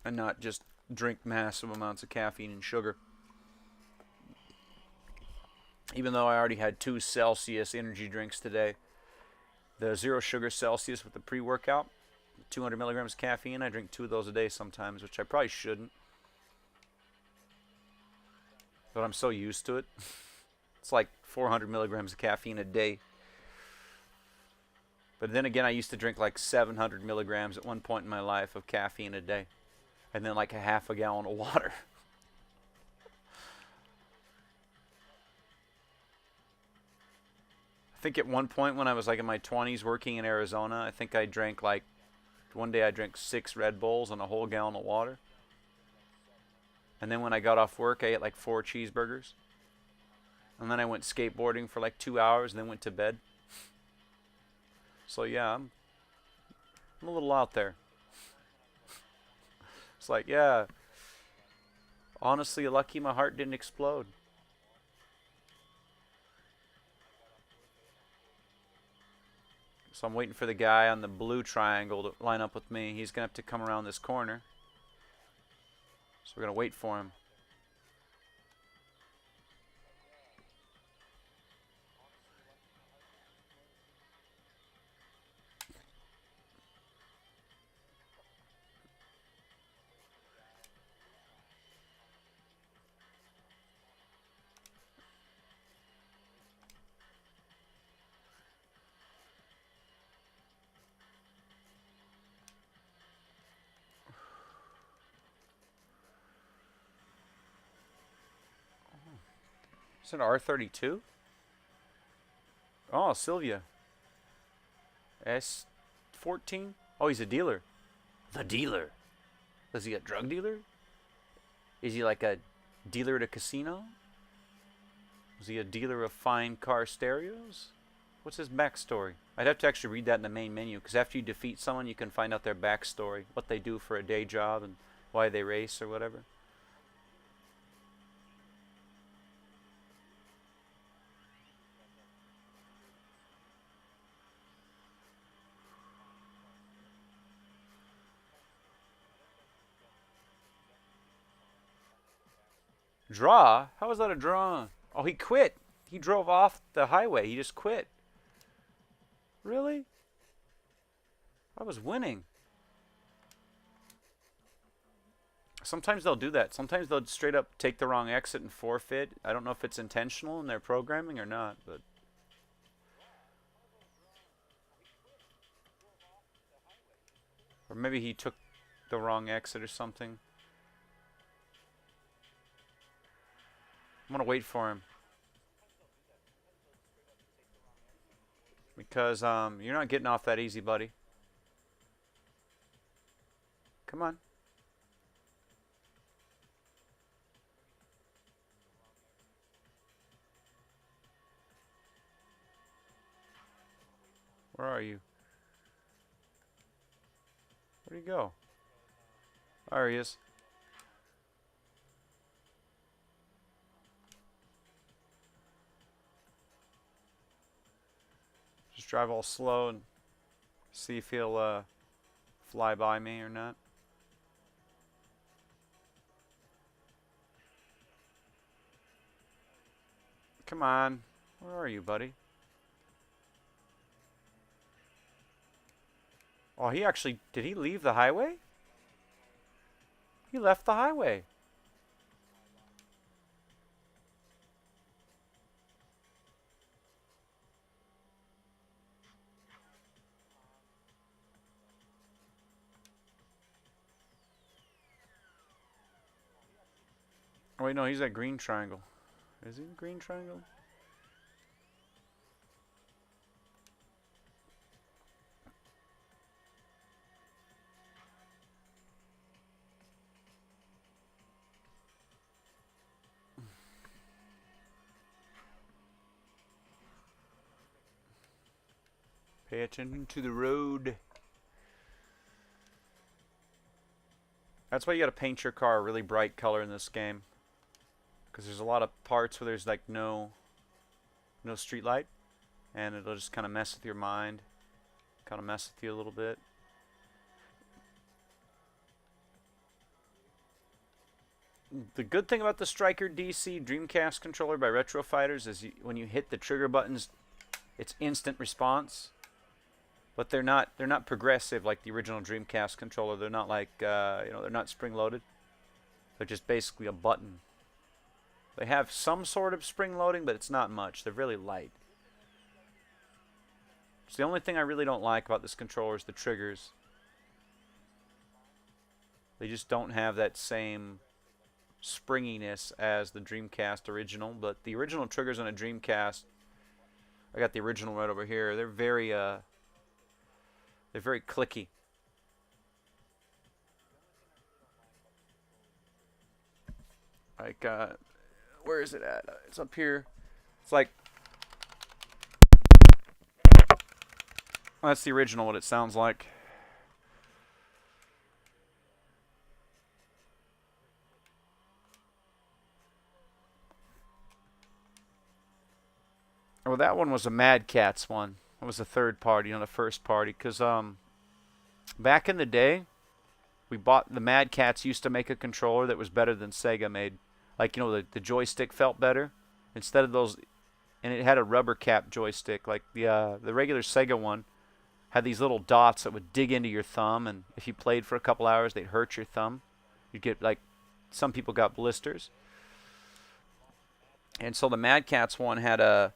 and not just drink massive amounts of caffeine and sugar. Even though I already had 2 Celsius energy drinks today. The Zero Sugar Celsius with the pre-workout, 200 milligrams caffeine. I drink 2 of those a day sometimes, which I probably shouldn't. But I'm so used to it. It's like 400 milligrams of caffeine a day. But then again, I used to drink like 700 milligrams at one point in my life of caffeine a day. And then like a half a gallon of water. think at one point when I was like in my 20s working in Arizona, I think I drank like one day I drank 6 Red Bulls and a whole gallon of water. And then when I got off work, I ate like 4 cheeseburgers. And then I went skateboarding for like 2 hours and then went to bed. So yeah, I'm a little out there. It's like, yeah, honestly, lucky my heart didn't explode. So I'm waiting for the guy on the blue triangle to line up with me. He's going to have to come around this corner. So we're going to wait for him. Is it R32? Oh, Sylvia. S14? Oh, he's a dealer. The dealer. Is he a drug dealer? Is he like a dealer at a casino? Is he a dealer of fine car stereos? What's his backstory? I'd have to actually read that in the main menu, because after you defeat someone, you can find out their backstory, what they do for a day job, and why they race or whatever. Draw? How is that a draw? Oh, he quit. He drove off the highway. He just quit. Really? I was winning. Sometimes they'll do that. Sometimes they'll straight up take the wrong exit and forfeit. I don't know if it's intentional in their programming or not, but or maybe he took the wrong exit or something. I'm gonna wait for him because you're not getting off that easy, buddy. Come on. Where are you? Where'd he go? There he is. Just drive all slow and see if he'll fly by me or not. Come on. Where are you, buddy? Oh, he actually... Did he leave the highway? He left the highway. Oh, wait, no, he's at green triangle. Is he green triangle? Pay attention to the road. That's why you gotta paint your car a really bright color in this game. Because there's a lot of parts where there's like no street light. And it'll just kind of mess with your mind. Kind of mess with you a little bit. The good thing about the Striker DC Dreamcast controller by Retro Fighters is when you hit the trigger buttons, it's instant response. But they're not progressive like the original Dreamcast controller. They're not like they're not spring loaded. They're just basically a button. They have some sort of spring loading, but it's not much. They're really light. So the only thing I really don't like about this controller is the triggers. They just don't have that same springiness as the Dreamcast original. But the original triggers on a Dreamcast I got the original right over here. They're very clicky. Like, where is it at? It's up here. It's like, well, that's the original. What it sounds like. Well, that one was a Mad Catz one. It was a third party, not a first party. Cause back in the day, we bought the Mad Catz used to make a controller that was better than Sega made. Like, the joystick felt better instead of those, and it had a rubber cap joystick. Like the regular Sega one had these little dots that would dig into your thumb, and if you played for a couple hours, they'd hurt your thumb. You'd get like, some people got blisters. And so the Mad Catz one had a,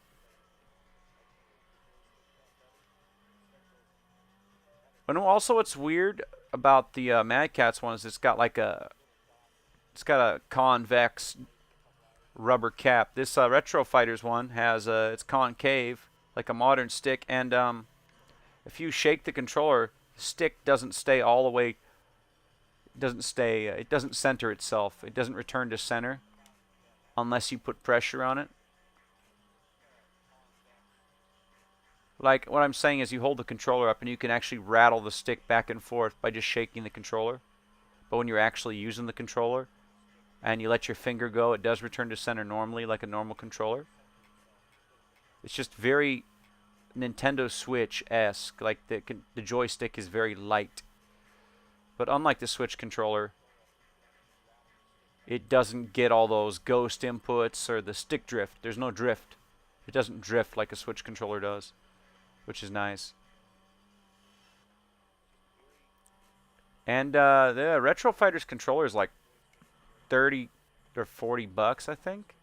and also what's weird about the Mad Catz one is it's got a convex rubber cap. This Retro Fighters one has it's concave like a modern stick, and if you shake the controller, the stick doesn't stay all the way. It doesn't center itself. It doesn't return to center unless you put pressure on it. Like, what I'm saying is you hold the controller up and you can actually rattle the stick back and forth by just shaking the controller. But when you're actually using the controller and you let your finger go, it does return to center normally like a normal controller. It's just very Nintendo Switch-esque. Like, the joystick is very light. But unlike the Switch controller, it doesn't get all those ghost inputs or the stick drift. There's no drift. It doesn't drift like a Switch controller does, which is nice. And the Retro Fighters controller is like 30 or 40 bucks, I think.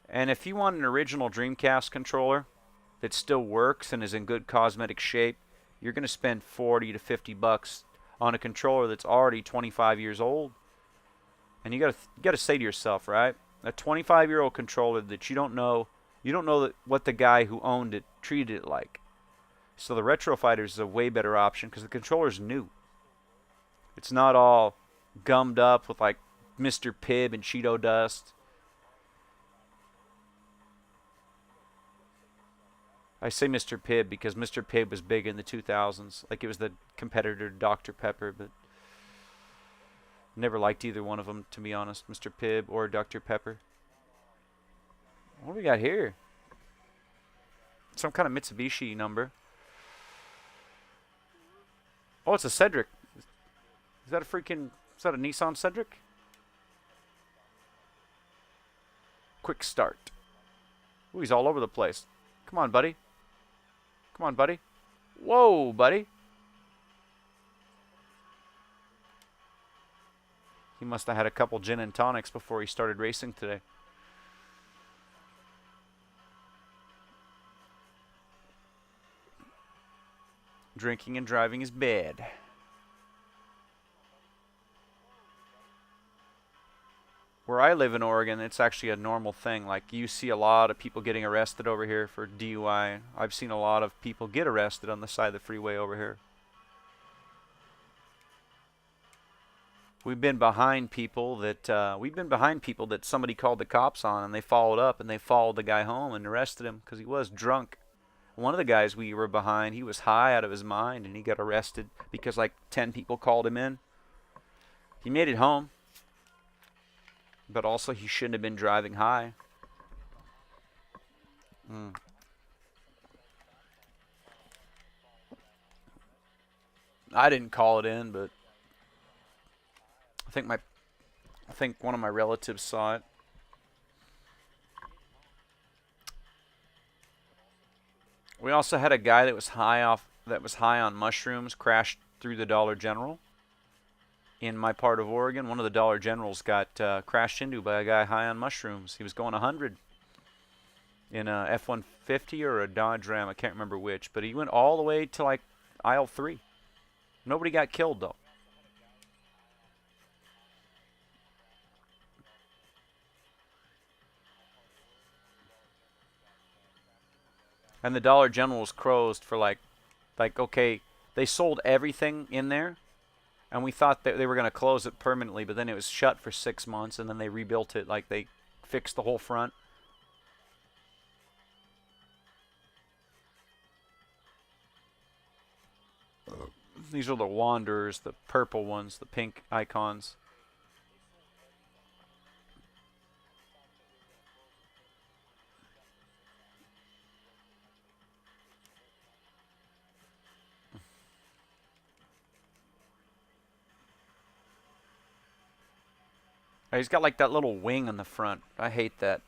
And if you want an original Dreamcast controller that still works and is in good cosmetic shape, you're going to spend 40 to 50 bucks on a controller that's already 25 years old. And you got to say to yourself, right? A 25-year-old controller that you don't know what the guy who owned it treated it like. So the Retro Fighters is a way better option because the controller's new. It's not all gummed up with like Mr. Pibb and Cheeto dust. I say Mr. Pibb because Mr. Pibb was big in the 2000s. Like, it was the competitor to Dr. Pepper, but never liked either one of them, to be honest, Mr. Pibb or Dr. Pepper. What do we got here? Some kind of Mitsubishi number. Oh, it's a Cedric. Is that a Nissan Cedric? Quick start. Ooh, he's all over the place. Come on, buddy. Come on, buddy. Whoa, buddy. He must have had a couple gin and tonics before he started racing today. Drinking and driving is bad. Where I live in Oregon, it's actually a normal thing. Like, you see a lot of people getting arrested over here for DUI. I've seen a lot of people get arrested on the side of the freeway over here. We've been behind people that somebody called the cops on, and they followed up and they followed the guy home and arrested him because he was drunk. One of the guys we were behind, he was high out of his mind, and he got arrested because like 10 people called him in. He made it home. But also, he shouldn't have been driving high. I didn't call it in, but I think one of my relatives saw it. We also had a guy that was high on mushrooms crash through the Dollar General. In my part of Oregon, one of the Dollar Generals got crashed into by a guy high on mushrooms. He was going 100 in a F-150 or a Dodge Ram. I can't remember which, but he went all the way to like aisle 3. Nobody got killed, though. And the Dollar General was closed for like okay, they sold everything in there, and we thought that they were going to close it permanently, but then it was shut for 6 months, and then they rebuilt it. Like they fixed the whole front. These are the Wanderers, the purple ones, the pink icons. He's got like that little wing on the front. I hate that.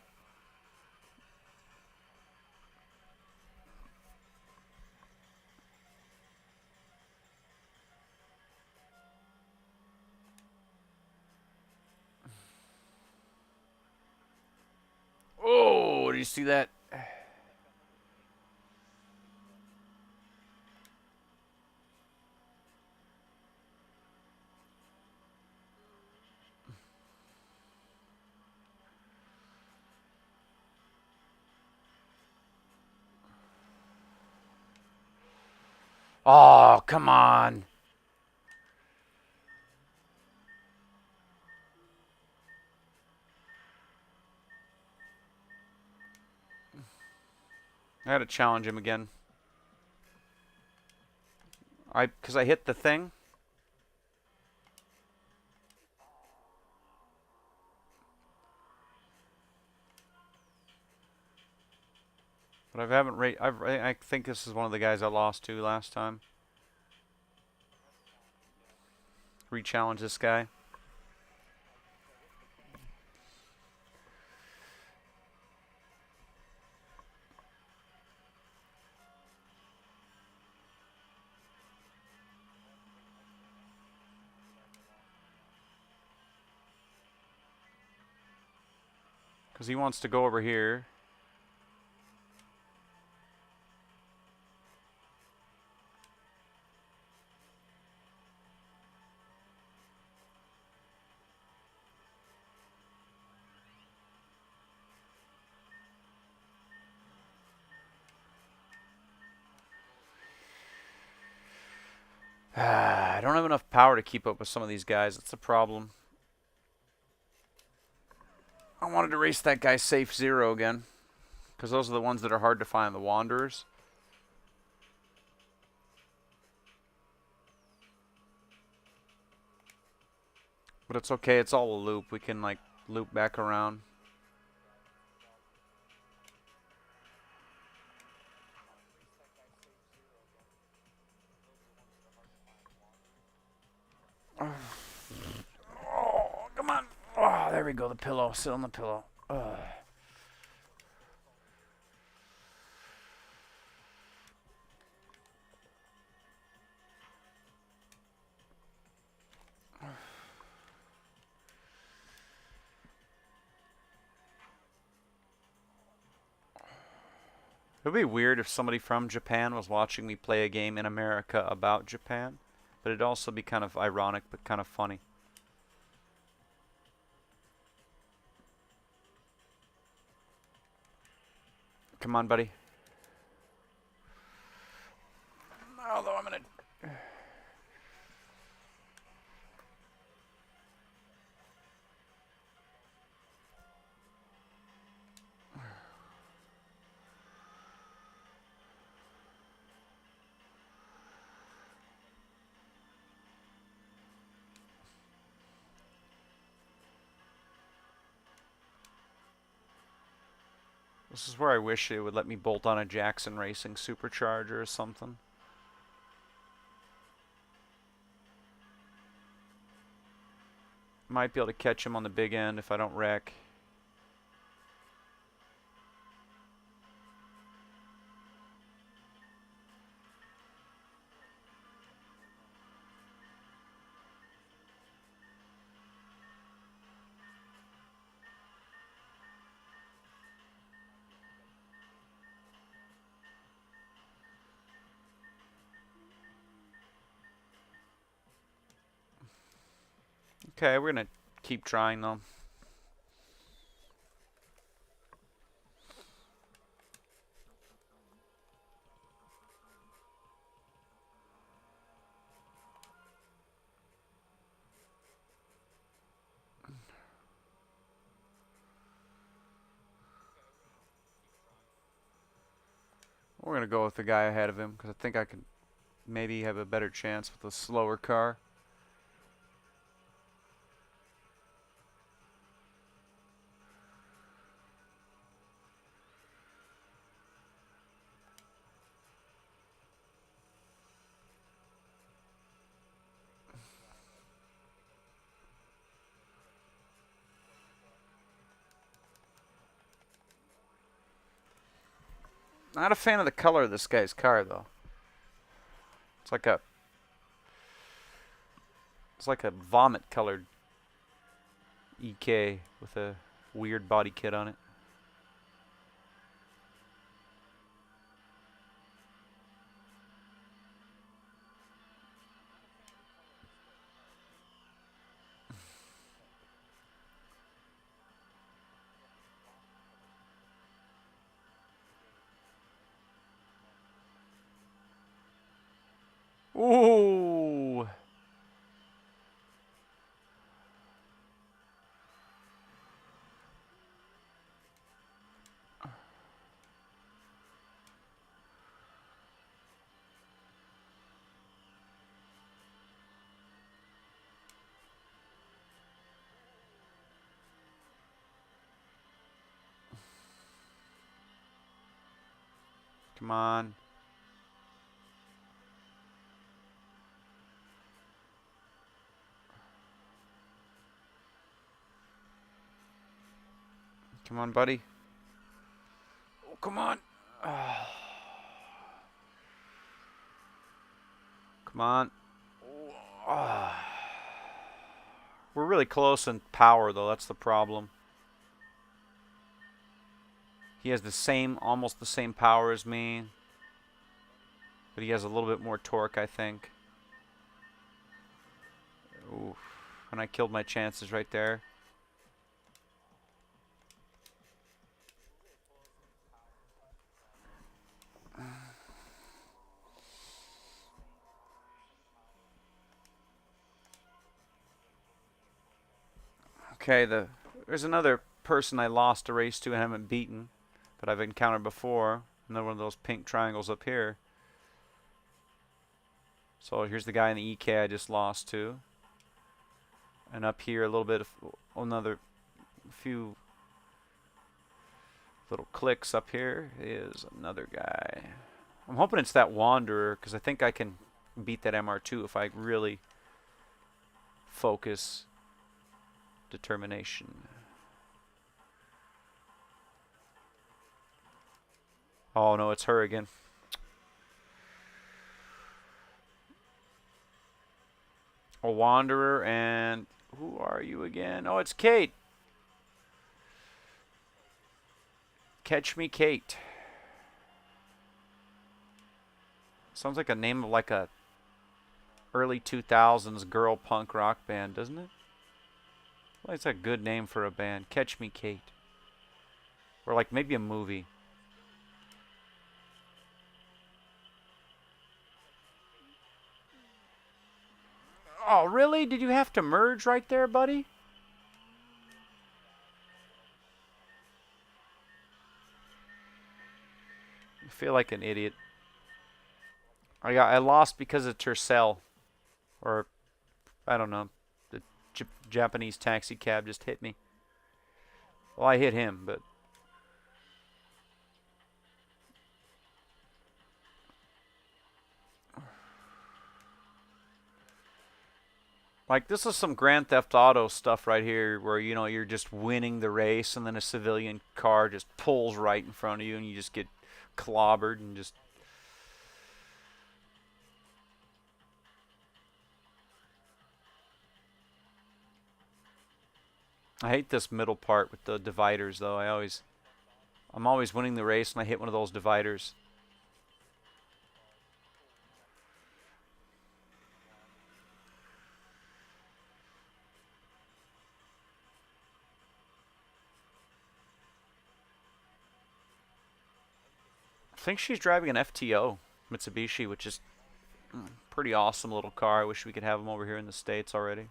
Oh, did you see that? Oh, come on. I had to challenge him again. Because I hit the thing. But I haven't I think this is one of the guys I lost to last time. Re-challenge this guy. Because he wants to go over here. I don't have enough power to keep up with some of these guys. That's the problem. I wanted to race that guy safe 0 again. Because those are the ones that are hard to find, the Wanderers. But it's okay, it's all a loop. We can like loop back around. Oh, come on. Oh, there we go, the pillow. Sit on the pillow. Ugh. It would be weird if somebody from Japan was watching me play a game in America about Japan. But it'd also be kind of ironic, but kind of funny. Come on, buddy. Although I'm gonna... This is where I wish it would let me bolt on a Jackson Racing supercharger or something. Might be able to catch him on the big end if I don't wreck. Okay, we're gonna keep trying though. We're gonna go with the guy ahead of him because I think I can maybe have a better chance with a slower car. Not a fan of the color of this guy's car though. It's like a vomit colored EK with a weird body kit on it. Ooh. Come on. Come on, buddy. Oh, come on. Oh. Come on. Oh. We're really close in power, though. That's the problem. He has almost the same power as me. But he has a little bit more torque, I think. Oof. And I killed my chances right there. Okay, there's another person I lost a race to and haven't beaten, but I've encountered before. Another one of those pink triangles up here. So here's the guy in the EK I just lost to. And up here a little bit of another few little clicks up here is another guy. I'm hoping it's that Wanderer because I think I can beat that MR2 if I really focus. Determination. Oh no, it's her again. A Wanderer, and who are you again? Oh, it's Kate. Catch Me Kate. Sounds like a name of like a early 2000s girl punk rock band, doesn't it? Well, it's a good name for a band. Catch Me Kate. Or like maybe a movie. Oh, really? Did you have to merge right there, buddy? I feel like an idiot. I lost because of Tercel. Or, I don't know. The Japanese taxi cab just hit me. Well, I hit him, but... Like, this is some Grand Theft Auto stuff right here where, you know, you're just winning the race and then a civilian car just pulls right in front of you and you just get clobbered and just... I hate this middle part with the dividers, though. I'm always winning the race and I hit one of those dividers. I think she's driving an FTO Mitsubishi, which is pretty awesome little car. I wish we could have them over here in the States already.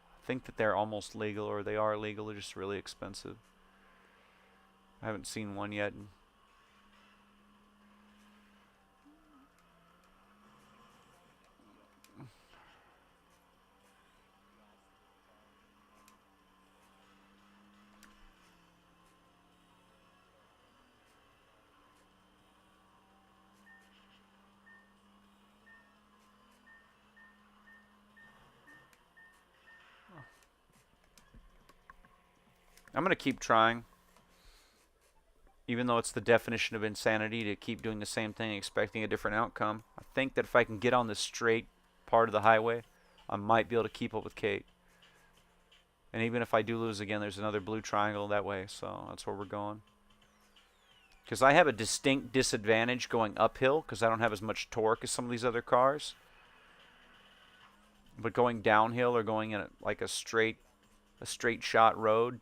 I think that they're almost legal, or they are legal. They're just really expensive. I haven't seen one yet. I'm going to keep trying. Even though it's the definition of insanity to keep doing the same thing expecting a different outcome. I think that if I can get on the straight part of the highway, I might be able to keep up with Kate. And even if I do lose again, there's another blue triangle that way, so that's where we're going. Because I have a distinct disadvantage going uphill because I don't have as much torque as some of these other cars. But going downhill or going in like a straight shot road,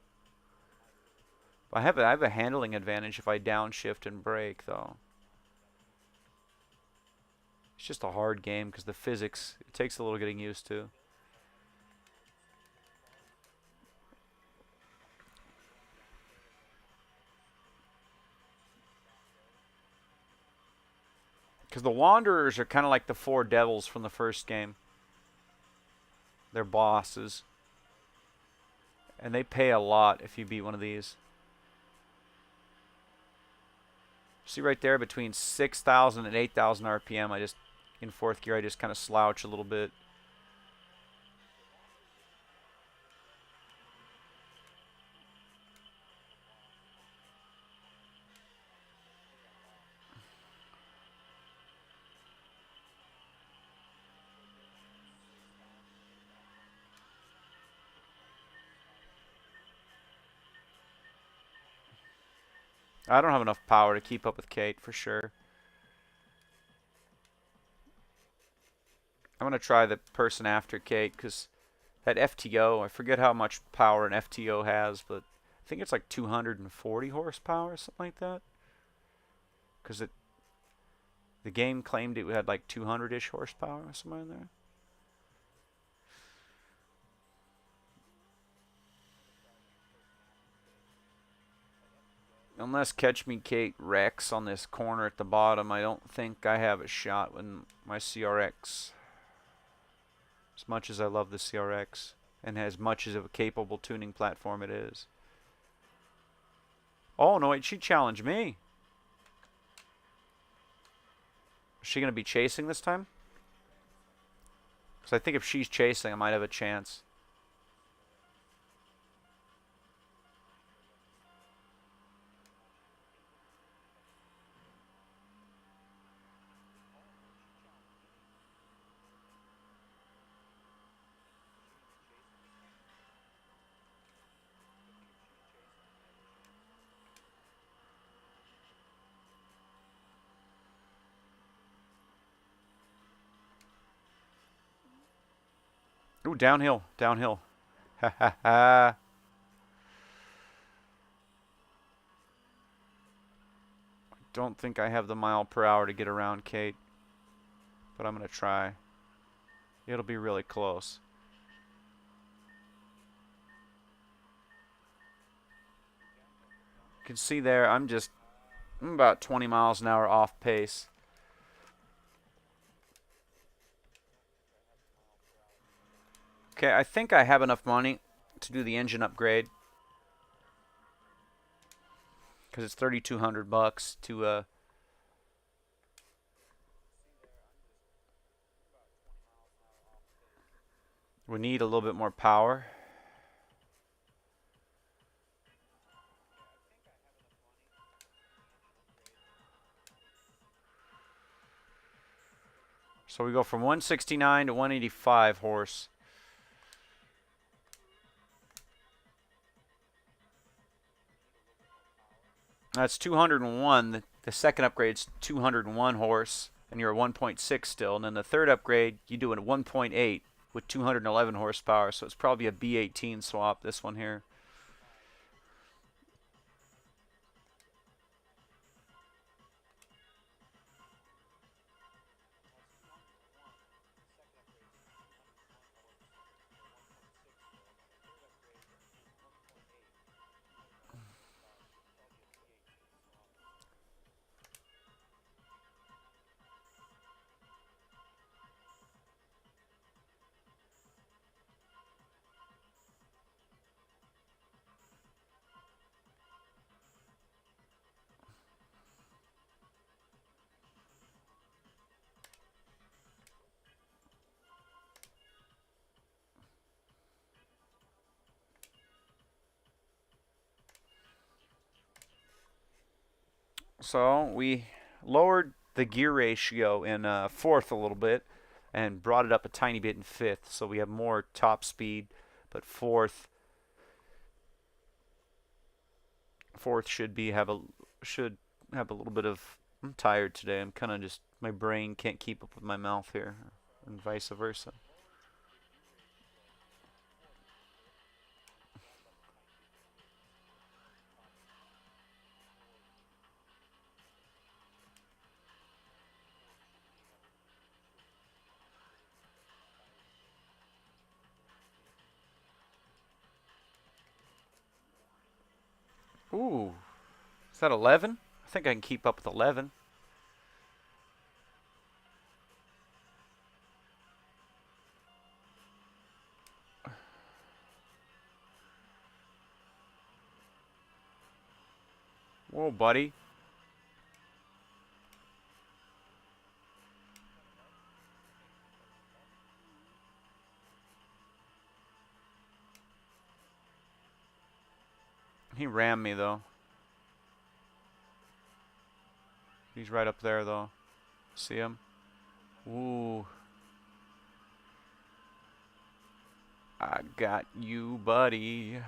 I have a handling advantage if I downshift and brake, though. It's just a hard game because the physics, it takes a little getting used to. Because the Wanderers are kind of like the four devils from the first game. They're bosses. And they pay a lot if you beat one of these. See right there between 6,000 and 8,000 RPM, I just, in fourth gear, I just kind of slouch a little bit. I don't have enough power to keep up with Kate, for sure. I'm going to try the person after Kate, because that FTO, I forget how much power an FTO has, but I think it's like 240 horsepower or something like that. Because the game claimed it had like 200-ish horsepower or somewhere in there. Unless Catch Me Kate wrecks on this corner at the bottom, I don't think I have a shot with my CRX. As much as I love the CRX, and as much as of a capable tuning platform it is. Oh, no, wait, she challenged me. Is she going to be chasing this time? Because I think if she's chasing, I might have a chance. Ooh, downhill, downhill. Ha ha ha. Don't think I have the mile per hour to get around Kate, but I'm going to try. It'll be really close. You can see there, I'm about 20 miles an hour off pace. Okay, I think I have enough money to do the engine upgrade. Because it's $3,200 to we need a little bit more power. So we go from 169 to 185 horse. That's 201. The second upgrade's 201 horse, and you're a 1.6 still. And then the third upgrade, you do a 1.8 with 211 horsepower. So it's probably a B18 swap, this one here. So we lowered the gear ratio in fourth a little bit and brought it up a tiny bit in fifth. So we have more top speed, but fourth should have a little bit of. I'm tired today. I'm kind of just my brain can't keep up with my mouth here, and vice versa. Ooh, is that 11? I think I can keep up with 11. Whoa, buddy. He rammed me though. He's right up there though. See him? Ooh. I got you, buddy.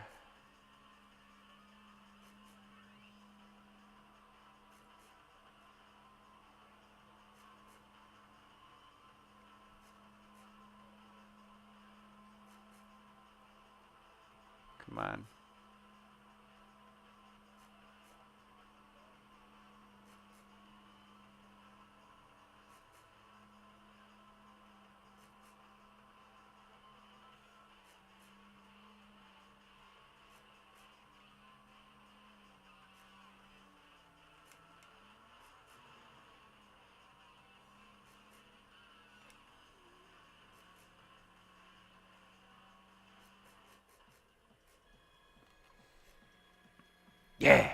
Come on. Yeah.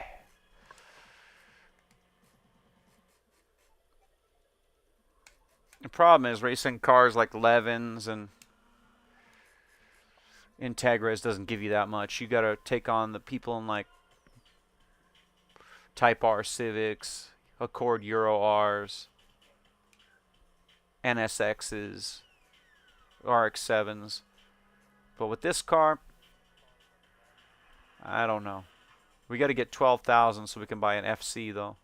The problem is racing cars like Levins and Integras doesn't give you that much. You got to take on the people in like Type R Civics, Accord Euro Rs, NSXs, RX-7s. But with this car, I don't know. We got to get 12,000 so we can buy an FC though.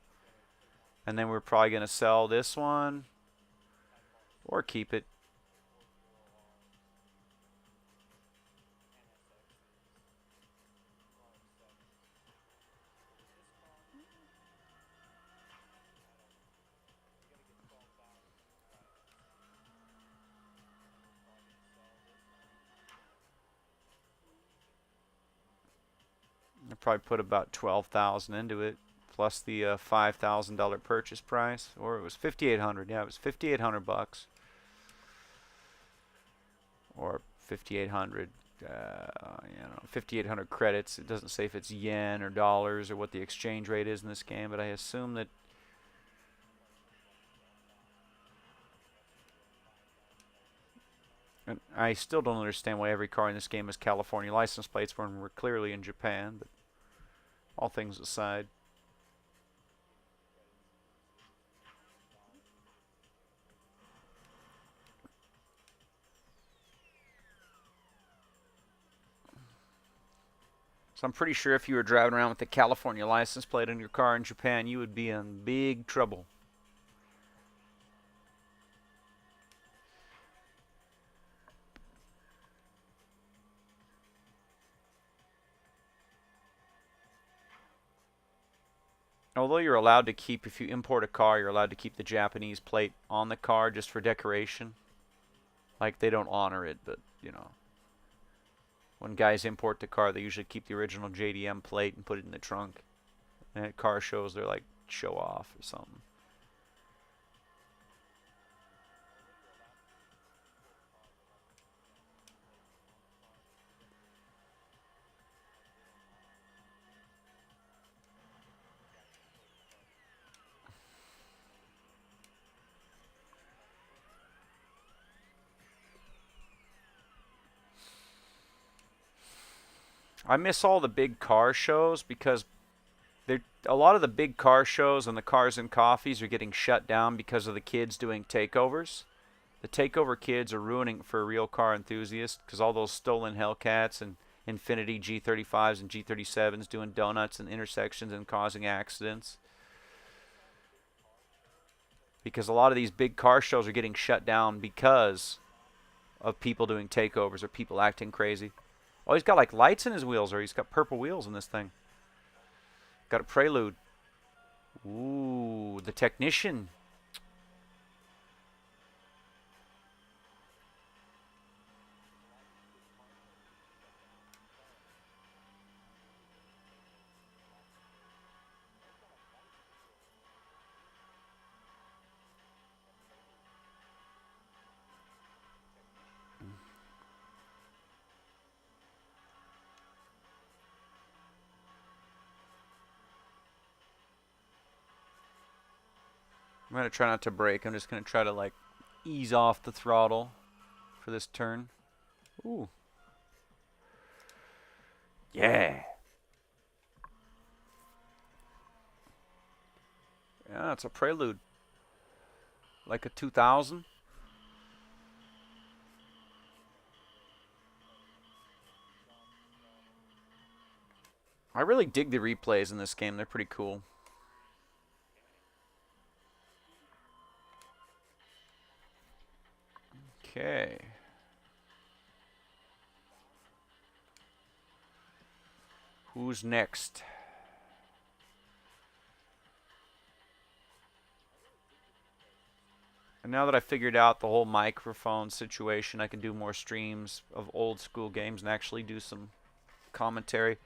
And then we're probably going to sell this one or keep it. I probably put about 12,000 into it, plus the $5,000 purchase price, or it was 5,800. Yeah, it was 5,800 bucks, or 5,800. You know, 5,800 credits. It doesn't say if it's yen or dollars or what the exchange rate is in this game, but I assume that. And I still don't understand why every car in this game has California license plates when we're clearly in Japan. But all things aside. So I'm pretty sure if you were driving around with the California license plate on your car in Japan, you would be in big trouble. Although you're allowed to keep, if you import a car, you're allowed to keep the Japanese plate on the car just for decoration. Like, they don't honor it, but, you know. When guys import the car, they usually keep the original JDM plate and put it in the trunk. And at car shows, they're like, show off or something. I miss all the big car shows because A lot of the big car shows and the cars and coffees are getting shut down because of the kids doing takeovers. The takeover kids are ruining it for a real car enthusiast because all those stolen Hellcats and Infinity G35s and G37s doing donuts and intersections and causing accidents. Because a lot of these big car shows are getting shut down because of people doing takeovers or people acting crazy. Oh, he's got like lights in his wheels, or he's got purple wheels in this thing. Got a Prelude. Ooh, the Technician. I'm going to try not to brake. I'm just going to try to like ease off the throttle for this turn. Ooh. Yeah. Yeah, it's a Prelude. Like a 2000. I really dig the replays in this game. They're pretty cool. Okay. Who's next? And now that I figured out the whole microphone situation, I can do more streams of old school games and actually do some commentary.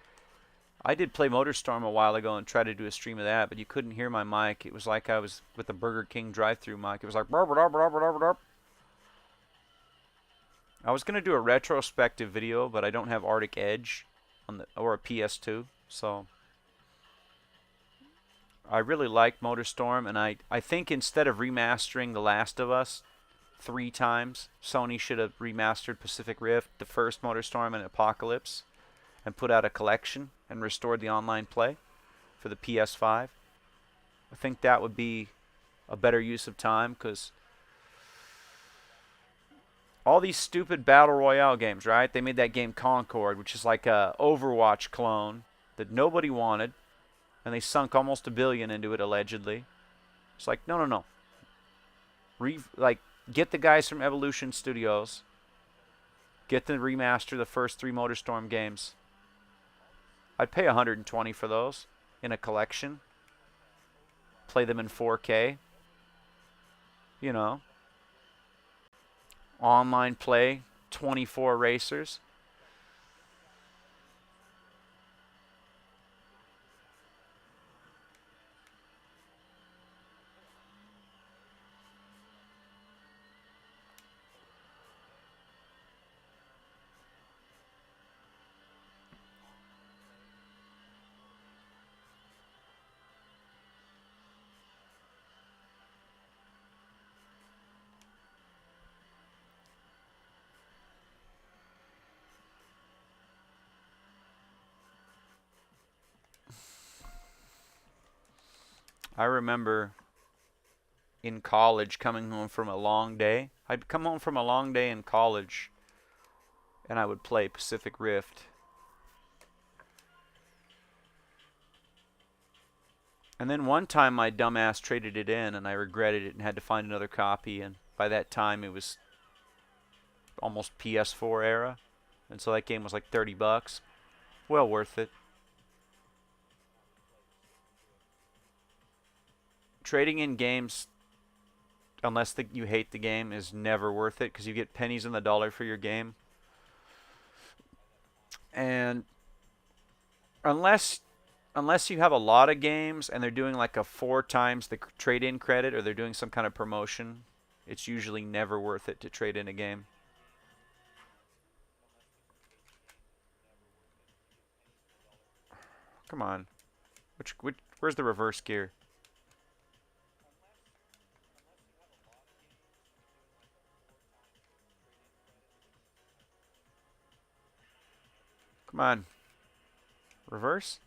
I did play MotorStorm a while ago and tried to do a stream of that, but you couldn't hear my mic. It was like I was with the Burger King drive-through mic. It was like burp, burp, burp, burp, burp. I was gonna do a retrospective video, but I don't have Arctic Edge on the or a PS2, so I really like MotorStorm, and I think instead of remastering The Last of Us 3 times, Sony should have remastered Pacific Rift, the first MotorStorm, and Apocalypse, and put out a collection and restored the online play for the PS5. I think that would be a better use of time because all these stupid battle royale games, right? They made that game Concord, which is like a Overwatch clone that nobody wanted, and they sunk almost $1 billion into it allegedly. It's like, no, no, no. Get the guys from Evolution Studios. Get them to remaster the first 3 MotorStorm games. I'd pay $120 for those in a collection. Play them in 4K. You know. Online play, 24 racers. I remember in college coming home from a long day. I'd come home from a long day in college and I would play Pacific Rift. And then one time my dumbass traded it in and I regretted it and had to find another copy, and by that time it was almost PS4 era. And so that game was like $30. Well worth it. Trading in games, unless you hate the game, is never worth it because you get pennies on the dollar for your game. And unless you have a lot of games and they're doing like a 4 times the trade-in credit, or they're doing some kind of promotion, it's usually never worth it to trade in a game. Come on. Where's the reverse gear? Come on. Reverse?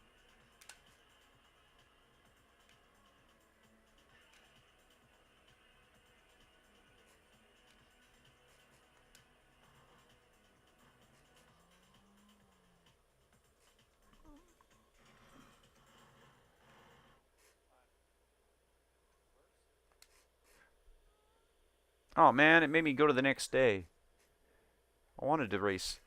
Oh man, it made me go to the next day. I wanted to race.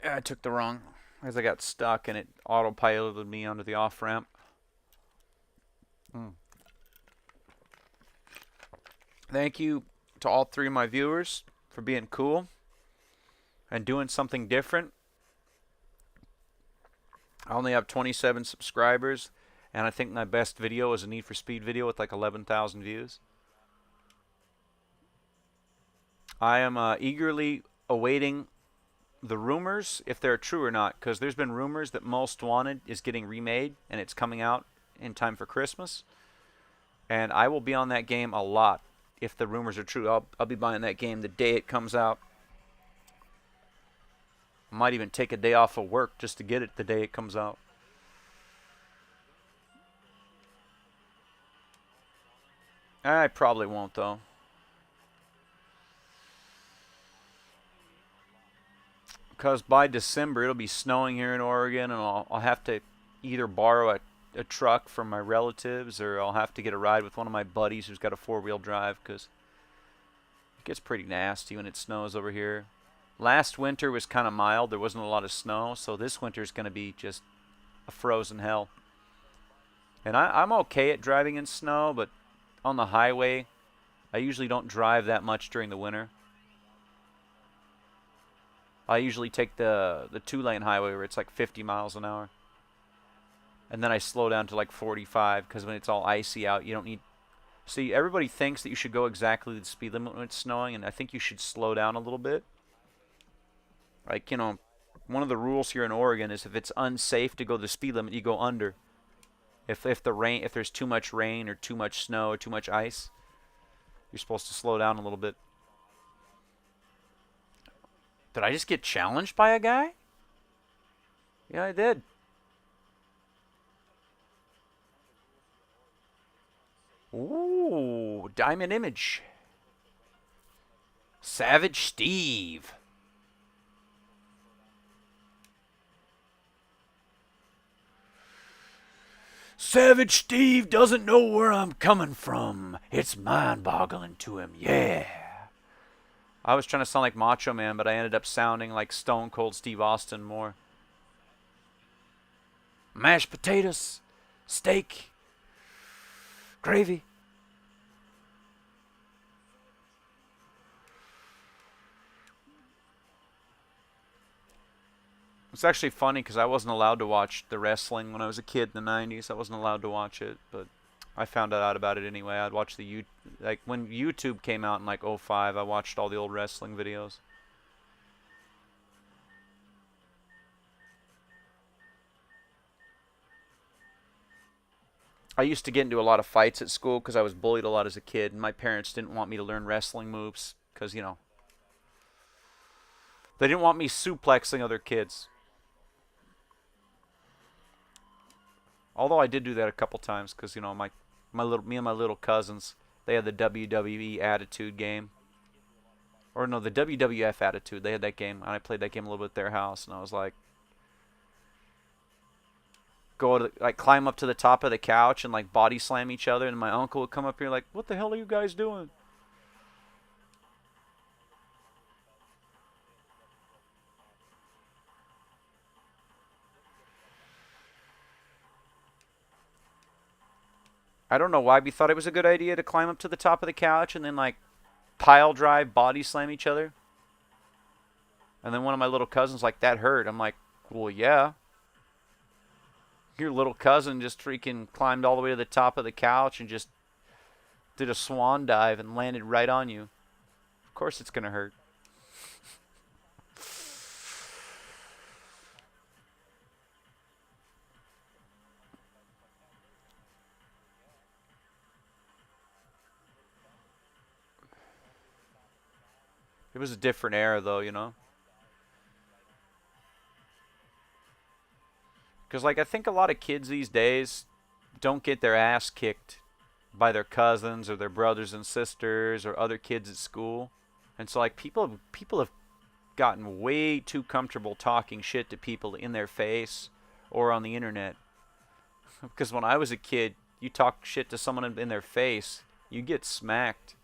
Yeah, I took the wrong, as I got stuck and it autopiloted me onto the off ramp. Mm. Thank you to all three of my viewers for being cool and doing something different. I only have 27 subscribers, and I think my best video is a Need for Speed video with like 11,000 views. I am eagerly awaiting the rumors, if they're true or not, because there's been rumors that Most Wanted is getting remade and it's coming out in time for Christmas. And I will be on that game a lot if the rumors are true. I'll be buying that game the day it comes out. I might even take a day off of work just to get it the day it comes out. I probably won't though. Because by December it'll be snowing here in Oregon, and I'll have to either borrow a truck from my relatives, or I'll have to get a ride with one of my buddies who's got a four-wheel drive, because it gets pretty nasty when it snows over here. Last winter was kind of mild. There wasn't a lot of snow, so this winter is going to be just a frozen hell. And I'm okay at driving in snow, but on the highway, I usually don't drive that much during the winter. I usually take the two-lane highway where it's like 50 miles an hour. And then I slow down to like 45, because when it's all icy out, you don't need... See, everybody thinks that you should go exactly the speed limit when it's snowing, and I think you should slow down a little bit. Like, you know, one of the rules here in Oregon is if it's unsafe to go the speed limit, you go under. If there's too much rain or too much snow or too much ice, you're supposed to slow down a little bit. Did I just get challenged by a guy? Yeah, I did. Ooh, Diamond Image. Savage Steve. Savage Steve doesn't know where I'm coming from. It's mind-boggling to him, yeah. I was trying to sound like Macho Man, but I ended up sounding like Stone Cold Steve Austin more. Mashed potatoes, steak, gravy. It's actually funny because I wasn't allowed to watch the wrestling when I was a kid in the 90s. I wasn't allowed to watch it, but I found out about it anyway. I'd watch like when YouTube came out in like '05, I watched all the old wrestling videos. I used to get into a lot of fights at school because I was bullied a lot as a kid, and my parents didn't want me to learn wrestling moves because, you know, they didn't want me suplexing other kids. Although I did do that a couple times because, you know, me and my little cousins, they had the WWE Attitude game. Or no, the WWF Attitude. They had that game, and I played that game a little bit at their house, and I was like, like climb up to the top of the couch and like body slam each other, and my uncle would come up here like, "What the hell are you guys doing?" I don't know why we thought it was a good idea to climb up to the top of the couch and then like pile drive, body slam each other. And then one of my little cousins like, "That hurt." I'm like, "Well, yeah. Your little cousin just freaking climbed all the way to the top of the couch and just did a swan dive and landed right on you. Of course it's gonna hurt." It was a different era though, you know. Because like I think a lot of kids these days don't get their ass kicked by their cousins or their brothers and sisters or other kids at school. And so like people have gotten way too comfortable talking shit to people in their face or on the internet. Because when I was a kid, you talk shit to someone in their face, you get smacked.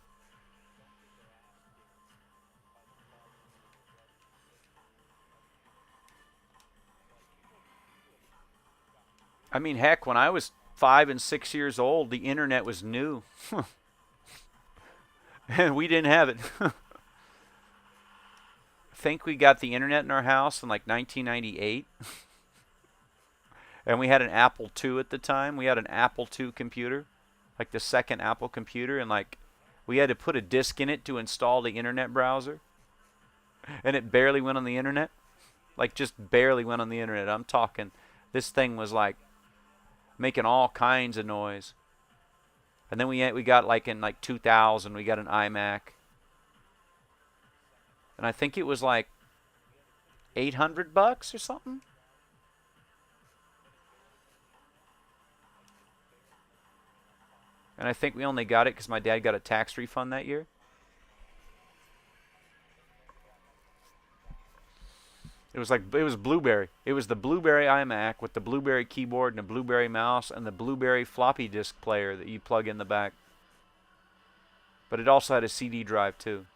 I mean, heck, when I was 5 and 6 years old, the internet was new. And we didn't have it. I think we got the internet in our house in like 1998. And we had an Apple II at the time. We had an Apple II computer, like the second Apple computer. And like we had to put a disk in it to install the internet browser. And it barely went on the internet. Like just barely went on the internet. I'm talking, this thing was like making all kinds of noise. And then we got like in like 2000, we got an iMac. And I think it was like $800 or something. And I think we only got it because my dad got a tax refund that year. It was Blueberry. It was the Blueberry iMac with the Blueberry keyboard and a Blueberry mouse and the Blueberry floppy disk player that you plug in the back. But it also had a CD drive too.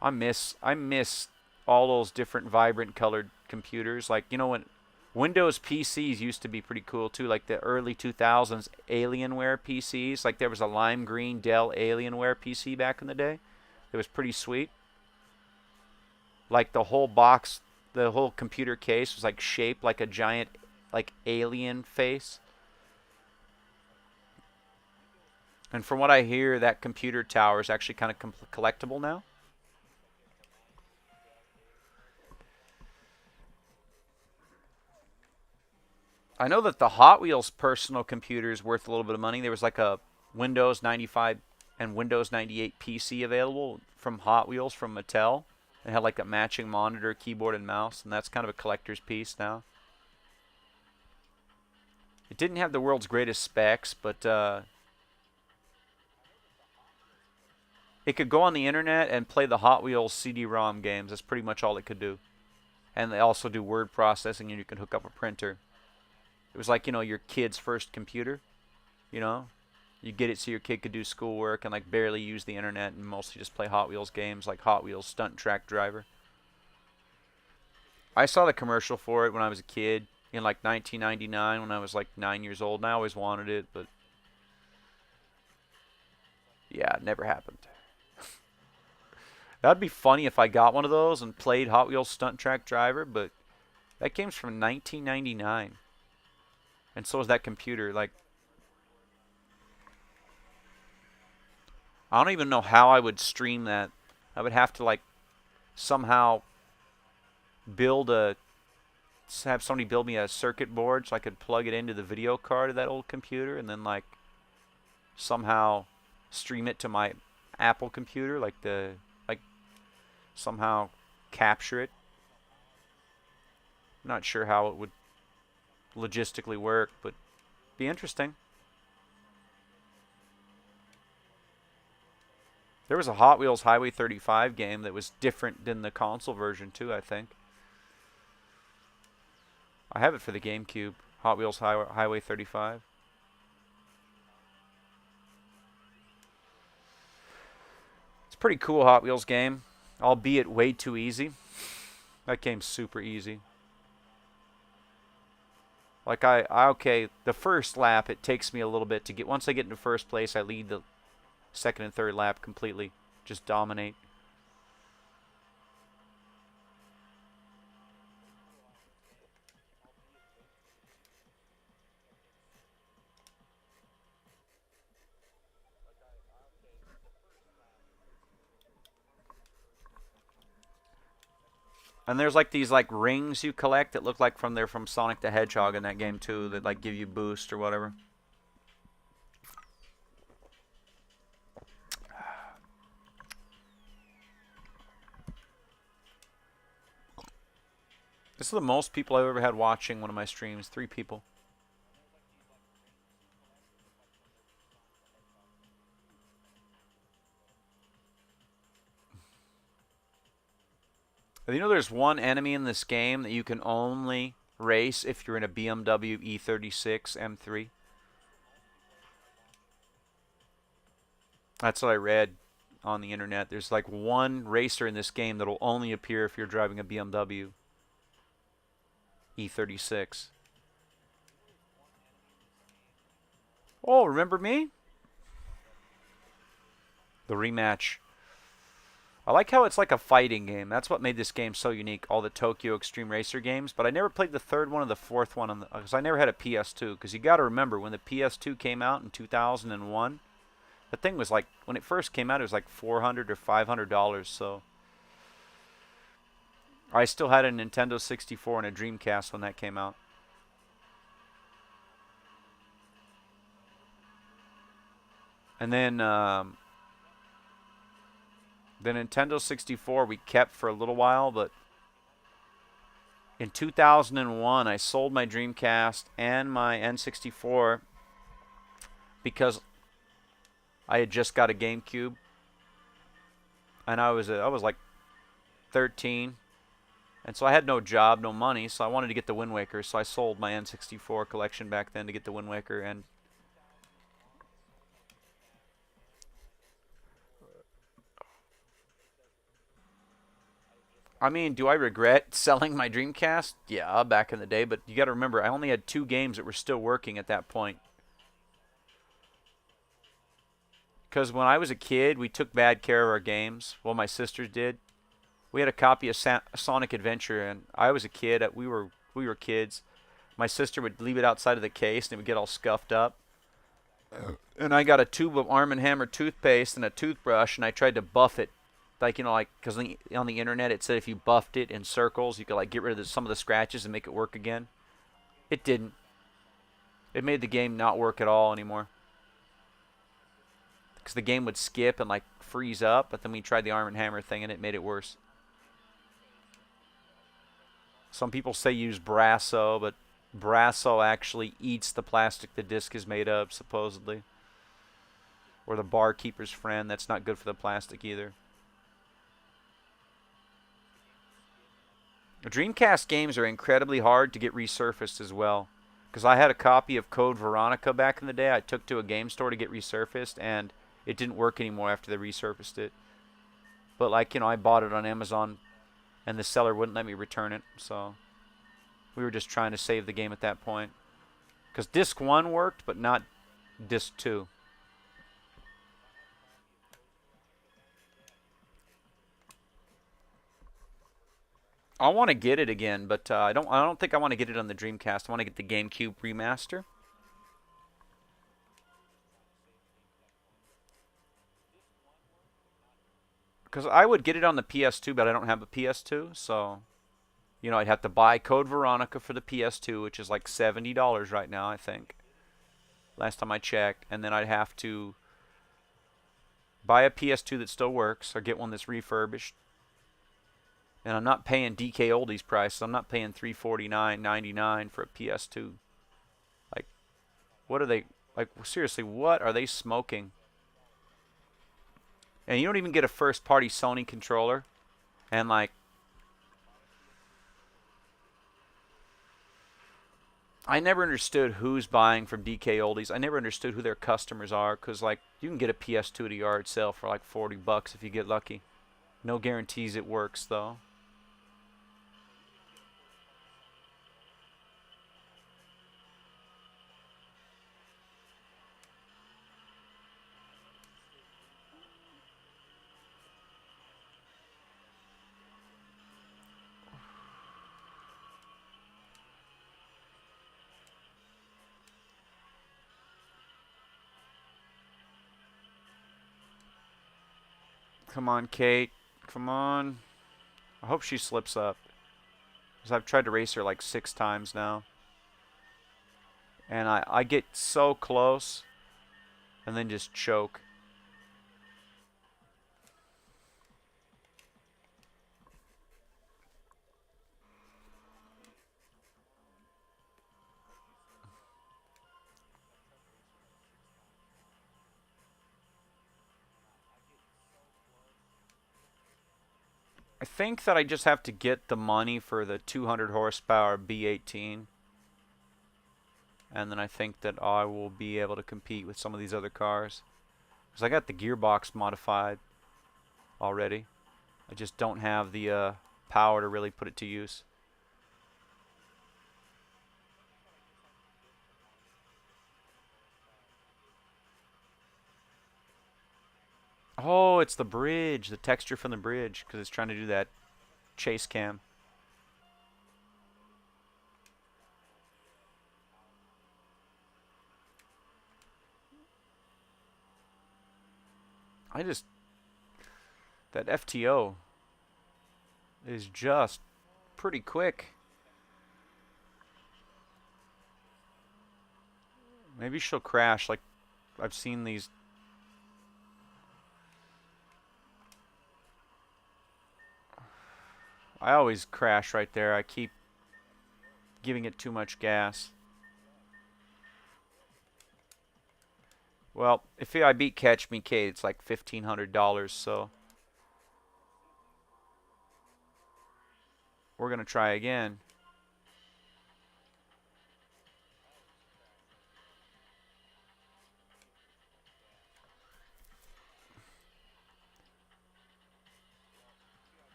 I miss all those different vibrant colored computers. Like, you know, when Windows PCs used to be pretty cool too, like the early 2000s Alienware PCs. Like there was a lime green Dell Alienware PC back in the day. It was pretty sweet. Like the whole box, the whole computer case was like shaped like a giant like alien face. And from what I hear, that computer tower is actually kind of collectible now. I know that the Hot Wheels personal computer is worth a little bit of money. There was like a Windows 95 and Windows 98 PC available from Hot Wheels from Mattel. It had like a matching monitor, keyboard, and mouse, and that's kind of a collector's piece now. It didn't have the world's greatest specs, but it could go on the internet and play the Hot Wheels CD-ROM games. That's pretty much all it could do. And they also do word processing, and you can hook up a printer. It was like, you know, your kid's first computer, you know? You get it so your kid could do schoolwork and like barely use the internet and mostly just play Hot Wheels games like Hot Wheels Stunt Track Driver. I saw the commercial for it when I was a kid in like 1999 when I was like 9 years old, and I always wanted it, but yeah, it never happened. That'd be funny if I got one of those and played Hot Wheels Stunt Track Driver, but that game's from 1999. And so is that computer. Like, I don't even know how I would stream that. I would have to like somehow have somebody build me a circuit board so I could plug it into the video card of that old computer and then like somehow stream it to my Apple computer, like somehow capture it. I'm not sure how it would logistically work, but be interesting. There was a Hot Wheels Highway 35 game that was different than the console version too, I think. I have it for the GameCube. Hot Wheels Highway 35. It's a pretty cool Hot Wheels game, albeit way too easy. That game's super easy. Like okay, the first lap it takes me a little bit to get. Once I get into first place, I lead the second and third lap completely. Just dominate. And there's like these like rings you collect that look like they're from Sonic the Hedgehog in that game too, that like give you boost or whatever. This is the most people I've ever had watching one of my streams. 3 people. You know, there's one enemy in this game that you can only race if you're in a BMW E36 M3. That's what I read on the internet. There's like one racer in this game that'll only appear if you're driving a BMW E36. Oh, remember me? The rematch. I like how it's like a fighting game. That's what made this game so unique. All the Tokyo Extreme Racer games, but I never played the third one or the fourth one because I never had a PS2. Because you got to remember when the PS2 came out in 2001, the thing was like when it first came out, it was like $400 or $500. So I still had a Nintendo 64 and a Dreamcast when that came out. And then the Nintendo 64 we kept for a little while, but in 2001 I sold my Dreamcast and my N64 because I had just got a GameCube and I was like 13, and so I had no job, no money, so I wanted to get the Wind Waker, so I sold my N64 collection back then to get the Wind Waker. And I mean, do I regret selling my Dreamcast? Yeah, back in the day, but you got to remember I only had 2 games that were still working at that point. Because when I was a kid, we took bad care of our games. Well, my sisters did. We had a copy of Sonic Adventure, and I was a kid. We were kids. My sister would leave it outside of the case, and it would get all scuffed up. And I got a tube of Arm& Hammer toothpaste and a toothbrush, and I tried to buff it. Like, you know, like, because on the internet it said if you buffed it in circles, you could, like, get rid of some of the scratches and make it work again. It didn't. It made the game not work at all anymore. Because the game would skip and, like, freeze up, but then we tried the Arm & Hammer thing, and it made it worse. Some people say use Brasso, but Brasso actually eats the plastic the disc is made of, supposedly. Or the barkeeper's friend. That's not good for the plastic either. Dreamcast games are incredibly hard to get resurfaced as well. Because I had a copy of Code Veronica back in the day I took to a game store to get resurfaced, and it didn't work anymore after they resurfaced it. But, like, you know, I bought it on Amazon, and the seller wouldn't let me return it, so we were just trying to save the game at that point. Because Disc 1 worked, but not Disc 2. I want to get it again, but I don't think I want to get it on the Dreamcast. I want to get the GameCube remaster. Because I would get it on the PS2, but I don't have a PS2, so you know I'd have to buy Code Veronica for the PS2, which is like $70 right now, I think. Last time I checked, and then I'd have to buy a PS2 that still works, or get one that's refurbished. And I'm not paying DK Oldies price. I'm not paying $349.99 for a PS2. Like, what are they? Like, seriously, what are they smoking? And you don't even get a first-party Sony controller. And, like, I never understood who's buying from DK Oldies. I never understood who their customers are. Because, like, you can get a PS2 at a yard sale for, like, $40 if you get lucky. No guarantees it works, though. Come on, Kate. Come on. I hope she slips up. Because I've tried to race her like 6 times now. And I get so close and then just choke. I think that I just have to get the money for the 200 horsepower B18. And then I think that I will be able to compete with some of these other cars. Because I got the gearbox modified already. I just don't have the power to really put it to use. Oh, it's the bridge, the texture from the bridge, because it's trying to do that chase cam. I just, that FTO is just pretty quick. Maybe she'll crash like I've seen these. I always crash right there. I keep giving it too much gas. Well, if I beat Catch Me Kate, it's like $1,500, so we're going to try again.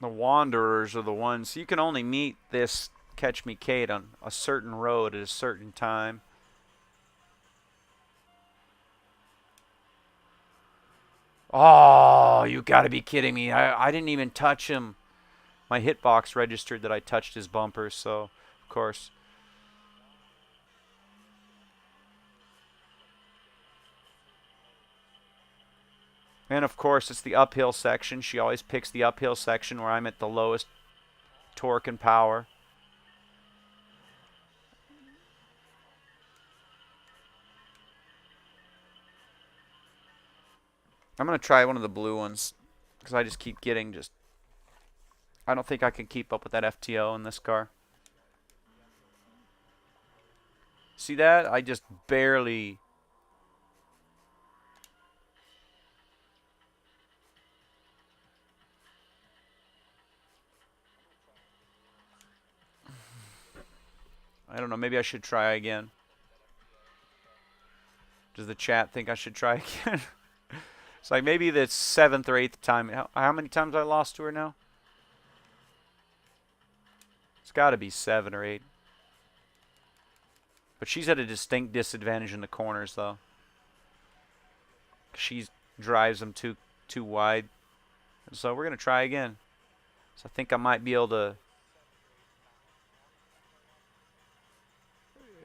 The Wanderers are the ones. You can only meet this Catch Me Kate on a certain road at a certain time. Oh, you gotta be kidding me. I didn't even touch him. My hitbox registered that I touched his bumper, so, of course. And, of course, it's the uphill section. She always picks the uphill section where I'm at the lowest torque and power. I'm going to try one of the blue ones because I just keep getting just... I don't think I can keep up with that FTO in this car. See that? I just barely... I don't know. Maybe I should try again. Does the chat think I should try again? It's like maybe the 7th or 8th time. How many times I lost to her now? It's got to be 7 or 8. But she's at a distinct disadvantage in the corners, though. She drives them too wide. And so we're going to try again. So I think I might be able to...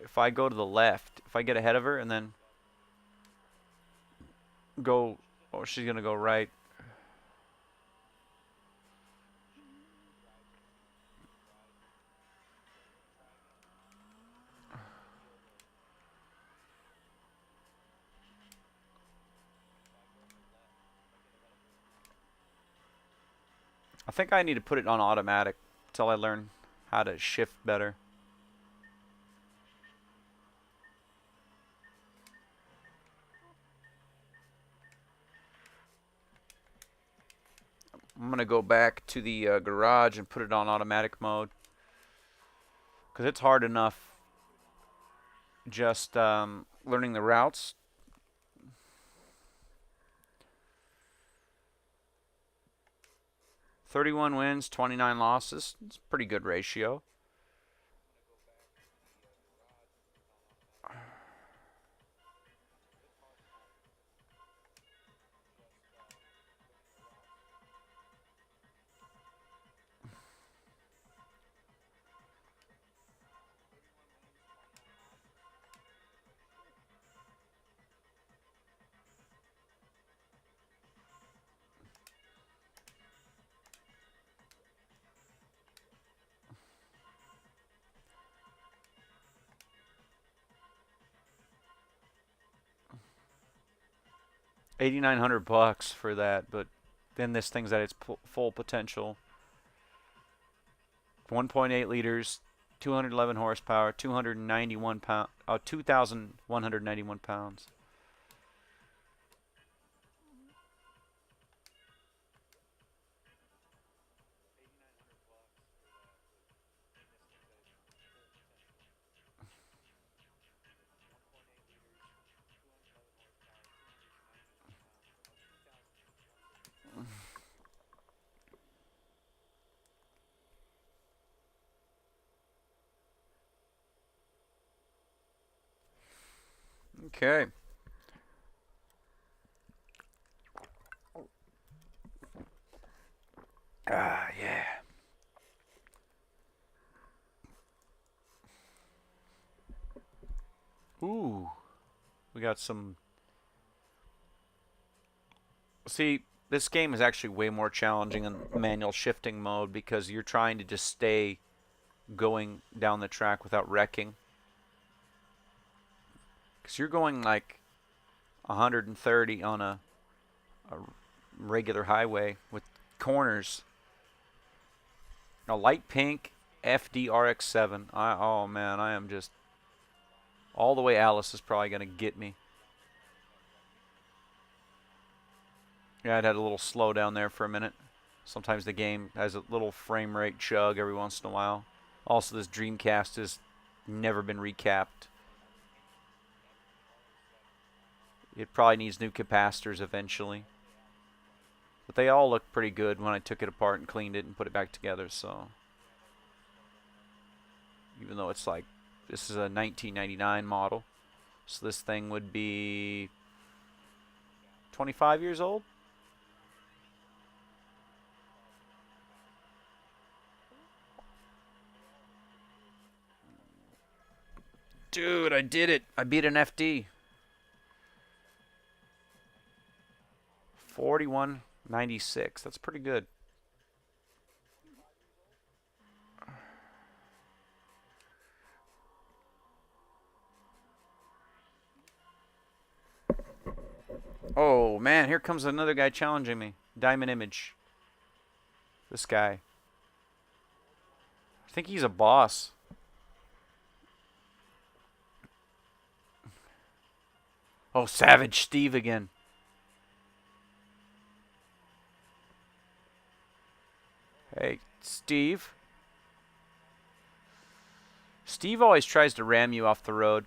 If I go to the left, if I get ahead of her and then go... Oh, she's going to go right. I think I need to put it on automatic until I learn how to shift better. I'm going to go back to the garage and put it on automatic mode. Because it's hard enough just learning the routes. "31 wins, 29 losses. It's a pretty good ratio. $8,900 for that, but then this thing's at its full potential. 1.8 liters, 211 horsepower, 291 pound, 2,191 pounds. Okay. Ah, yeah. Ooh, we got some. See, this game is actually way more challenging in manual shifting mode because you're trying to just stay going down the track without wrecking. Because you're going like 130 on a regular highway with corners. A light pink FDRX7. Oh man, I am just all the way. Alice is probably gonna get me. Yeah, it had a little slow down there for a minute. Sometimes the game has a little frame rate chug every once in a while. Also, this Dreamcast has never been recapped. It probably needs new capacitors eventually. But they all look pretty good when I took it apart and cleaned it and put it back together, so. Even though it's like, this is a 1999 model. So this thing would be 25 years old? Dude, I did it. I beat an FD. 41.96. That's pretty good. Oh, man, here comes another guy challenging me. Diamond Image. This guy. I think he's a boss. Oh, Savage Steve again. Hey, Steve. Steve always tries to ram you off the road.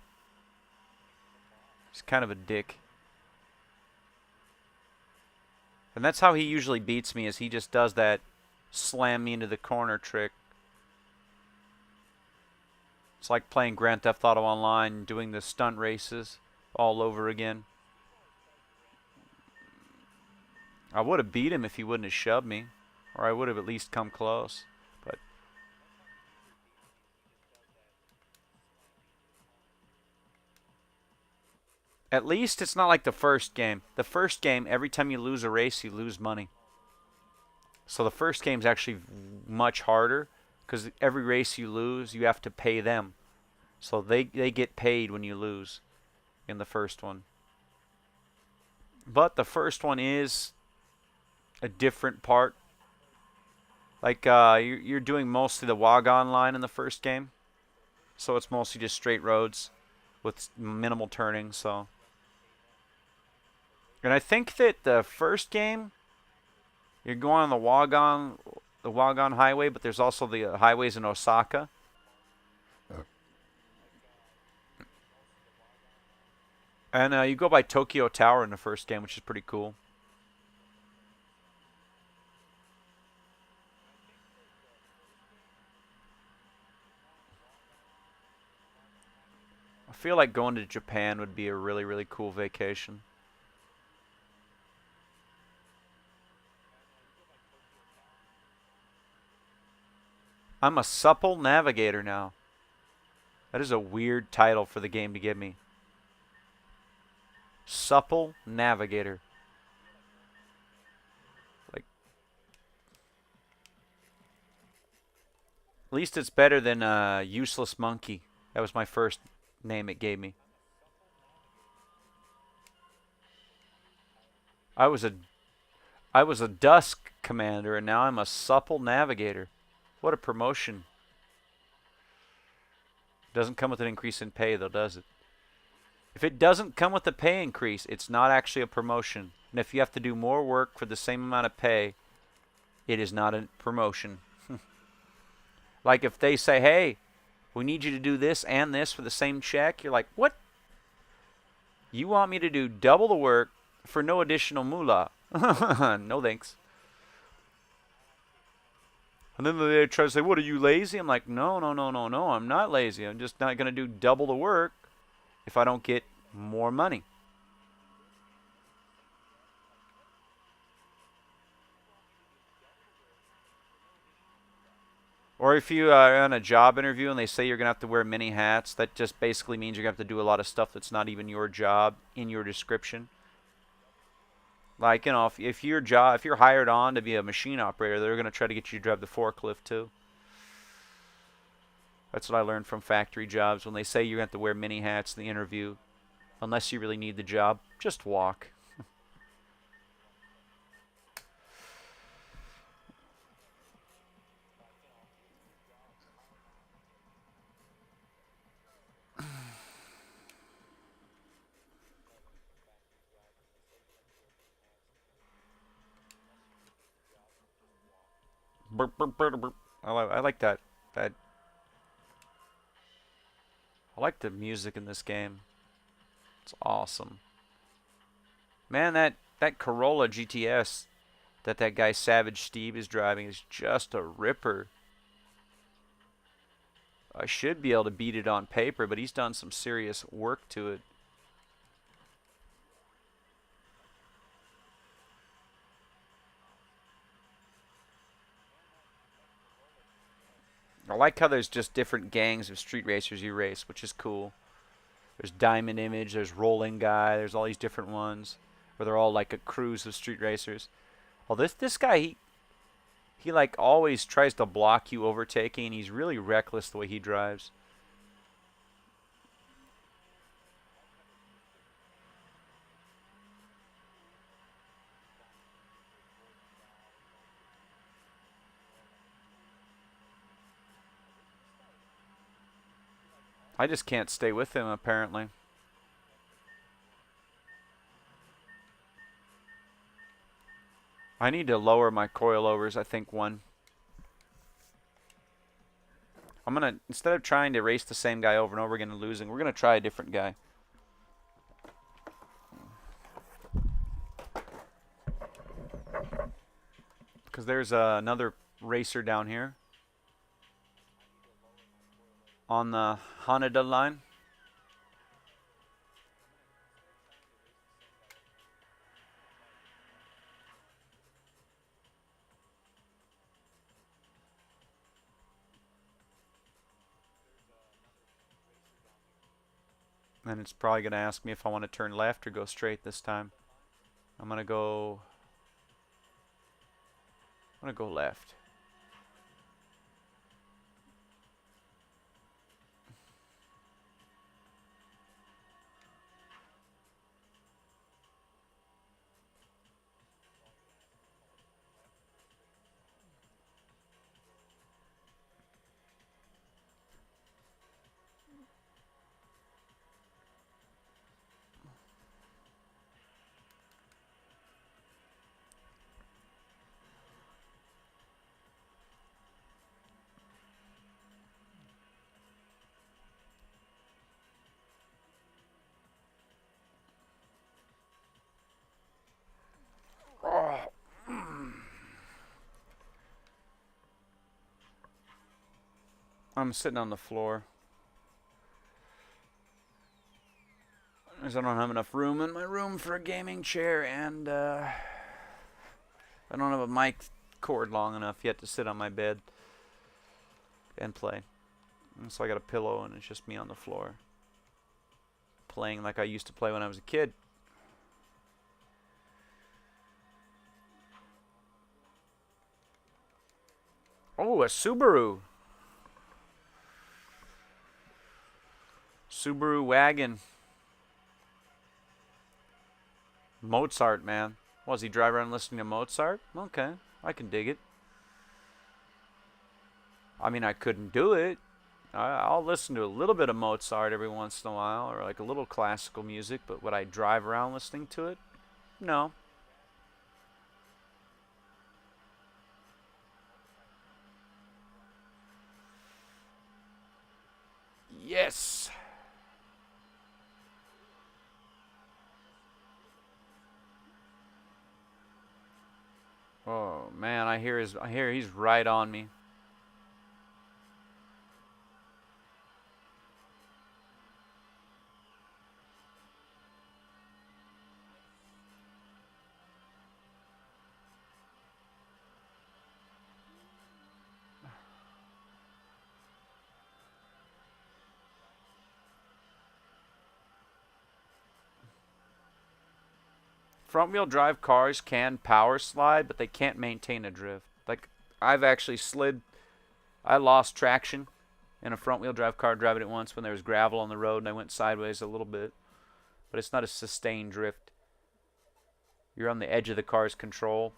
He's kind of a dick. And that's how he usually beats me, is he just does that slam me into the corner trick. It's like playing Grand Theft Auto Online, doing the stunt races all over again. I would have beat him if he wouldn't have shoved me. Or I would have at least come close. But at least it's not like the first game. The first game, every time you lose a race, you lose money. So the first game's actually much harder because every race you lose, you have to pay them. So they get paid when you lose in the first one. But the first one is a different part. Like you're doing mostly the Wagon line in the first game. So it's mostly just straight roads with minimal turning, so. And I think that the first game, you're going on the Wagon Highway, but there's also the highways in Osaka. And you go by Tokyo Tower in the first game, which is pretty cool. I feel like going to Japan would be a really, really cool vacation. I'm a supple navigator now. That is a weird title for the game to give me. Supple navigator. Like, at least it's better than useless monkey. That was my first name it gave me. I was a dusk commander and now I'm a supple navigator. What a promotion. Doesn't come with an increase in pay, though, does it? If it doesn't come with a pay increase, it's not actually a promotion. And if you have to do more work for the same amount of pay, it is not a promotion. Like if they say, hey, we need you to do this and this for the same check, you're like, what? You want me to do double the work for no additional moolah? No thanks. And then they try to say, what, are you lazy? I'm like, no, no, no, no, no, I'm not lazy. I'm just not going to do double the work if I don't get more money. Or if you are on a job interview and they say you're going to have to wear many hats, that just basically means you're going to have to do a lot of stuff that's not even your job in your description. Like, you know, if you're hired on to be a machine operator, they're going to try to get you to drive the forklift too. That's what I learned from factory jobs. When they say you're going to have to wear many hats in the interview, unless you really need the job, just walk. I like that. I like the music in this game. It's awesome. Man, that Corolla GTS that guy Savage Steve is driving is just a ripper. I should be able to beat it on paper, but he's done some serious work to it. I like how there's just different gangs of street racers you race, which is cool. There's Diamond Image, there's Rolling Guy, there's all these different ones where they're all like a cruise of street racers. Well, this guy, he like always tries to block you overtaking, and he's really reckless the way he drives. I just can't stay with him, apparently. I need to lower my coilovers, I think, one. I'm going to, instead of trying to race the same guy over and over again and losing, we're going to try a different guy. Because there's another racer down here on the Haneda line. And it's probably going to ask me if I want to turn left or go straight this time. I'm going to go left. I'm sitting on the floor. Because I don't have enough room in my room for a gaming chair, and I don't have a mic cord long enough yet to sit on my bed and play. And so I got a pillow, and it's just me on the floor. Playing like I used to play when I was a kid. Oh, a Subaru. Subaru wagon. Mozart, man. Was he driving around listening to Mozart? Okay, I can dig it. I mean, I couldn't do it. I'll listen to a little bit of Mozart every once in a while, or like a little classical music, but would I drive around listening to it? No. Yes. Oh man, I hear he's right on me. Front wheel drive cars can power slide, but they can't maintain a drift. Like I've actually slid. I lost traction in a front wheel drive car driving it once when there was gravel on the road and I went sideways a little bit, but it's not a sustained drift. You're on the edge of the car's control.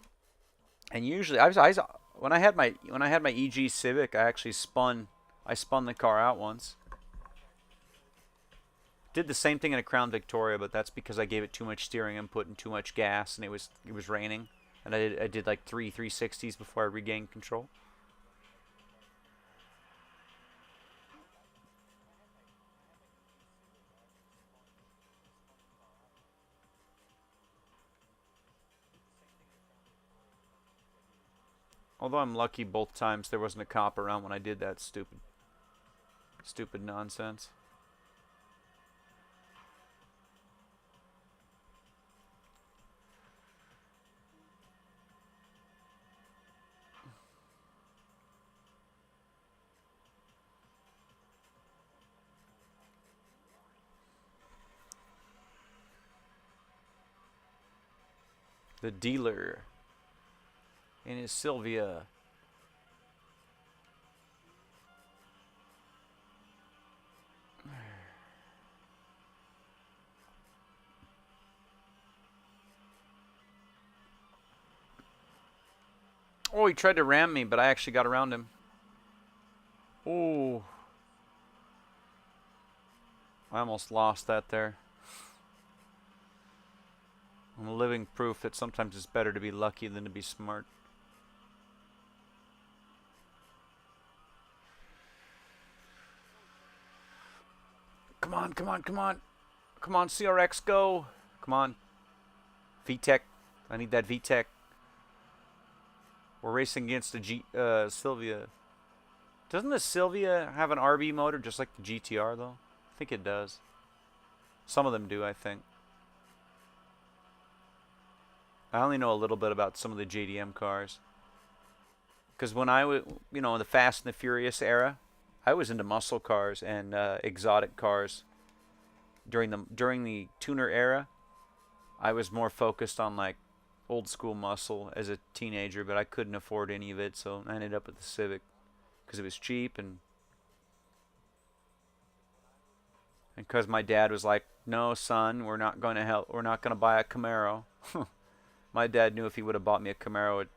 And usually when I had my EG Civic, I spun the car out once. Did the same thing in a Crown Victoria, but that's because I gave it too much steering input and too much gas, and it was raining, and I did like 360s before I regained control. Although I'm lucky both times there wasn't a cop around when I did that stupid nonsense. The dealer in his Sylvia. Oh, he tried to ram me, but I actually got around him. Oh, I almost lost that there. I'm a living proof that sometimes it's better to be lucky than to be smart. Come on, come on, come on. Come on, CRX, go. Come on. VTEC. I need that VTEC. We're racing against the Sylvia. Doesn't the Sylvia have an RB motor just like the GTR, though? I think it does. Some of them do, I think. I only know a little bit about some of the JDM cars. Because when I was, in the Fast and the Furious era, I was into muscle cars and exotic cars. During the tuner era, I was more focused on like old school muscle as a teenager, but I couldn't afford any of it, so I ended up with the Civic because it was cheap and because my dad was like, "No, son, we're not going to help. We're not going to buy a Camaro." My dad knew if he would have bought me a Camaro,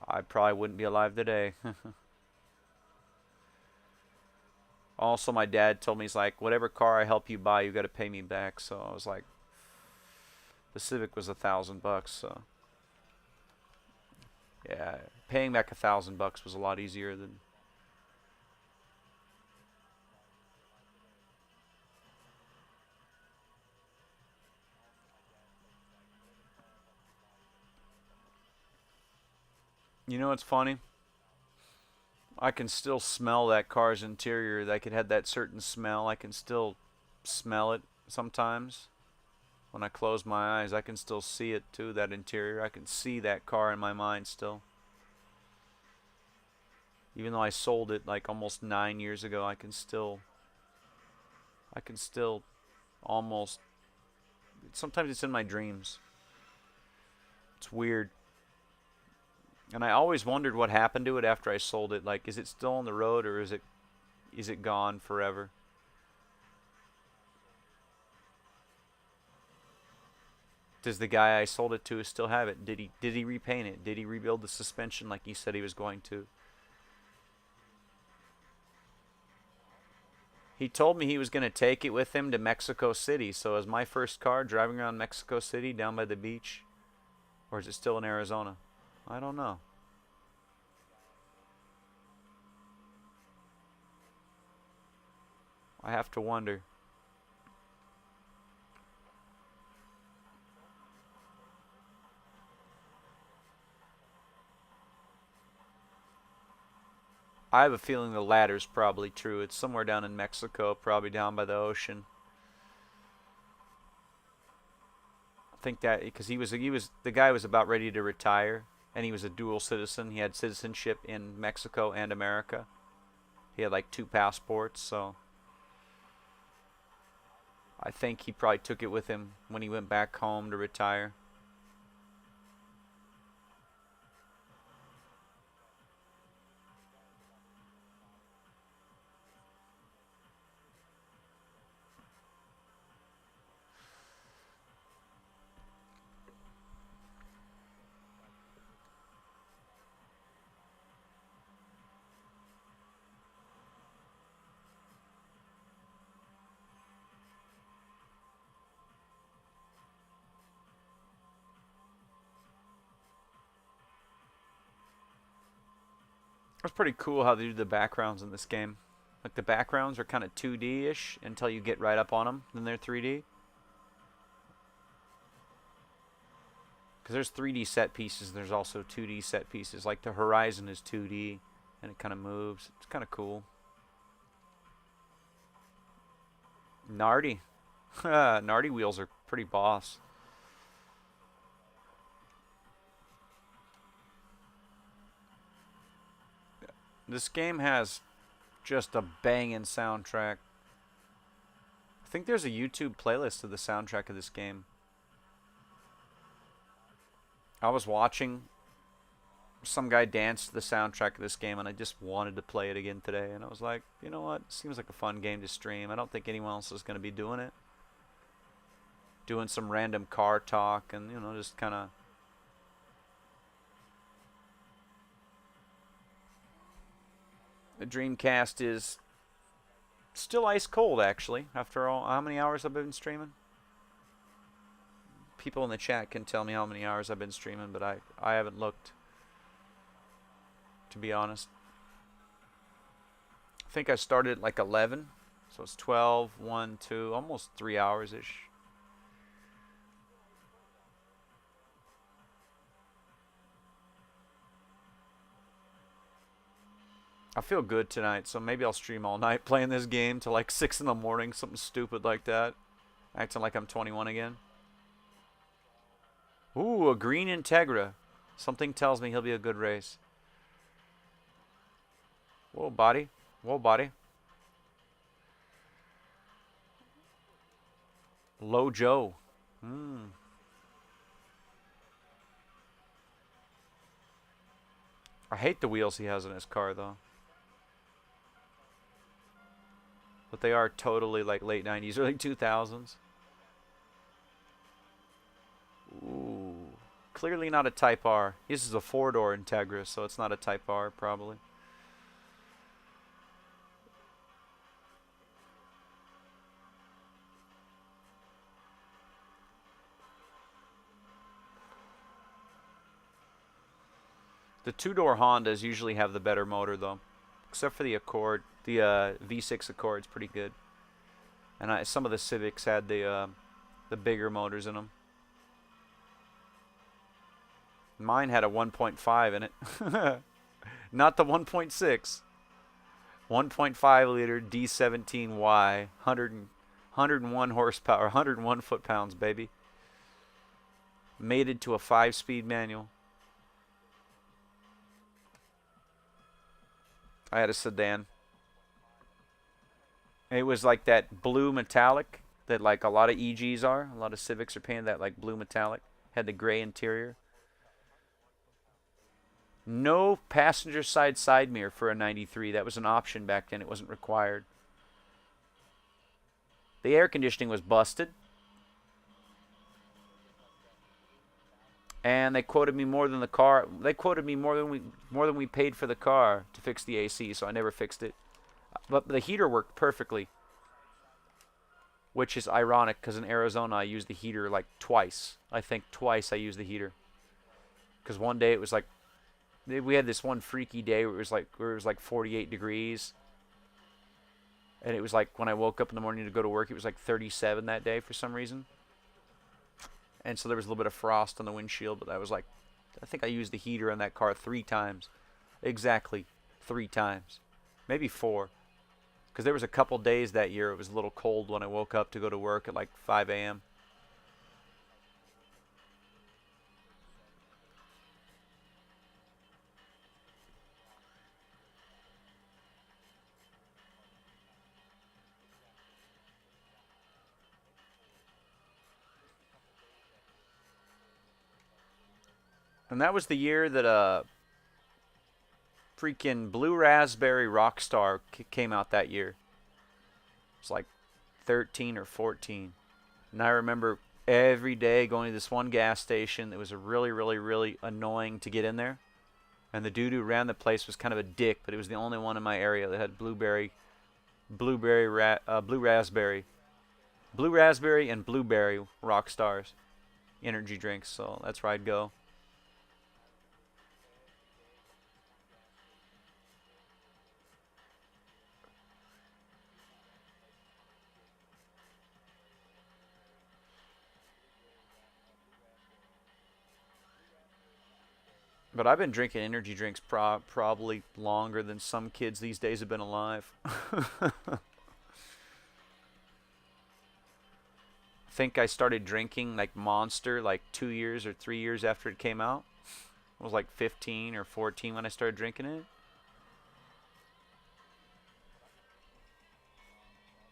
I probably wouldn't be alive today. Also, my dad told me, he's like, whatever car I help you buy, you got to pay me back. So I was like, the Civic was $1,000, so yeah, paying back $1,000 was a lot easier than. You know what's funny? I can still smell that car's interior. Like it had that certain smell. I can still smell it sometimes. When I close my eyes, I can still see it too, that interior. I can see that car in my mind still. Even though I sold it like almost 9 years ago, I can still almost, sometimes it's in my dreams. It's weird. And I always wondered what happened to it after I sold it. Like, is it still on the road or is it gone forever? Does the guy I sold it to still have it? Did he repaint it? Did he rebuild the suspension like he said he was going to? He told me he was going to take it with him to Mexico City. So is my first car driving around Mexico City down by the beach? Or is it still in Arizona? I don't know. I have to wonder. I have a feeling the latter's probably true. It's somewhere down in Mexico, probably down by the ocean. I think that because the guy was about ready to retire, and he was a dual citizen. He had citizenship in Mexico and America. He had like 2 passports, so I think he probably took it with him when he went back home to retire. It's pretty cool how they do the backgrounds in this game. Like the backgrounds are kind of 2D-ish until you get right up on them, then they're 3D. Because there's 3D set pieces, and there's also 2D set pieces. Like the horizon is 2D, and it kind of moves. It's kind of cool. Nardy. Nardy wheels are pretty boss. This game has just a banging soundtrack. I think there's a YouTube playlist of the soundtrack of this game. I was watching some guy dance to the soundtrack of this game, and I just wanted to play it again today. And I was like, you know what? Seems like a fun game to stream. I don't think anyone else is going to be doing it. Doing some random car talk and, just kind of... The Dreamcast is still ice cold, actually, after all. How many hours I've been streaming? People in the chat can tell me how many hours I've been streaming, but I haven't looked, to be honest. I think I started at like 11, so it's 12, 1, 2, almost 3 hours-ish. I feel good tonight, so maybe I'll stream all night playing this game till like 6 in the morning, something stupid like that. Acting like I'm 21 again. Ooh, a green Integra. Something tells me he'll be a good race. Whoa, body. Whoa, body. Low Joe. I hate the wheels he has in his car, though. But they are totally like late 90s, early 2000s. Ooh. Clearly not a Type R. This is a 4-door Integra, so it's not a Type R, probably. The 2-door Hondas usually have the better motor, though. Except for the Accord. The V6 Accord's pretty good. And some of the Civics had the bigger motors in them. Mine had a 1.5 in it. Not the 1.6. 1.5 liter D17Y. 101 horsepower. 101 foot-pounds, baby. Mated to a 5-speed manual. I had a sedan. It was like that blue metallic that like a lot of EGs are. A lot of Civics are painted that like blue metallic. Had the gray interior. No passenger side mirror for a 93. That was an option back then. It wasn't required. The air conditioning was busted. And they quoted me more than the car. They quoted me more than we paid for the car to fix the AC, so I never fixed it. But the heater worked perfectly. which is ironic because in Arizona I used the heater like twice. I think twice I used the heater because one day it was like we had this one freaky day where it was like 48 degrees, and it was like when I woke up in the morning to go to work, it was like 37 that day for some reason, and so there was a little bit of frost on the windshield. But I was like, I think I used the heater on that car 3 times, exactly 3 times, maybe 4. Because there was a couple days that year it was a little cold when I woke up to go to work at like 5 a.m. And that was the year that freaking Blue Raspberry Rockstar came out that year. It's like 13 or 14. And I remember every day going to this one gas station that was a really, really, really annoying to get in there. And the dude who ran the place was kind of a dick, but it was the only one in my area that had blue raspberry and blueberry rock stars energy drinks. So that's where I'd go. But I've been drinking energy drinks probably longer than some kids these days have been alive. I think I started drinking like Monster like 2 years or 3 years after it came out. I was like 15 or 14 when I started drinking it.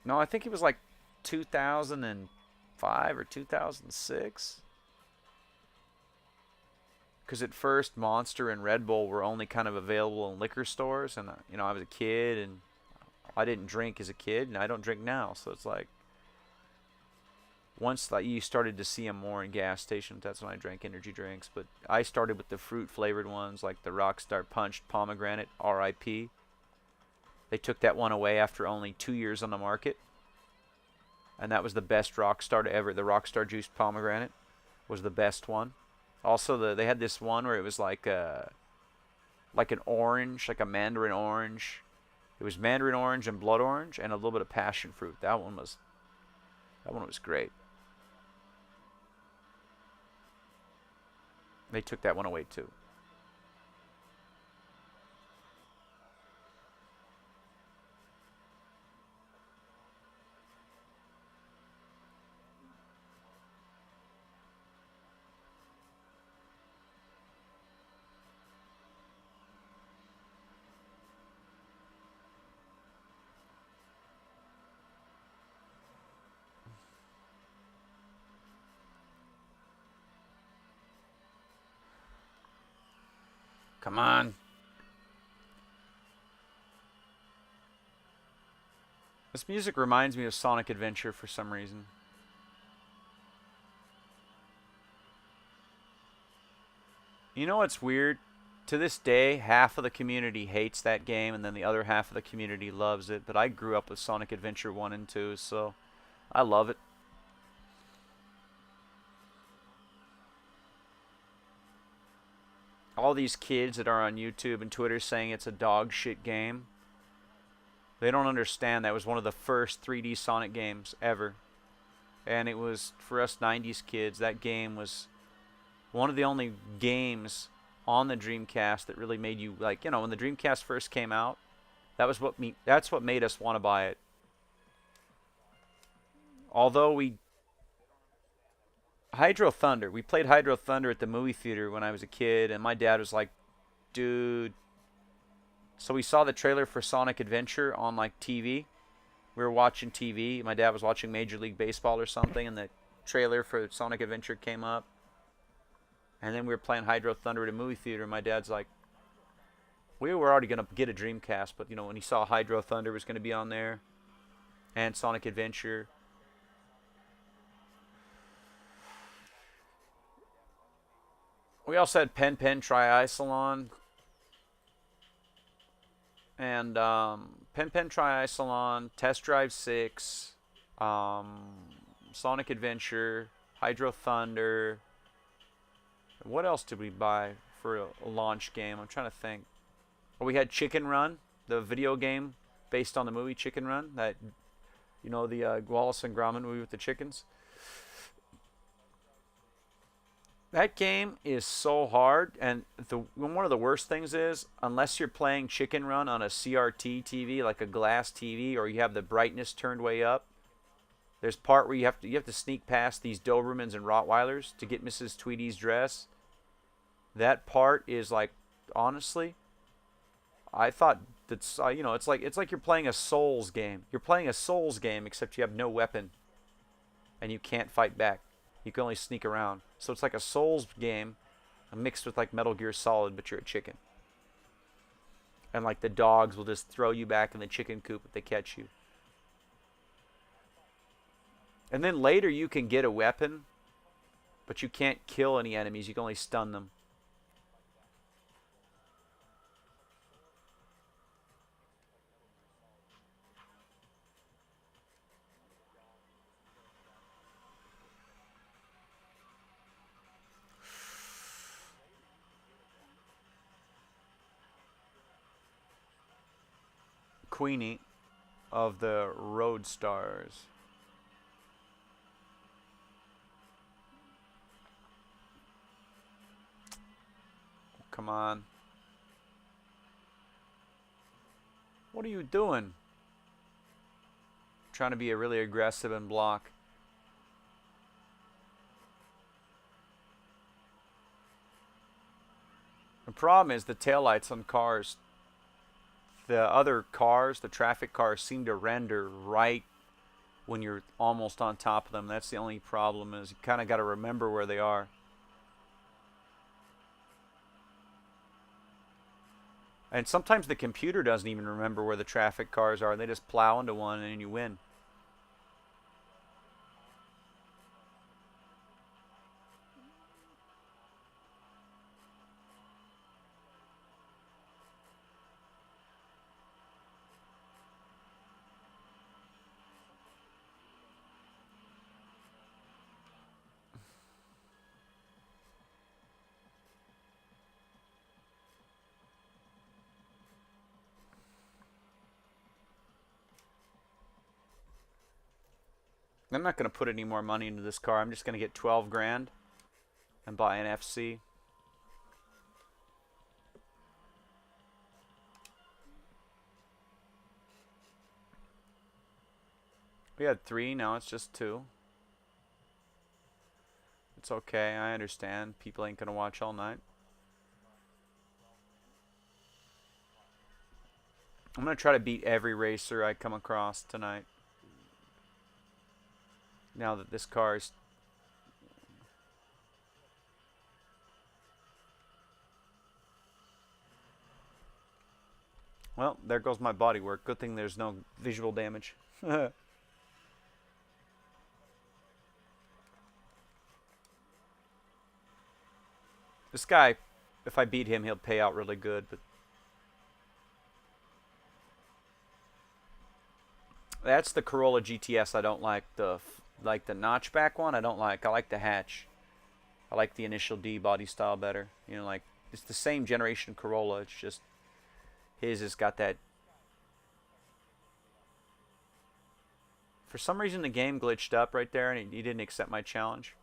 No, I think it was like 2005 or 2006. Because at first Monster and Red Bull were only kind of available in liquor stores, and I was a kid and I didn't drink as a kid, and I don't drink now. So it's like once like you started to see them more in gas stations, that's when I drank energy drinks. But I started with the fruit flavored ones like the Rockstar Punched Pomegranate, R.I.P. They took that one away after only 2 years on the market, and that was the best Rockstar to ever. The Rockstar Juice Pomegranate was the best one. Also, they had this one where it was like an orange, like a mandarin orange. It was mandarin orange and blood orange and a little bit of passion fruit. That one was great. They took that one away too. Come on. This music reminds me of Sonic Adventure for some reason. You know what's weird? To this day, half of the community hates that game, and then the other half of the community loves it. But I grew up with Sonic Adventure 1 and 2, so I love it. All these kids that are on YouTube and Twitter saying it's a dog shit game, they don't understand that was one of the first 3D Sonic games ever. And it was, for us 90s kids, that game was one of the only games on the Dreamcast that really made you, like, when the Dreamcast first came out, that's what made us want to buy it. Although Hydro Thunder, we played Hydro Thunder at the movie theater when I was a kid, and my dad was like, dude. So we saw the trailer for Sonic Adventure on like TV. We were watching TV. My dad was watching Major League Baseball or something, and the trailer for Sonic Adventure came up. And then we were playing Hydro Thunder at a movie theater, and my dad's like, we were already going to get a Dreamcast, but when he saw Hydro Thunder was going to be on there, and Sonic Adventure. We also had Pen Pen Triathlon, and Pen Pen Triathlon, Test Drive 6, Um, Sonic Adventure, Hydro Thunder. What else did we buy for a launch game? I'm trying to think. Oh, we had Chicken Run, the video game based on the movie Chicken Run. That the Wallace and Gromit movie with the chickens. That game is so hard, and one of the worst things is unless you're playing Chicken Run on a CRT TV, like a glass TV, or you have the brightness turned way up. There's part where you have to sneak past these Dobermans and Rottweilers to get Mrs. Tweedy's dress. That part is like, honestly, I thought that's it's like you're playing a Souls game. You're playing a Souls game except you have no weapon and you can't fight back. You can only sneak around. So it's like a Souls game mixed with like Metal Gear Solid, but you're a chicken. And like the dogs will just throw you back in the chicken coop if they catch you. And then later you can get a weapon, but you can't kill any enemies. You can only stun them. Queenie of the Road Stars. Come on. What are you doing? Trying to be a really aggressive and block. The problem is the taillights on cars. The other cars, the traffic cars, seem to render right when you're almost on top of them. That's the only problem, is you kind of got to remember where they are. And sometimes the computer doesn't even remember where the traffic cars are. They just plow into one and you win. I'm not going to put any more money into this car. I'm just going to get 12 grand and buy an FC. We had 3, now it's just 2. It's okay, I understand. People ain't going to watch all night. I'm going to try to beat every racer I come across tonight. Now that this car is... Well, there goes my bodywork. Good thing there's no visual damage. This guy, if I beat him, he'll pay out really good, but... That's the Corolla GTS I don't like. The notchback one I don't like. I like the hatch. I like the initial D body style better. Like, it's the same generation Corolla. It's just his has got that. For some reason the game glitched up right there and he didn't accept my challenge.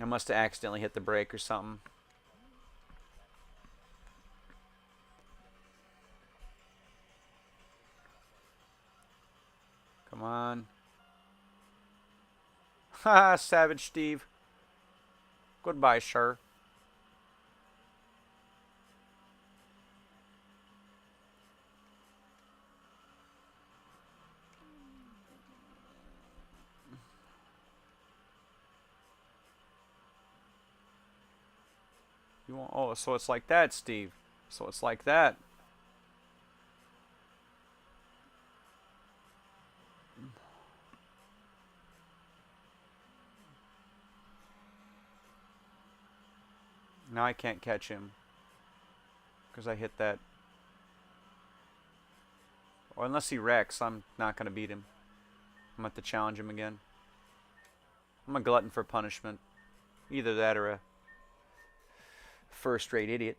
I must have accidentally hit the brake or something. Come on. Haha, Savage Steve. Goodbye, sir. You want? Oh, so it's like that, Steve. So it's like that. Now I can't catch him because I hit that. Or unless he wrecks, I'm not going to beat him. I'm going to have to challenge him again. I'm a glutton for punishment. Either that or a first-rate idiot.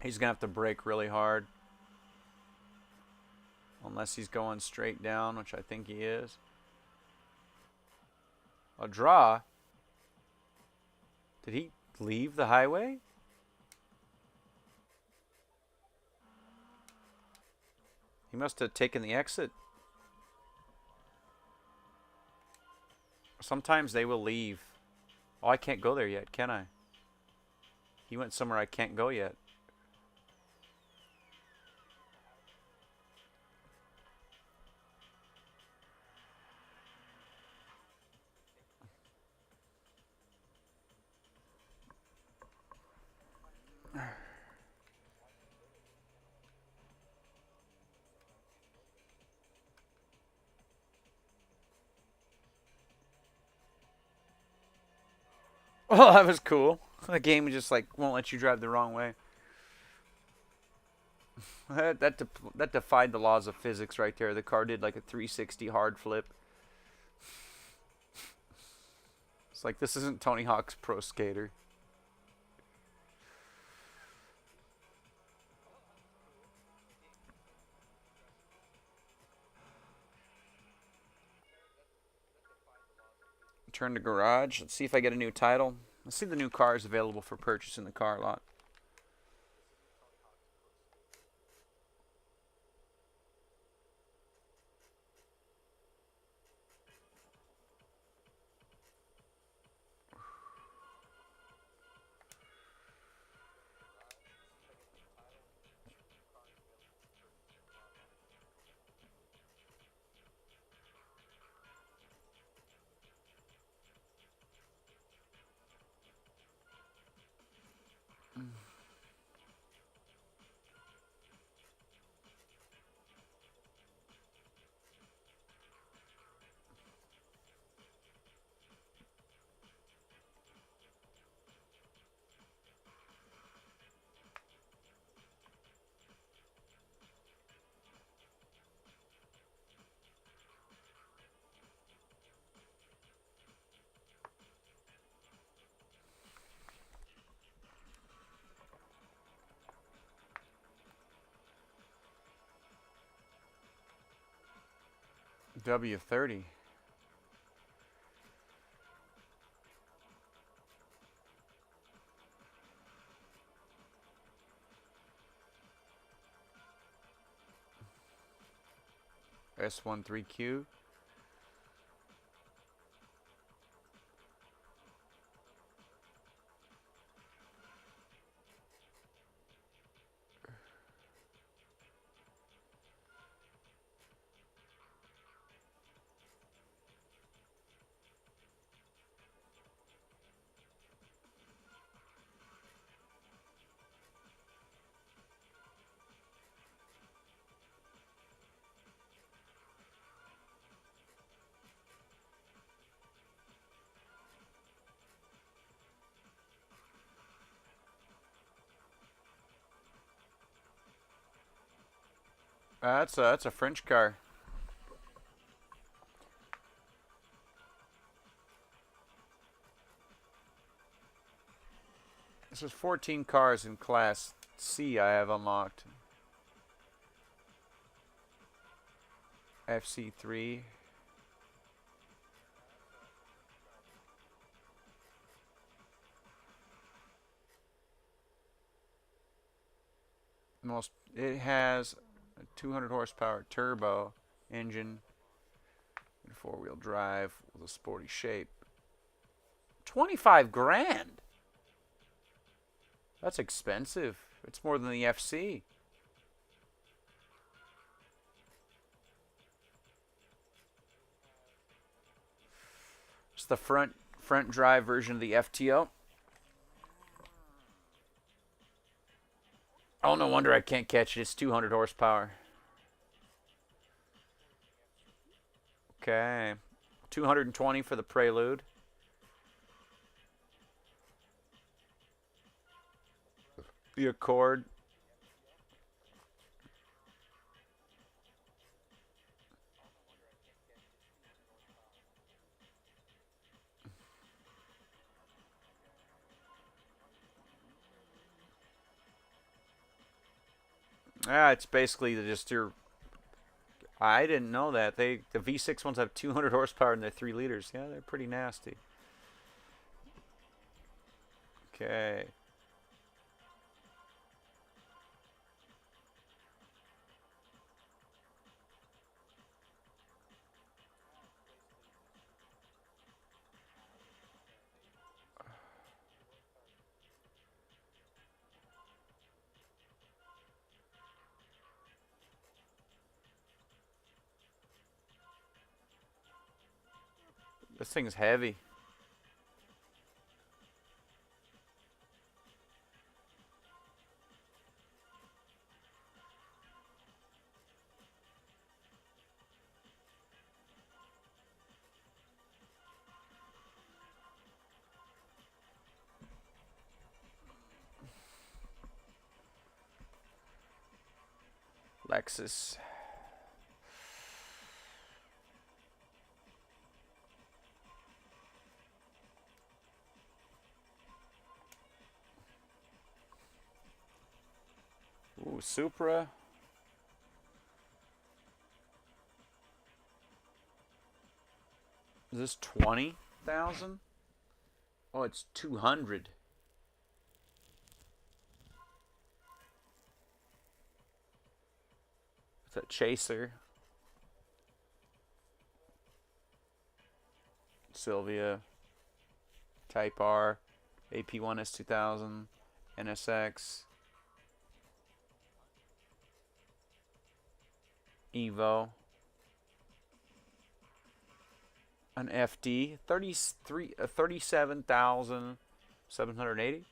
He's going to have to brake really hard. Unless he's going straight down, which I think he is. A draw? Did he leave the highway? He must have taken the exit. Sometimes they will leave. Oh, I can't go there yet, can I? He went somewhere I can't go yet. Oh, that was cool. The game just like won't let you drive the wrong way. That defied the laws of physics right there. The car did like a 360 hard flip. It's like this isn't Tony Hawk's Pro Skater. Turn to garage. Let's see if I get a new title. Let's see the new cars available for purchase in the car lot. W30. S13Q. That's a French car. There's 14 cars in Class C I have unlocked. FC3. It has a 200 horsepower turbo engine and four-wheel drive with a sporty shape. 25 grand. That's expensive. It's more than the FC. It's the front drive version of the FTO. Oh, no wonder I can't catch it. It's 200 horsepower. Okay. 220 for the Prelude. The Accord. Yeah, it's basically just your. I didn't know that. The V6 ones have 200 horsepower and they're 3 liters. Yeah, they're pretty nasty. Okay. This thing's heavy. Lexus. Ooh, Supra. Is this 20,000? Oh, it's 200. It's a Chaser. Sylvia. Type R. AP1 S2000. NSX. Evo. An FD. 37,780.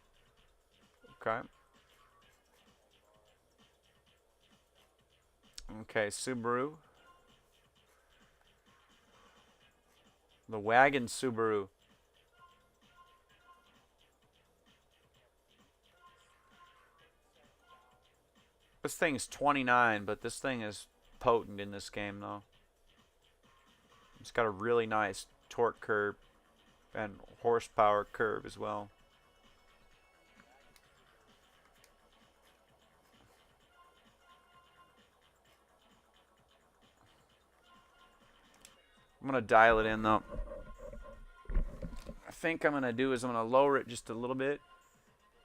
Okay. Okay, Subaru. The wagon Subaru. This thing's 29, but this thing is potent in this game, though. It's got a really nice torque curve and horsepower curve as well. I'm going to dial it in, though. I think I'm going to do is I'm going to lower it just a little bit.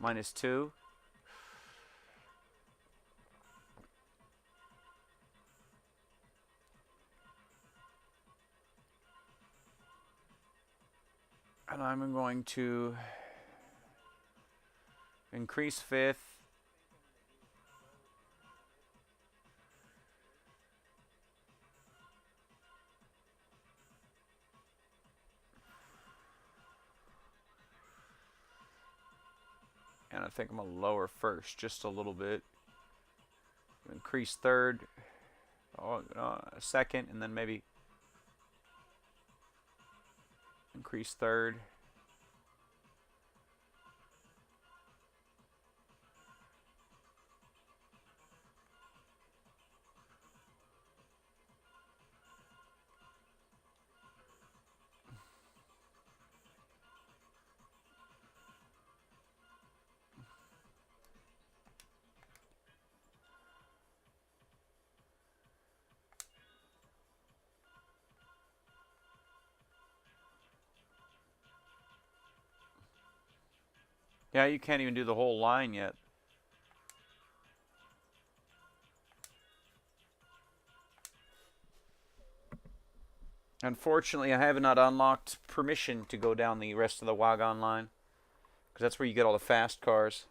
-2. And I'm going to increase fifth. And I think I'm going to lower first just a little bit. Increase third. Second, and then maybe increase third. Yeah, you can't even do the whole line yet. Unfortunately, I have not unlocked permission to go down the rest of the Wagon line, because that's where you get all the fast cars.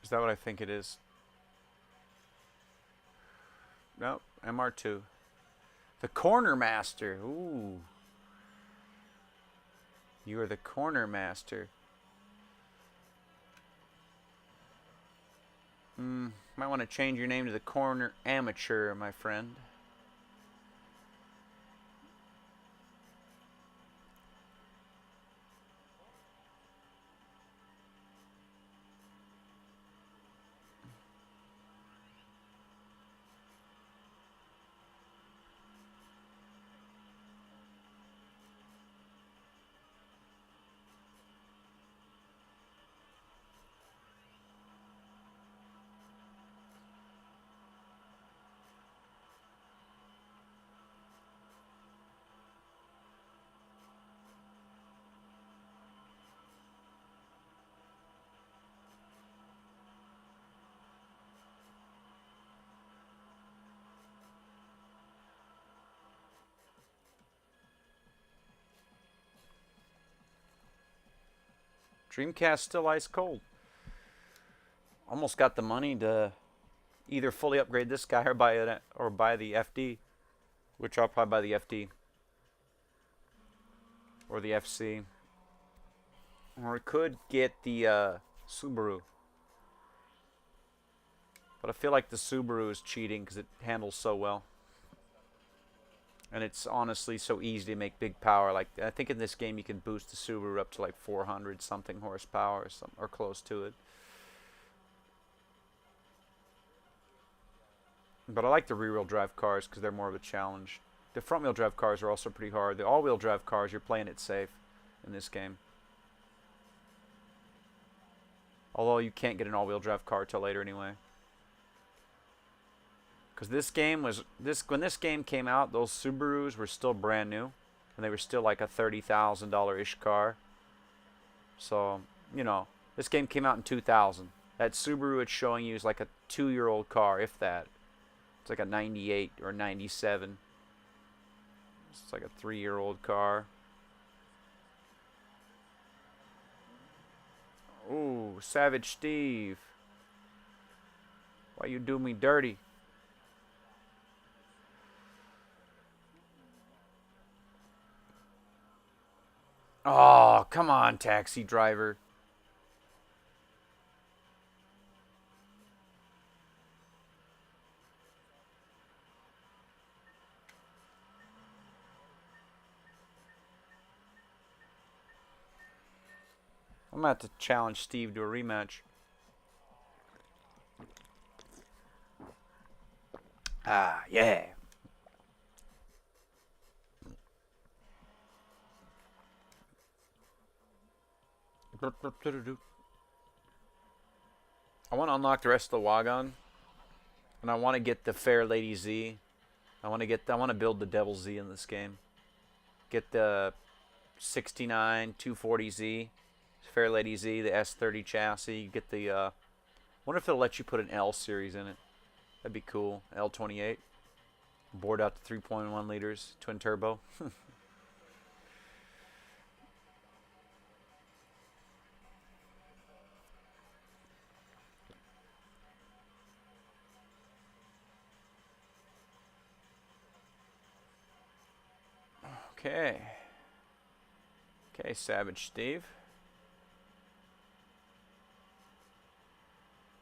Is that what I think it is? Nope, MR2. The Corner Master. Ooh. You are the Corner Master. Might want to change your name to the Corner Amateur, my friend. Dreamcast still ice cold. Almost got the money to either fully upgrade this guy or buy the FD, which I'll probably buy the FD or the FC, or I could get the Subaru. But I feel like the Subaru is cheating because it handles so well, and it's honestly so easy to make big power. Like I think in this game you can boost the Subaru up to like 400 something horsepower or close to it. But I like the rear-wheel drive cars because they're more of a challenge. The front-wheel drive cars are also pretty hard. The all-wheel drive cars, you're playing it safe in this game. Although you can't get an all-wheel drive car till later anyway. Because when this game came out, those Subarus were still brand new, and they were still like a $30,000-ish car. So, you know, this game came out in 2000. That Subaru it's showing you is like a 2-year-old car, if that. It's like a 98 or 97. It's like a 3-year-old car. Ooh, Savage Steve. Why you do me dirty? Oh, come on, taxi driver. I'm going to have to challenge Steve to a rematch. Ah, yeah. I want to unlock the rest of the Wagon, and I want to get the Fair Lady Z. I want to build the Devil Z in this game. Get the 69 240Z, Fair Lady Z, the S30 chassis. Get the wonder if it'll let you put an L series in it. That'd be cool. L28. Bored out to 3.1 liters, twin turbo. Okay. Okay, Savage Steve.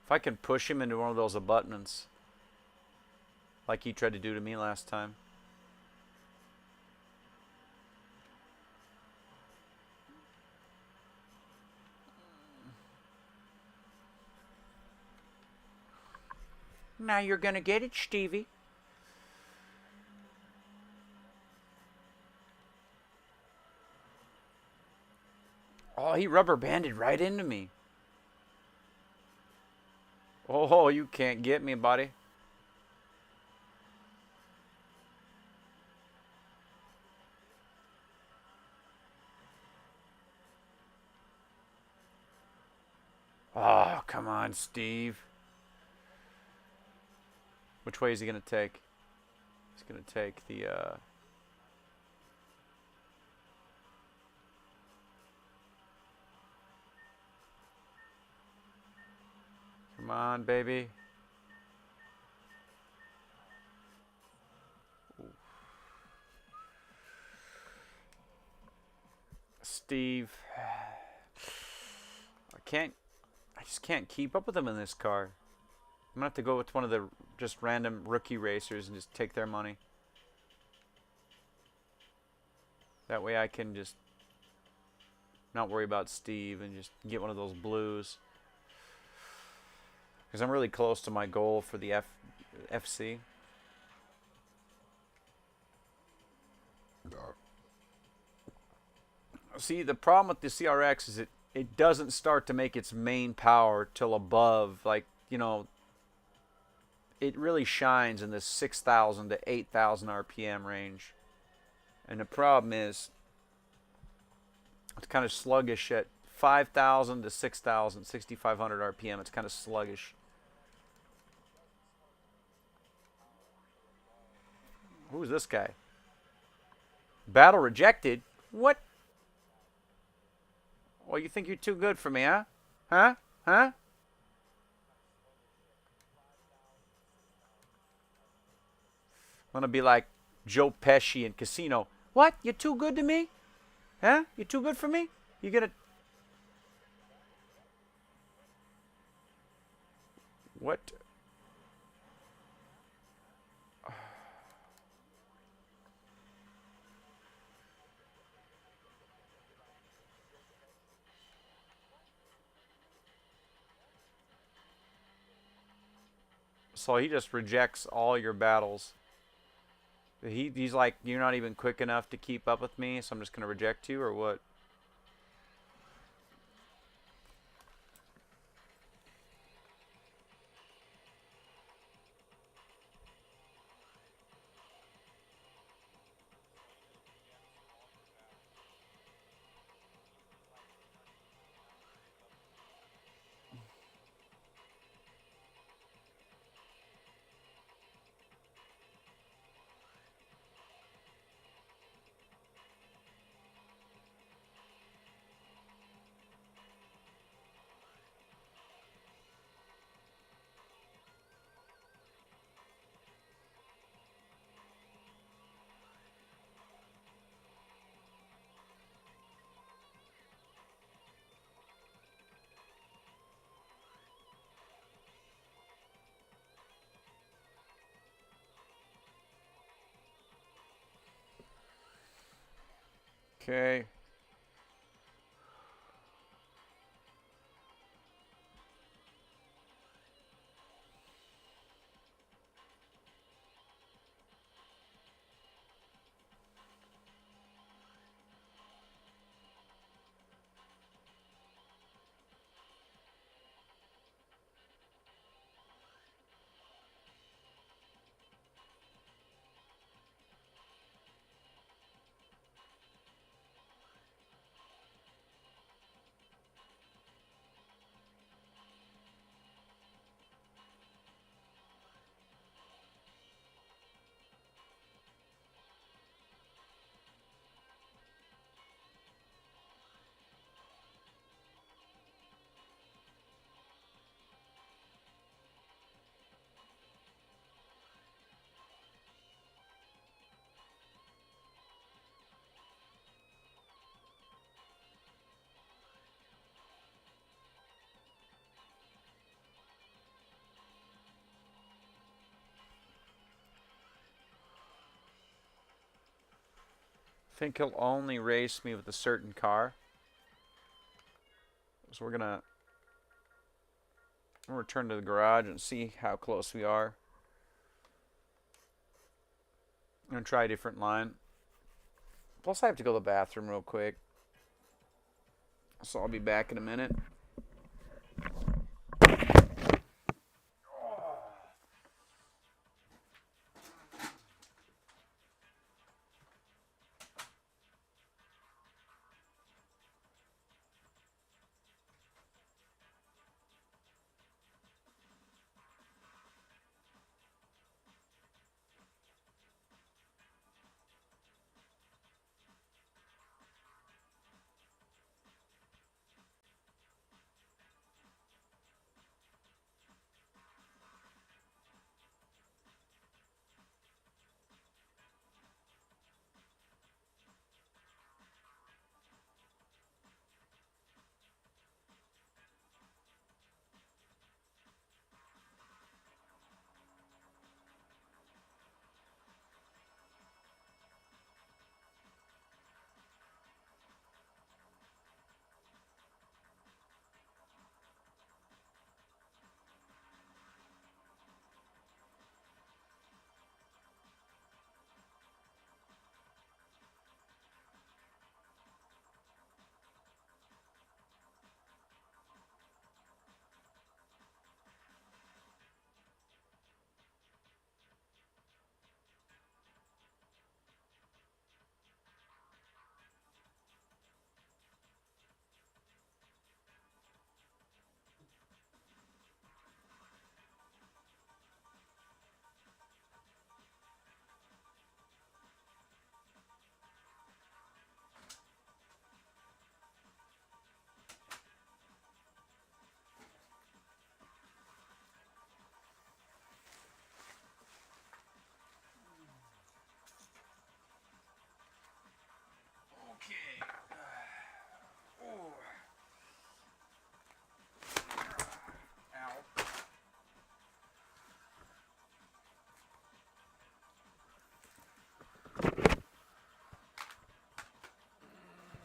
If I can push him into one of those abutments, like he tried to do to me last time. Now you're gonna get it, Stevie. Oh, he rubber banded right into me. Oh, you can't get me, buddy. Oh, come on, Steve. Which way is he going to take? He's going to take the, Come on, baby. Steve. I just can't keep up with him in this car. I'm going to have to go with one of the just random rookie racers and just take their money. That way I can just not worry about Steve and just get one of those blues. Because I'm really close to my goal for the FC. See, the problem with the CRX is it doesn't start to make its main power till above, like, you know, it really shines in this 6,000 to 8,000 RPM range. And the problem is, it's kind of sluggish at 5,000 to 6,000, 6,500 RPM. It's kind of sluggish. Who's this guy? Battle rejected? What? Well, you think you're too good for me, huh? Huh? Huh? I'm gonna be like Joe Pesci in Casino. What? You're too good to me? Huh? You're too good for me? You gonna... What? So he just rejects all your battles. He's like, you're not even quick enough to keep up with me, so I'm just gonna reject you, or what? Okay. Think he'll only race me with a certain car. So we're We'll return to the garage and see how close we are. I'm going to try a different line. Plus, I have to go to the bathroom real quick. So I'll be back in a minute.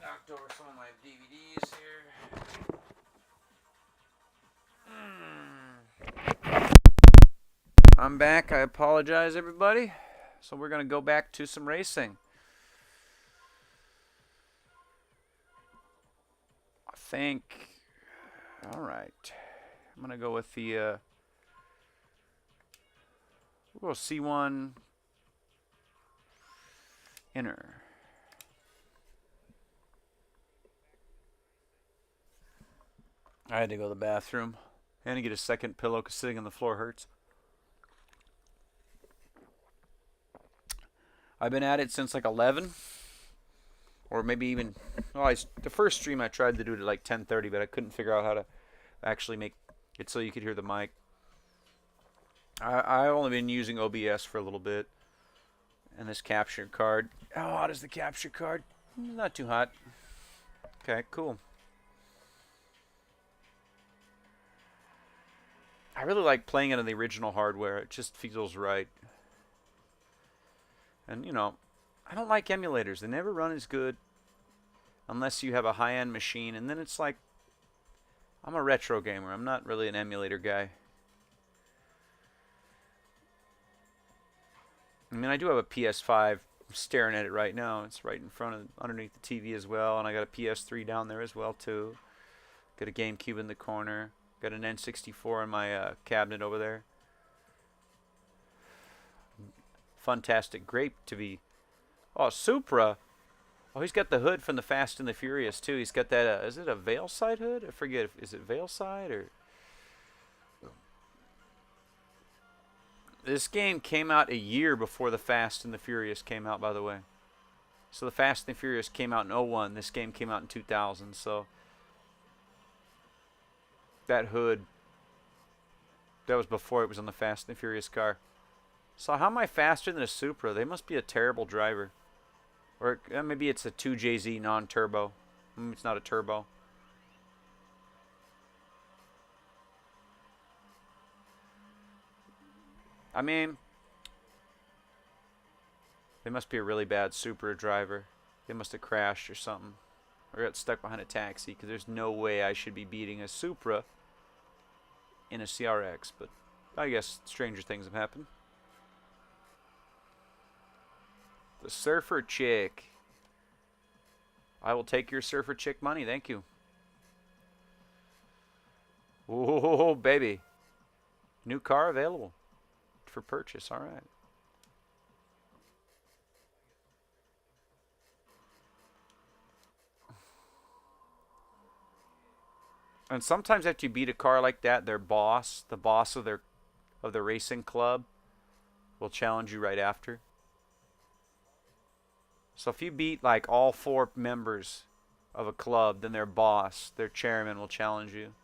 Knocked over some of my DVDs here. I'm back. I apologize, everybody. So we're going to go back to some racing. I think... Alright. I'm going to go with the... we'll go C1 inner. I had to go to the bathroom and to get a second pillow because sitting on the floor hurts. I've been at it since like 11, or maybe even. Oh, the first stream I tried to do it at like 10:30, but I couldn't figure out how to actually make it so you could hear the mic. I've only been using OBS for a little bit, and this capture card. How hot is the capture card? Not too hot. Okay, cool. I really like playing it on the original hardware. It just feels right. And, you know, I don't like emulators. They never run as good unless you have a high-end machine. And then it's like, I'm a retro gamer. I'm not really an emulator guy. I mean, I do have a PS5. I'm staring at it right now. It's right in front of, underneath the TV as well. And I got a PS3 down there as well, too. Got a GameCube in the corner. Got an N64 in my cabinet over there. Fantastic grape to be. Oh, Supra. Oh, he's got the hood from the Fast and the Furious too. He's got that. Is it a Veilside hood? I forget. Is it Veilside or? This game came out a year before the Fast and the Furious came out, by the way. So the Fast and the Furious came out in 01. This game came out in 2000. So that hood, that was before it was on the Fast and the Furious car. So how am I faster than a Supra? They must be a terrible driver. Or maybe it's a 2JZ non-turbo. It's not a turbo. I mean, they must be a really bad Supra driver. They must have crashed or something. Or got stuck behind a taxi, because there's no way I should be beating a Supra in a CRX, but I guess stranger things have happened. The Surfer Chick. I will take your Surfer Chick money, thank you. Oh, baby. New car available for purchase, alright. And sometimes after you beat a car like that, their boss, the boss of the racing club, will challenge you right after. So if you beat like all 4 members of a club, then their boss, their chairman, will challenge you.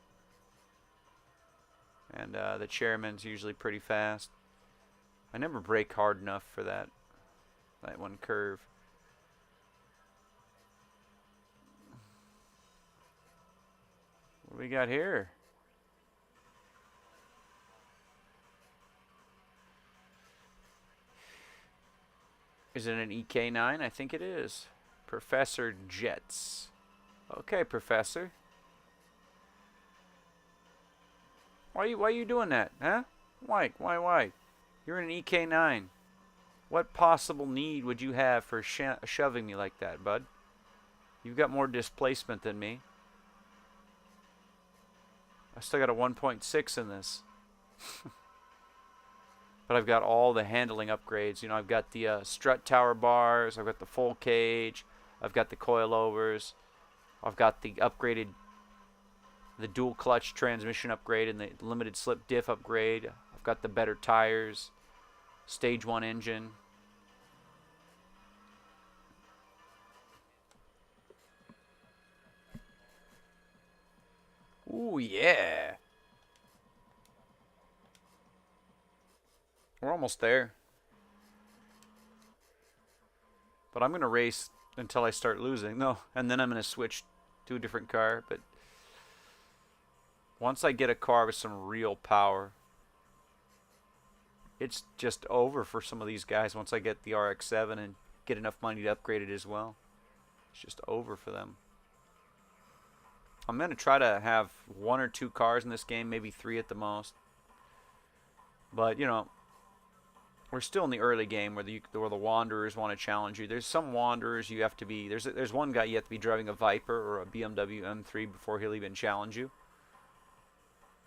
And the chairman's usually pretty fast. I never brake hard enough for that one curve. What do we got here? Is it an EK9? I think it is. Professor Jets. Okay, Professor. Why you doing that, huh? Why? You're in an EK9. What possible need would you have for shoving me like that, bud? You've got more displacement than me. I still got a 1.6 in this. But I've got all the handling upgrades. You know, I've got the strut tower bars. I've got the full cage. I've got the coilovers. I've got the dual clutch transmission upgrade and the limited slip diff upgrade. I've got the better tires. Stage 1 engine. Ooh, yeah. We're almost there. But I'm going to race until I start losing. No, and then I'm going to switch to a different car. But once I get a car with some real power, it's just over for some of these guys once I get the RX-7 and get enough money to upgrade it as well. It's just over for them. I'm going to try to have 1 or 2 cars in this game, maybe 3 at the most. But, you know, we're still in the early game where the Wanderers want to challenge you. There's some Wanderers you have to be... There's one guy you have to be driving a Viper or a BMW M3 before he'll even challenge you.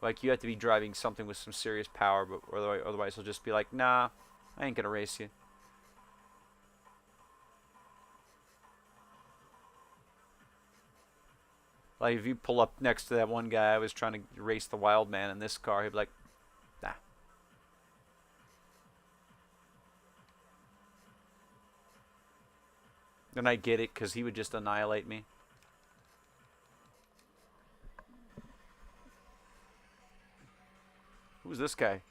Like, you have to be driving something with some serious power, but otherwise he'll just be like, nah, I ain't going to race you. Like, if you pull up next to that one guy I was trying to race the Wild Man in this car, he'd be like, nah. Then I get it, because he would just annihilate me. Who's this guy?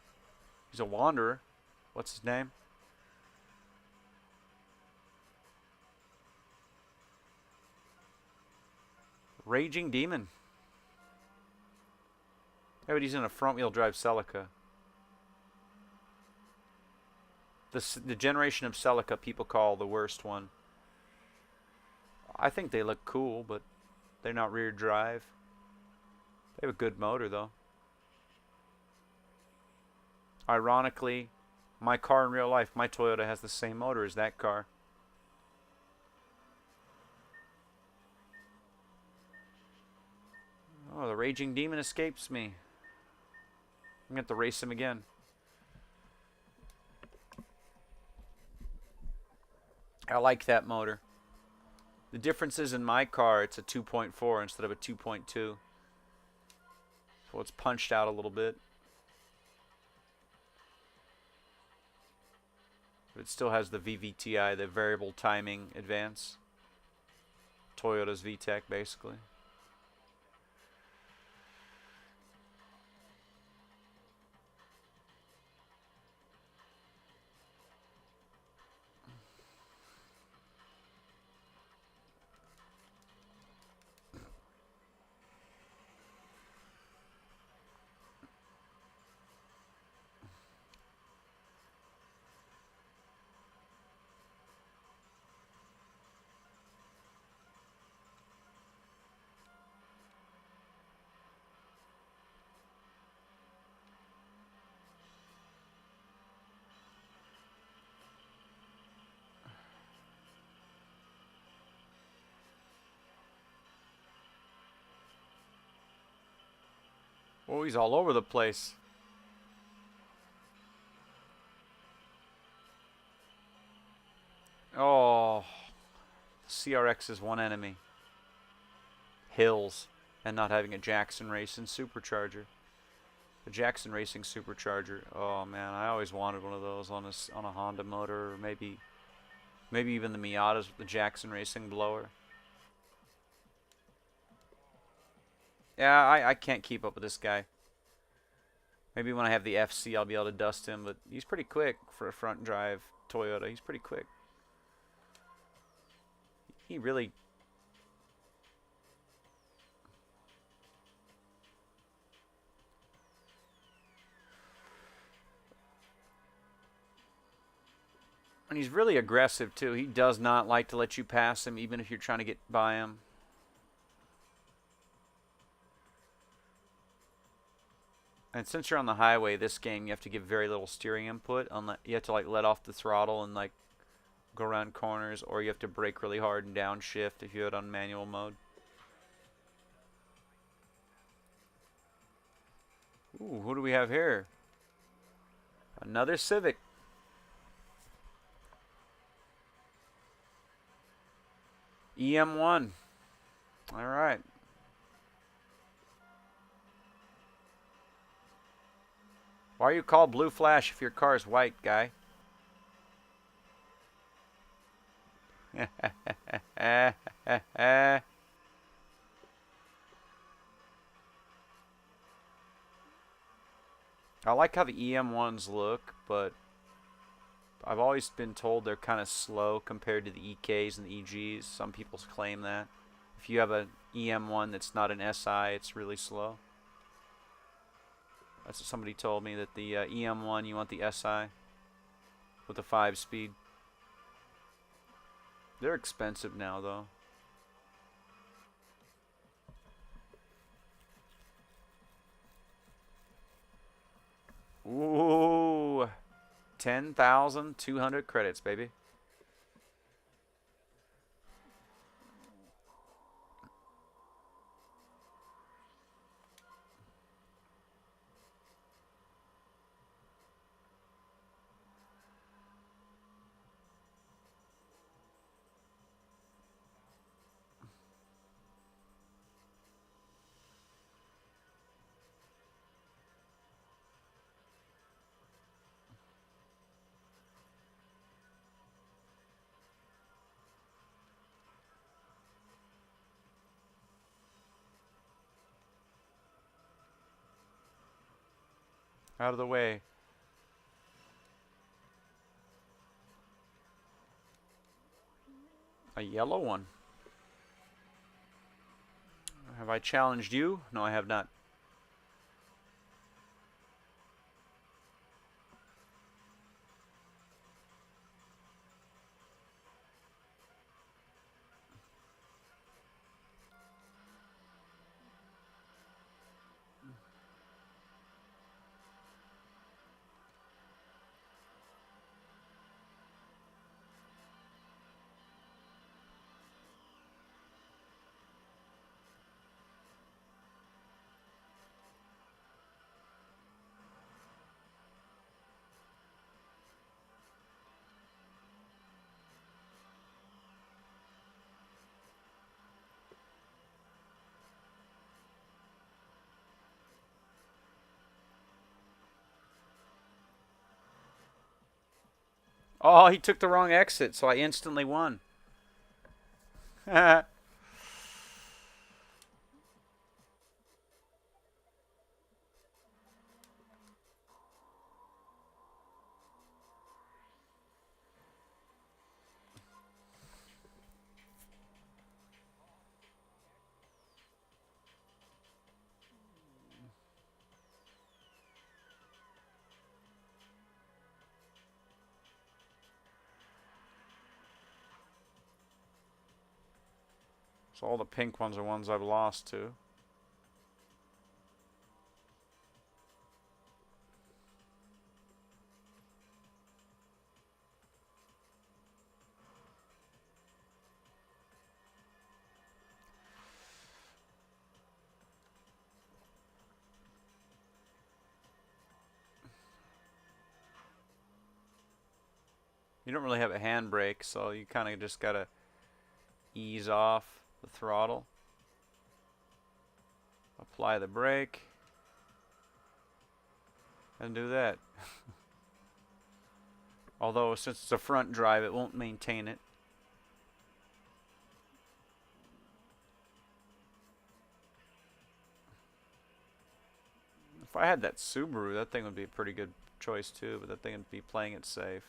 He's a wanderer. What's his name? Raging Demon. Yeah, but he's in a front-wheel drive Celica. The generation of Celica people call the worst one. I think they look cool, but they're not rear drive. They have a good motor, though. Ironically, my car in real life, my Toyota, has the same motor as that car. Oh, the Raging Demon escapes me. I'm going to have to race him again. I like that motor. The difference is in my car, it's a 2.4 instead of a 2.2. So it's punched out a little bit. But it still has the VVTi, the variable timing advance. Toyota's VTEC, basically. Oh, he's all over the place. Oh, CRX is one enemy. Hills. And not having a Jackson Racing supercharger. The Jackson Racing supercharger. Oh man, I always wanted one of those on a Honda motor, or maybe even the Miatas with the Jackson Racing blower. Yeah, I can't keep up with this guy. Maybe when I have the FC, I'll be able to dust him, but he's pretty quick for a front drive Toyota. He's pretty quick. He really. And he's really aggressive, too. He does not like to let you pass him, even if you're trying to get by him. And since you're on the highway, this game, you have to give very little steering input. You have to, like, let off the throttle and, like, go around corners, or you have to brake really hard and downshift if you have it on manual mode. Ooh, who do we have here? Another Civic. EM1. All right. Why are you called Blue Flash if your car's white, guy? I like how the EM1s look, but I've always been told they're kind of slow compared to the EKs and the EGs. Some people claim that. If you have an EM1 that's not an SI, it's really slow. That's what somebody told me, that the EM1, you want the SI with the 5-speed. They're expensive now, though. Ooh, 10,200 credits, baby. Out of the way. A yellow one. Have I challenged you? No, I have not. Oh, he took the wrong exit, so I instantly won. So all the pink ones are ones I've lost to. don't really have a handbrake, so you kind of just gotta ease off the throttle, apply the brake, and do that. Although since it's a front drive, it won't maintain it. If I had that Subaru, that thing would be a pretty good choice too, but that thing would be playing it safe.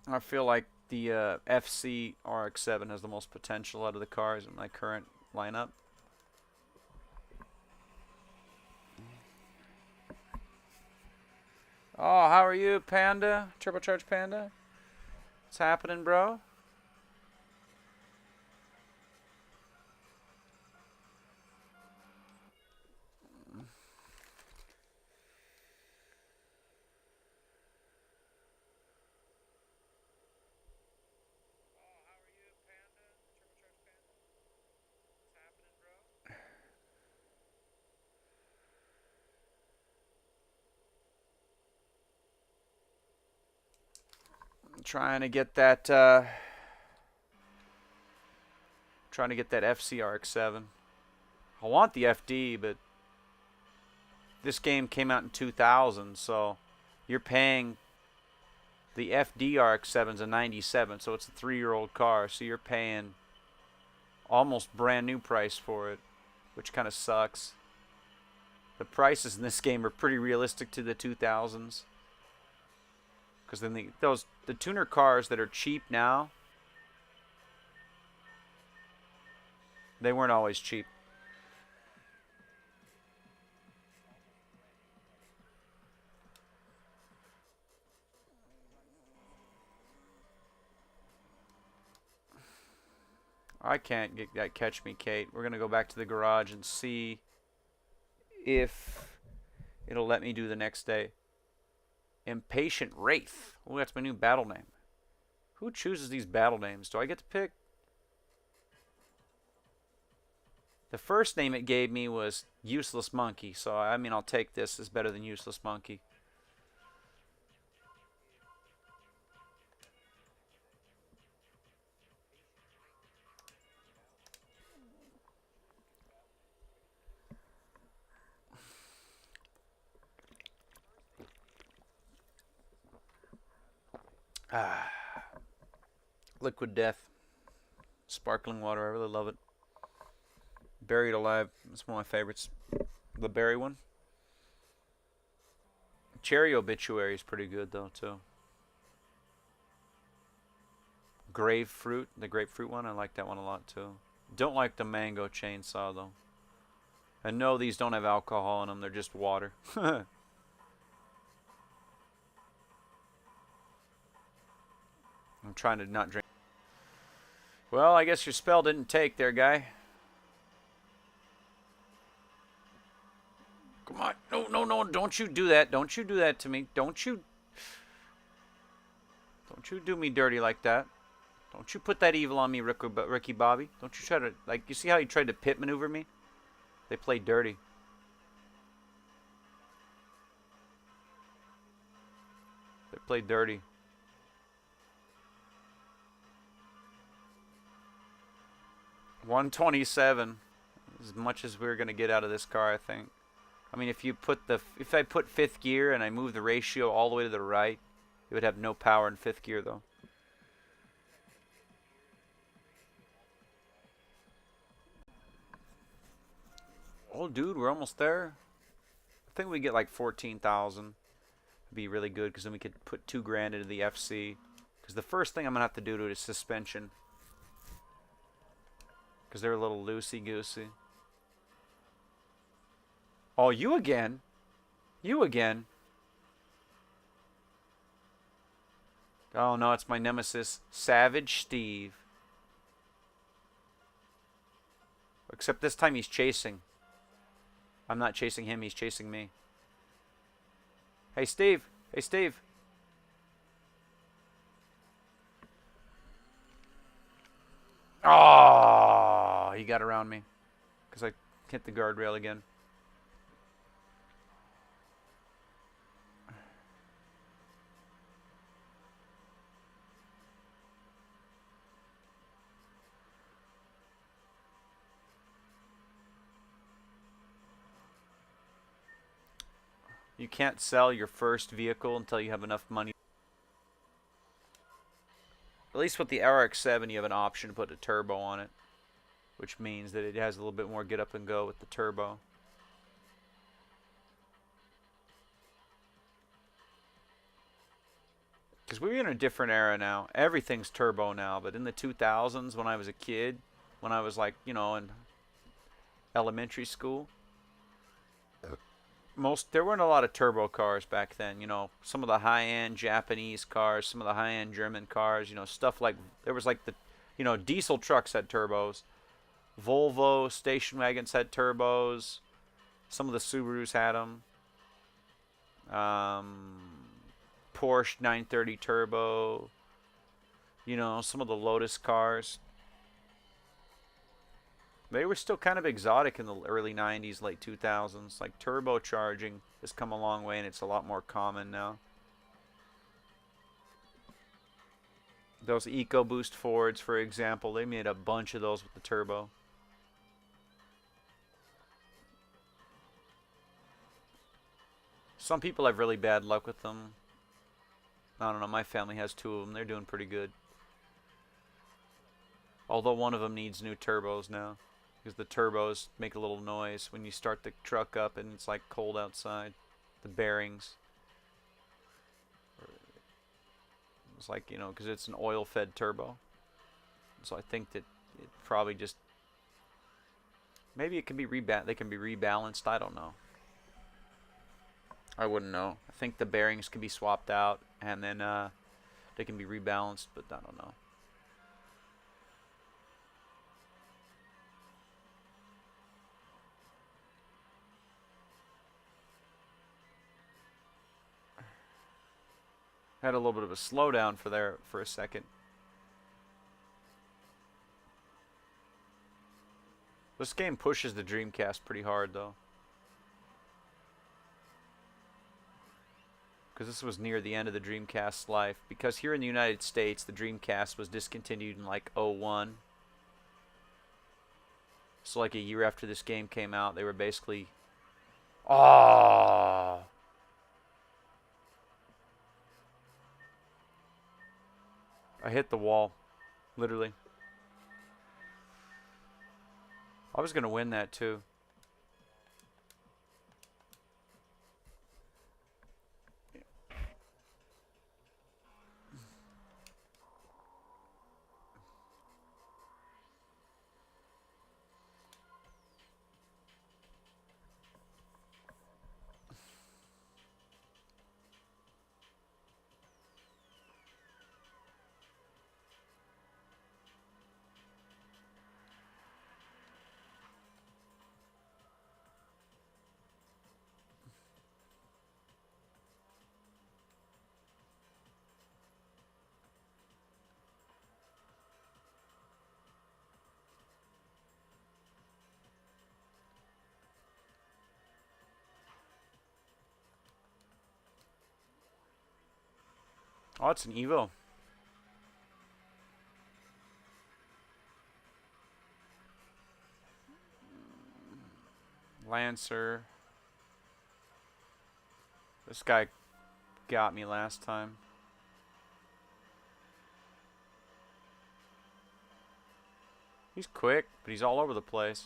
I feel like the FC RX-7 has the most potential out of the cars in my current lineup. Oh, how are you, Panda? Turbocharged Panda? What's happening, bro? Trying to get that FCRX7. I want the FD, but this game came out in 2000, so you're paying the FDRX7's a 97, so it's a 3-year-old car, so you're paying almost brand new price for it, which kind of sucks. The prices in this game are pretty realistic to the 2000s. Because then the tuner cars that are cheap now, they weren't always cheap. I can't get that Catch Me Kate. We're going to go back to the garage and see if it'll let me do the next day. Impatient Wraith. Oh, that's my new battle name. Who chooses these battle names? Do I get to pick? The first name it gave me was Useless Monkey, so I mean I'll take this. It's better than Useless Monkey. Liquid Death. Sparkling water. I really love it. Buried Alive. It's one of my favorites. The berry one. Cherry Obituary is pretty good though too. Grapefruit. The grapefruit one. I like that one a lot too. Don't like the mango chainsaw though. And no, these don't have alcohol in them. They're just water. I'm trying to not drink. Well, I guess your spell didn't take there, guy. Come on. No, no, no. Don't you do that. Don't you do that to me. Don't you do me dirty like that. Don't you put that evil on me, Ricky Bobby. Don't you try to, like, you see how he tried to pit maneuver me? They played dirty. They played dirty. $127. As much as we're going to get out of this car, I think. I mean, if I put fifth gear and I move the ratio all the way to the right, it would have no power in fifth gear, though. Oh, dude, we're almost there. I think we get like 14,000. It'd be really good because then we could put $2,000 into the FC. Because the first thing I'm gonna have to do to it is suspension. Because they're a little loosey-goosey. Oh, you again? You again? Oh no, it's my nemesis, Savage Steve. Except this time he's chasing. I'm not chasing him, he's chasing me. Hey, Steve. Hey, Steve. Oh, he got around me. Because I hit the guardrail again. You can't sell your first vehicle until you have enough money. At least with the RX-7, you have an option to put a turbo on it, which means that it has a little bit more get up and go with the turbo. Because we're in a different era now. Everything's turbo now, but in the 2000s, when I was a kid, when I was like, you know, in elementary school, there weren't a lot of turbo cars back then. You know, some of the high-end Japanese cars, some of the high-end German cars, you know, stuff like there was like the, you know, diesel trucks had turbos. Volvo station wagons had turbos. Some of the Subarus had them. Porsche 930 turbo. You know, some of the Lotus cars. They were still kind of exotic in the early 90s, late 2000s. Like turbocharging has come a long way and it's a lot more common now. Those EcoBoost Fords, for example, they made a bunch of those with the turbo. Some people have really bad luck with them. I don't know, my family has two of them. They're doing pretty good. Although one of them needs new turbos now. Because the turbos make a little noise when you start the truck up and it's like cold outside. The bearings. It's like, you know, because it's an oil-fed turbo. So I think that it probably just... Maybe it can be they can be rebalanced. I don't know. I wouldn't know. I think the bearings can be swapped out and then they can be rebalanced, but I don't know. Had a little bit of a slowdown for a second. This game pushes the Dreamcast pretty hard though. Because this was near the end of the Dreamcast's life. Because here in the United States, the Dreamcast was discontinued in like 01. So like a year after this game came out, they were basically... Oh! I hit the wall. Literally. I was going to win that too. Oh, it's an Evo. Lancer. This guy got me last time. He's quick, but he's all over the place.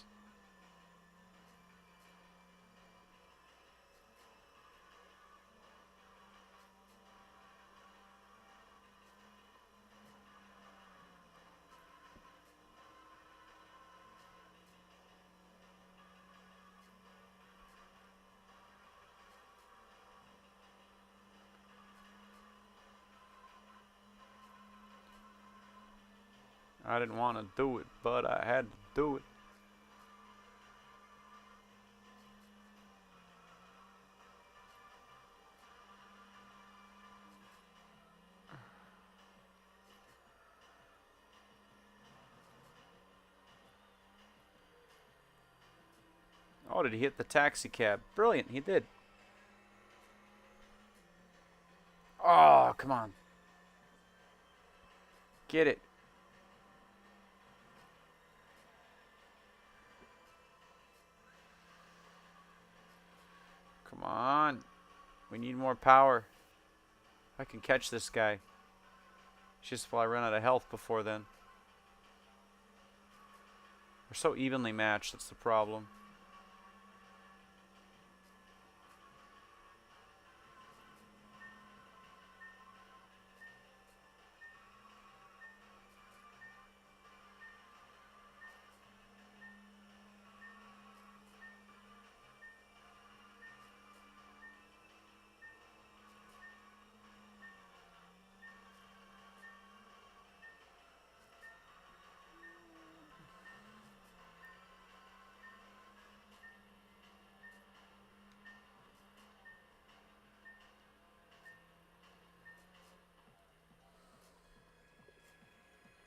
I didn't want to do it, but I had to do it. Oh, did he hit the taxi cab? Brilliant, he did. Oh, come on. Get it. Come on. We need more power. I can catch this guy. It's just while I run out of health before then. We're so evenly matched, that's the problem.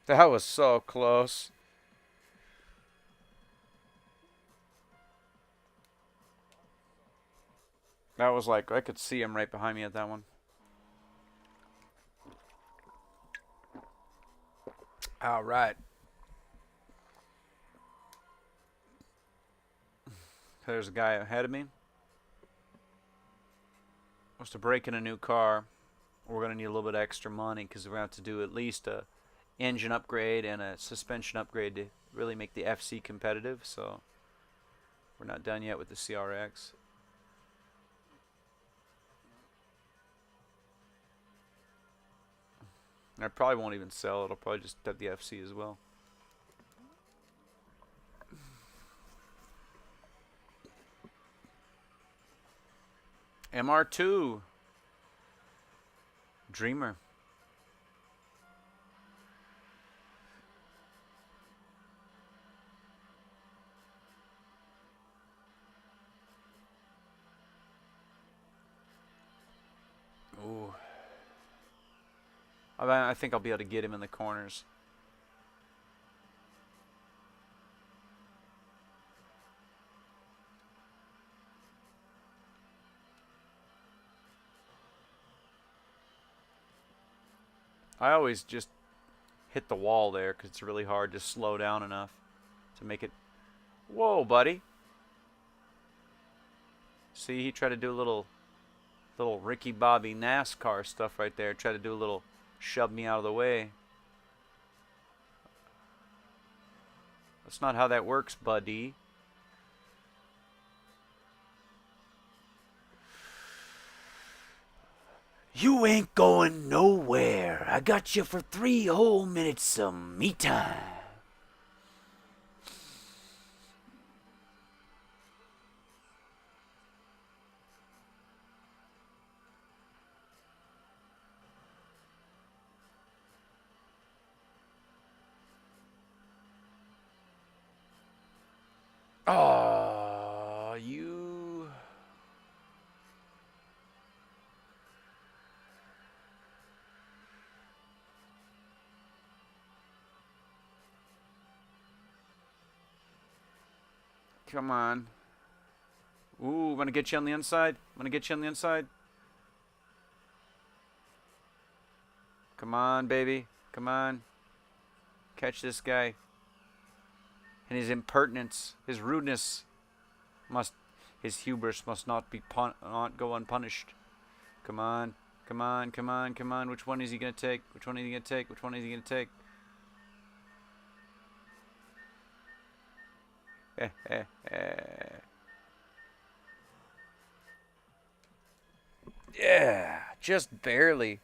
That was so close. That was like, I could see him right behind me at that one. All right. There's a guy ahead of me. Wants to break in a new car. We're going to need a little bit extra money because we're going to have to do at least a engine upgrade and a suspension upgrade to really make the FC competitive. So we're not done yet with the CRX. And I probably won't even sell it. I'll probably just have the FC as well. MR2. Dreamer. Ooh. I think I'll be able to get him in the corners. I always just hit the wall there because it's really hard to slow down enough to make it. Whoa, buddy. See, he tried to do a little Ricky Bobby NASCAR stuff right there. Tried to do a little shove me out of the way. That's not how that works, buddy. You ain't going nowhere. I got you for 3 whole minutes of me time. Oh, you. Come on. Ooh, I'm gonna get you on the inside. I'm gonna get you on the inside. Come on, baby. Come on. Catch this guy. And his impertinence, his rudeness, his hubris must not go unpunished. Come on, come on, come on, come on. Which one is he gonna take? Which one is he gonna take? Which one is he gonna take? Yeah, just barely.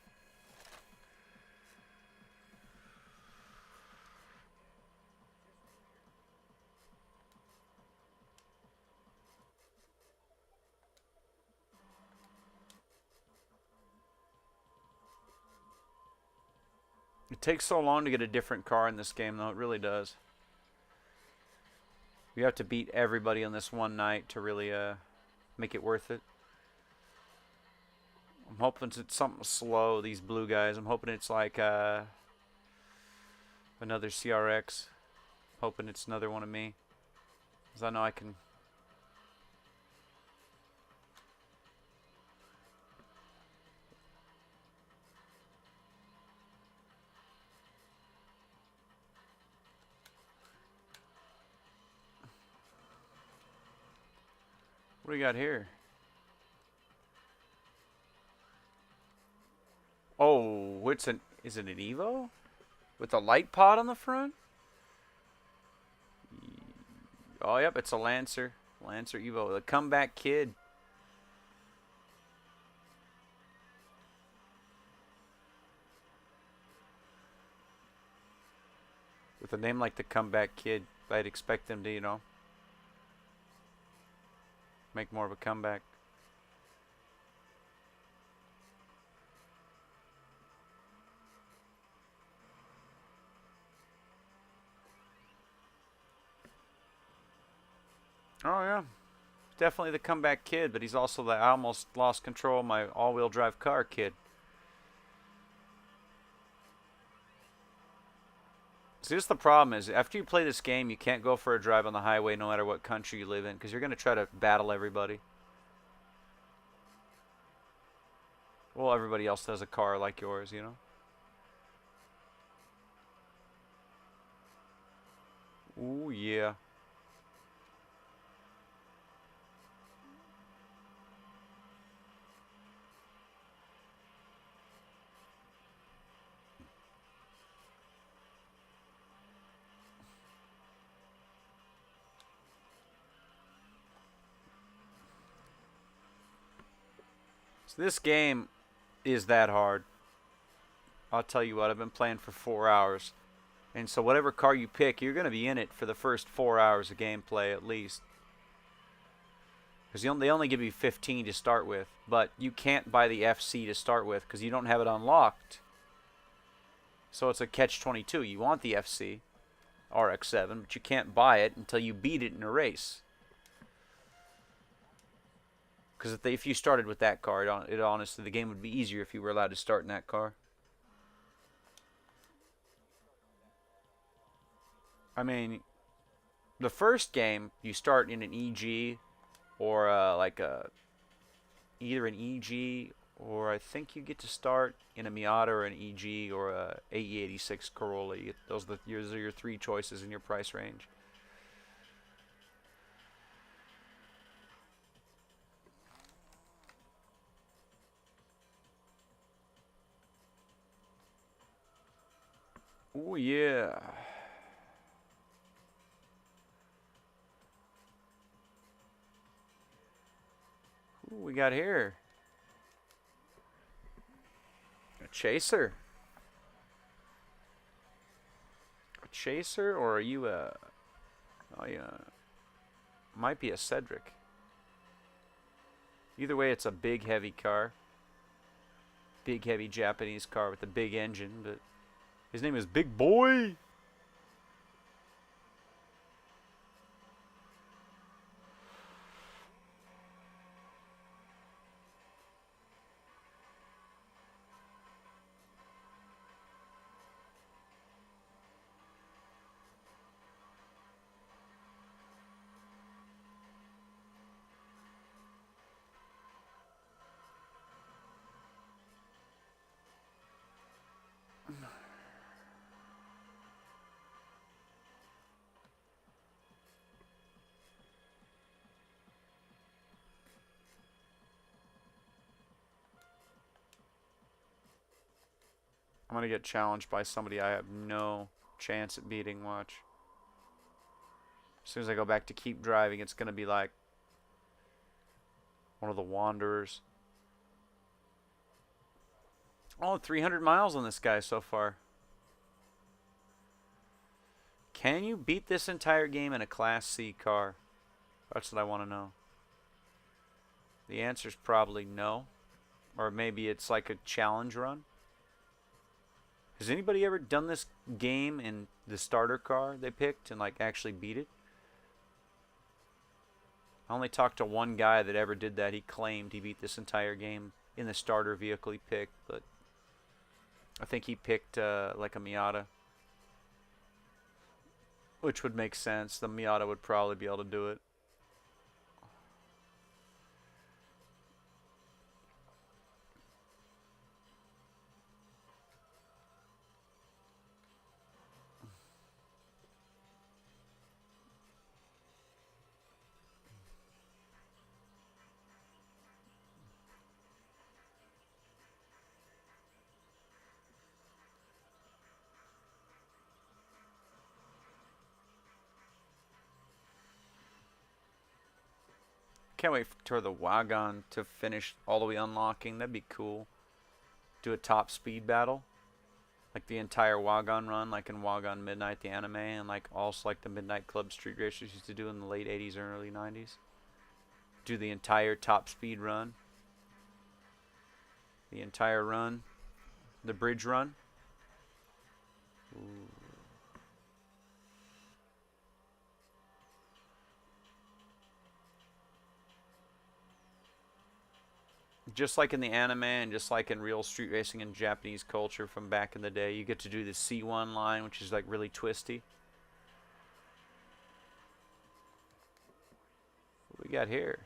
It takes so long to get a different car in this game, though. It really does. We have to beat everybody on this one night to really make it worth it. I'm hoping it's something slow, these blue guys. I'm hoping it's like another CRX. Hoping it's another one of me. Because I know I can. What do we got here? What's an? Is it an Evo? With a light pod on the front? Oh, yep, it's a Lancer. Lancer Evo. The comeback kid. With a name like the comeback kid, I'd expect them to, make more of a comeback. Oh, yeah. Definitely the comeback kid, but he's also the I almost lost control of my all-wheel drive car kid. See, this the problem is after you play this game, you can't go for a drive on the highway no matter what country you live in because you're going to try to battle everybody. Well, everybody else has a car like yours. Ooh, yeah. So this game is that hard. I'll tell you what, I've been playing for 4 hours. And so whatever car you pick, you're going to be in it for the first 4 hours of gameplay at least. Because they only give you 15 to start with. But you can't buy the FC to start with because you don't have it unlocked. So it's a catch-22. You want the FC, RX-7, but you can't buy it until you beat it in a race. Because if you started with that car, it honestly, the game would be easier if you were allowed to start in that car. I mean, the first game, you start in an EG or either an EG or I think you get to start in a Miata or an EG or a AE86 Corolla. Those are your three choices in your price range. Oh yeah. What we got here? A chaser. A chaser, or are you a? Oh yeah. Might be a Cedric. Either way, it's a big, heavy car. Big, heavy Japanese car with a big engine, but his name is Big Boy. I'm gonna get challenged by somebody I have no chance at beating. Watch. As soon as I go back to keep driving, it's gonna be like one of the Wanderers. Oh, 300 miles on this guy so far. Can you beat this entire game in a Class C car? That's what I want to know. The answer's probably no. Or maybe it's like a challenge run. Has anybody ever done this game in the starter car they picked and like actually beat it? I only talked to one guy that ever did that. He claimed he beat this entire game in the starter vehicle he picked, but I think he picked like a Miata, which would make sense. The Miata would probably be able to do it. Can't wait for the Wagon to finish all the way unlocking. That'd be cool. Do a top speed battle. Like the entire Wagon run, like in Wagon Midnight, the anime, and like also like the Midnight Club Street Racers used to do in the late 80s or early 90s. Do the entire top speed run. The entire run. The bridge run. Ooh. Just like in the anime and just like in real street racing and Japanese culture from back in the day, you get to do the C1 line, which is like really twisty. What we got here?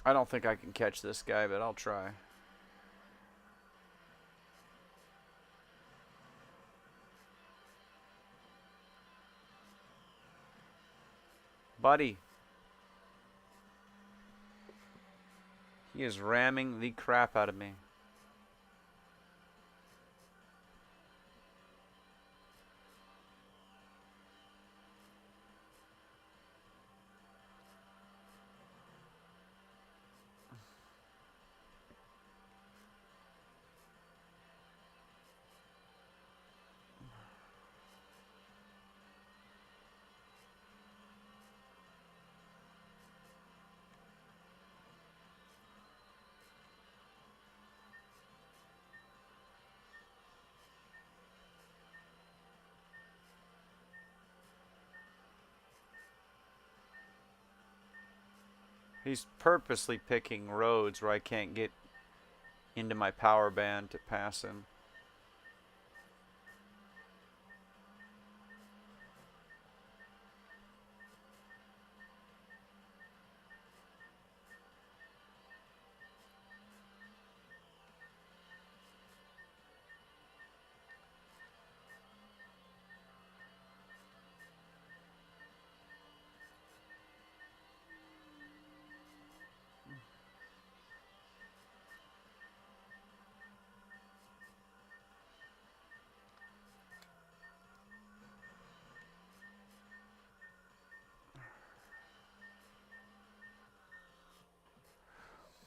I don't think I can catch this guy, but I'll try. Buddy. He is ramming the crap out of me. He's purposely picking roads where I can't get into my power band to pass him.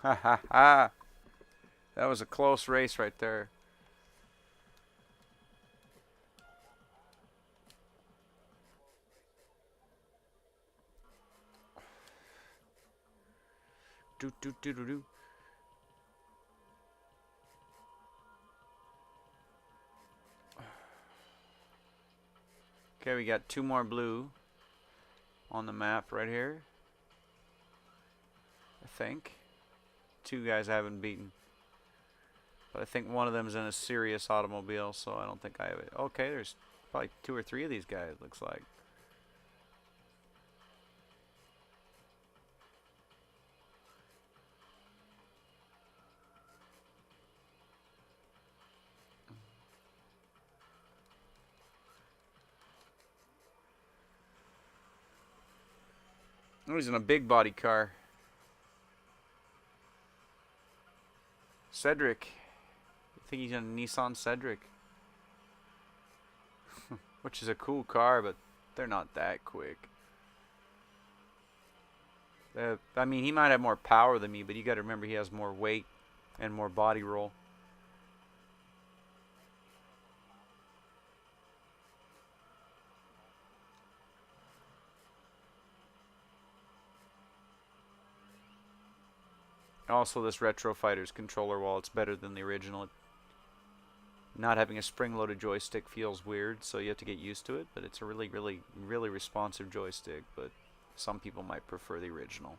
Ha ha ha. That was a close race right there. Do do do do do. Okay, we got 2 more blue on the map right here. I think. 2 guys I haven't beaten. But I think one of them is in a serious automobile, so I don't think I have it. Okay, there's probably 2 or 3 of these guys, looks like. Oh, he's in a big body car. Cedric. I think he's in a Nissan Cedric. Which is a cool car, but they're not that quick. I mean, he might have more power than me, but you got to remember he has more weight and more body roll. Also, this Retro Fighters controller, while it's better than the original, not having a spring-loaded joystick feels weird, so you have to get used to it. But it's a really, really, really responsive joystick. But some people might prefer the original.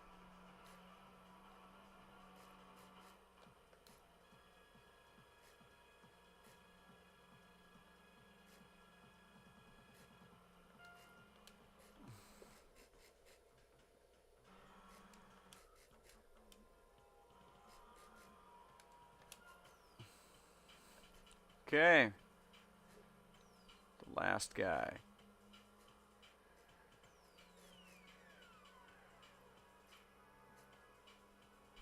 Okay. The last guy.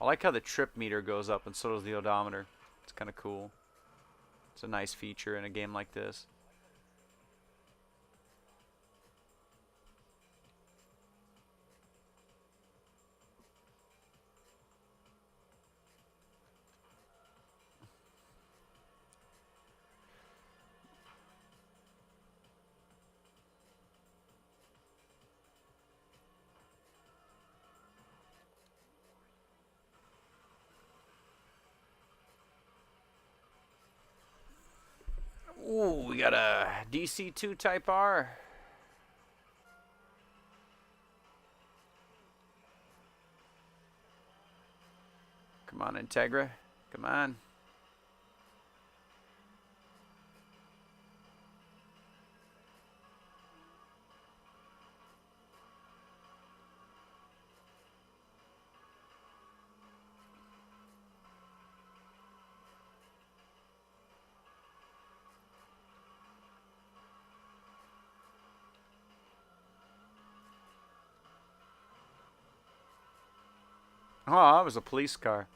I like how the trip meter goes up and so does the odometer. It's kind of cool. It's a nice feature in a game like this. Ooh, we got a DC2 Type R. Come on, Integra. Come on. Oh, that was a police car.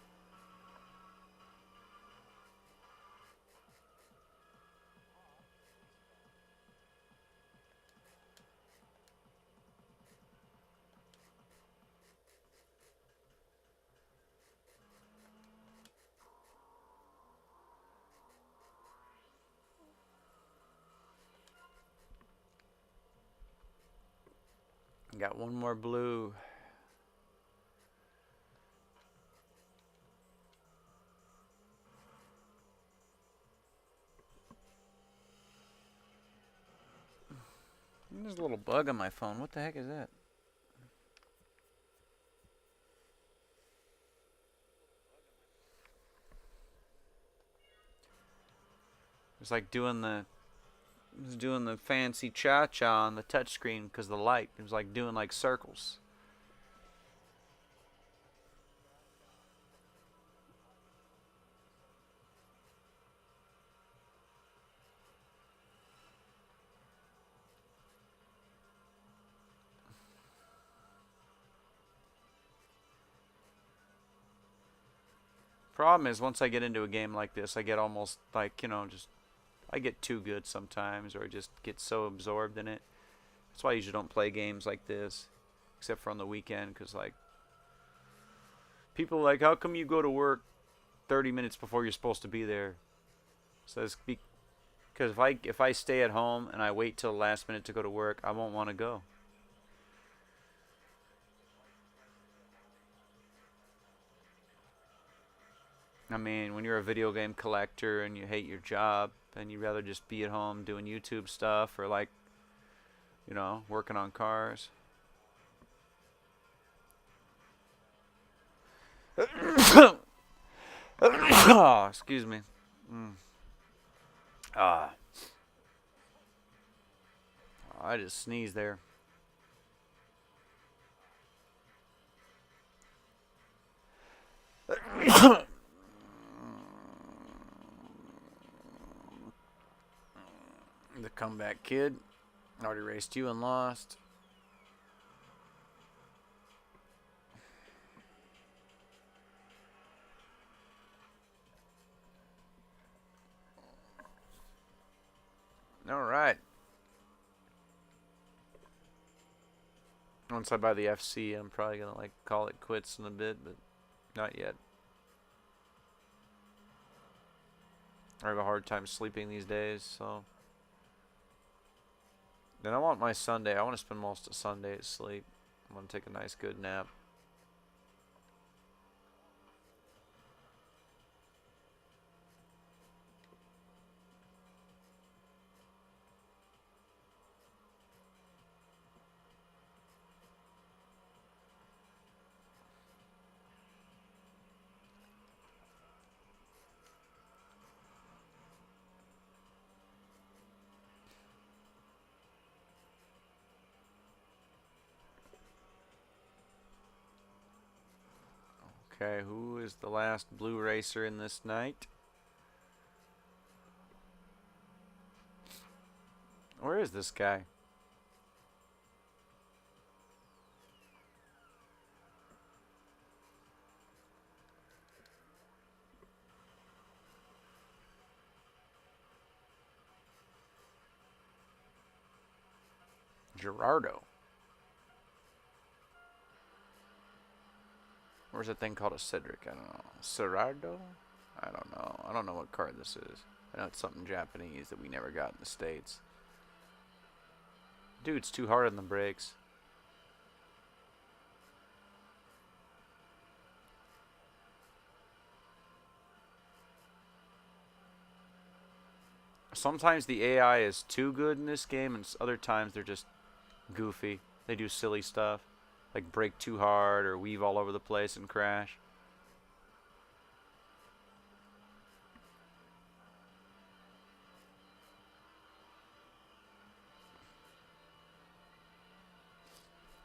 Got one more blue. There's a little bug on my phone. What the heck is that? It's like doing the fancy cha-cha on the touchscreen because the light. It was like doing like circles. Problem is, once I get into a game like this, I get almost like, just I get too good sometimes, or I just get so absorbed in it. That's why I usually don't play games like this, except for on the weekend, because like people are like, how come you go to work 30 minutes before you're supposed to be there? So it's because if I stay at home and I wait till the last minute to go to work, I won't want to go. I mean, when you're a video game collector and you hate your job, then you'd rather just be at home doing YouTube stuff or like, working on cars. Oh, excuse me. Ah, I just sneezed there. The comeback kid. Already raced you and lost. All right. Once I buy the FC, I'm probably gonna like call it quits in a bit, but not yet. I have a hard time sleeping these days, so. Then I want my Sunday. I want to spend most of Sunday asleep. I want to take a nice good nap. Okay, who is the last blue racer in this night? Where is this guy? Gerardo. Where's that thing called a Cedric? I don't know. Cerrado? I don't know. I don't know what card this is. I know it's something Japanese that we never got in the States. Dude, it's too hard on the brakes. Sometimes the AI is too good in this game, and other times they're just goofy. They do silly stuff, like brake too hard or weave all over the place and crash.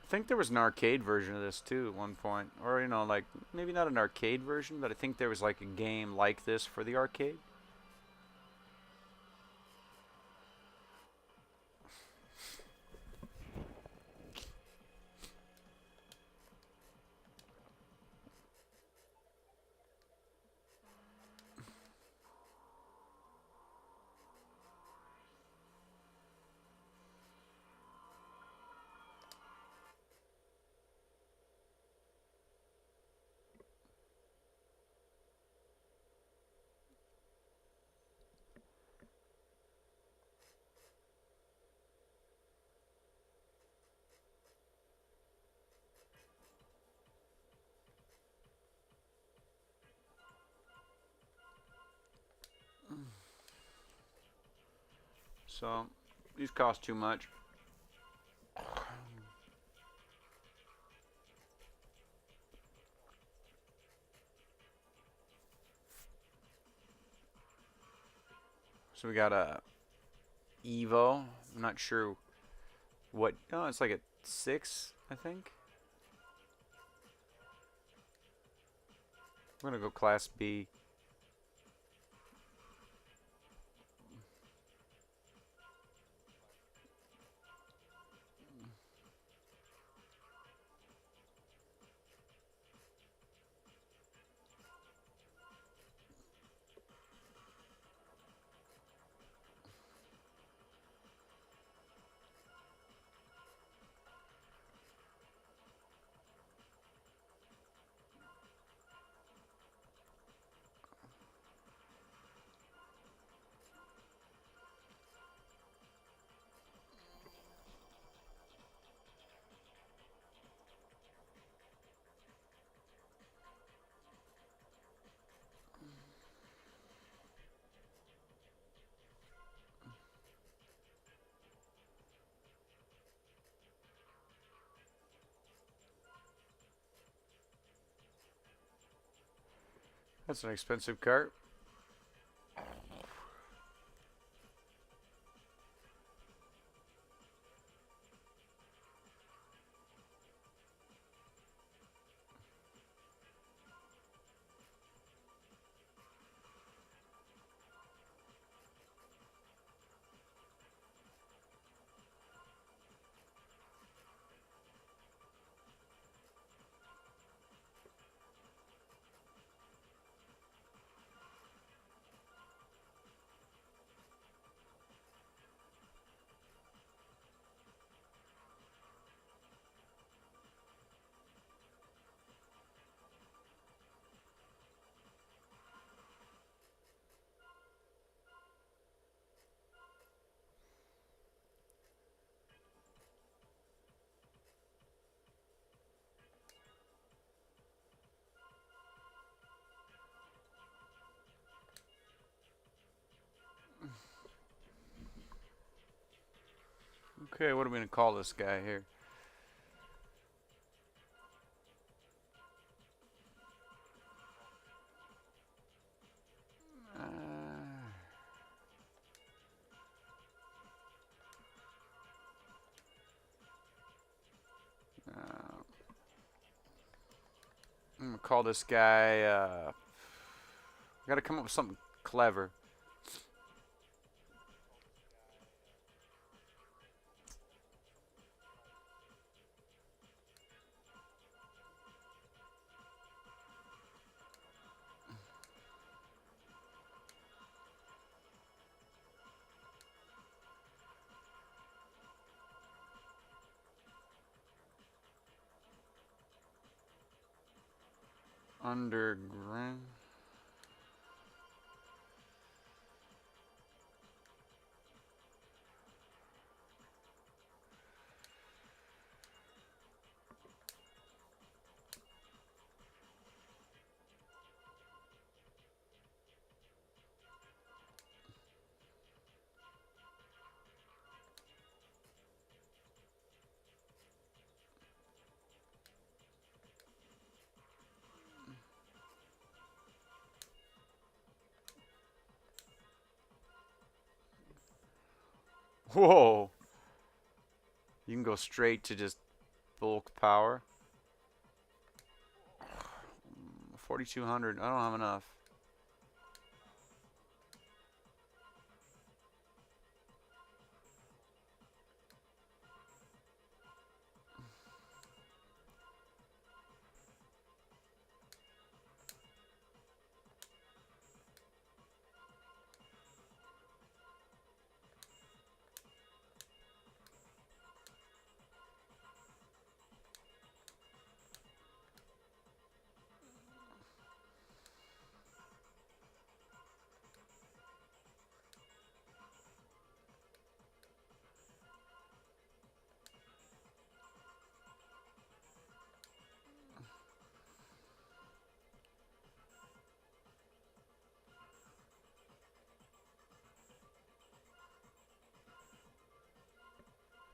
I think there was an arcade version of this too at one point, or like maybe not an arcade version, but I think there was like a game like this for the arcade. So these cost too much. So we got a Evo. I'm not sure what. Oh, it's like a 6, I think. I'm gonna go Class B. That's an expensive cart. Okay, what are we gonna call this guy here? I'm gonna call this guy. I gotta come up with something clever. Underground. Whoa! You can go straight to just bulk power. 4,200. I don't have enough.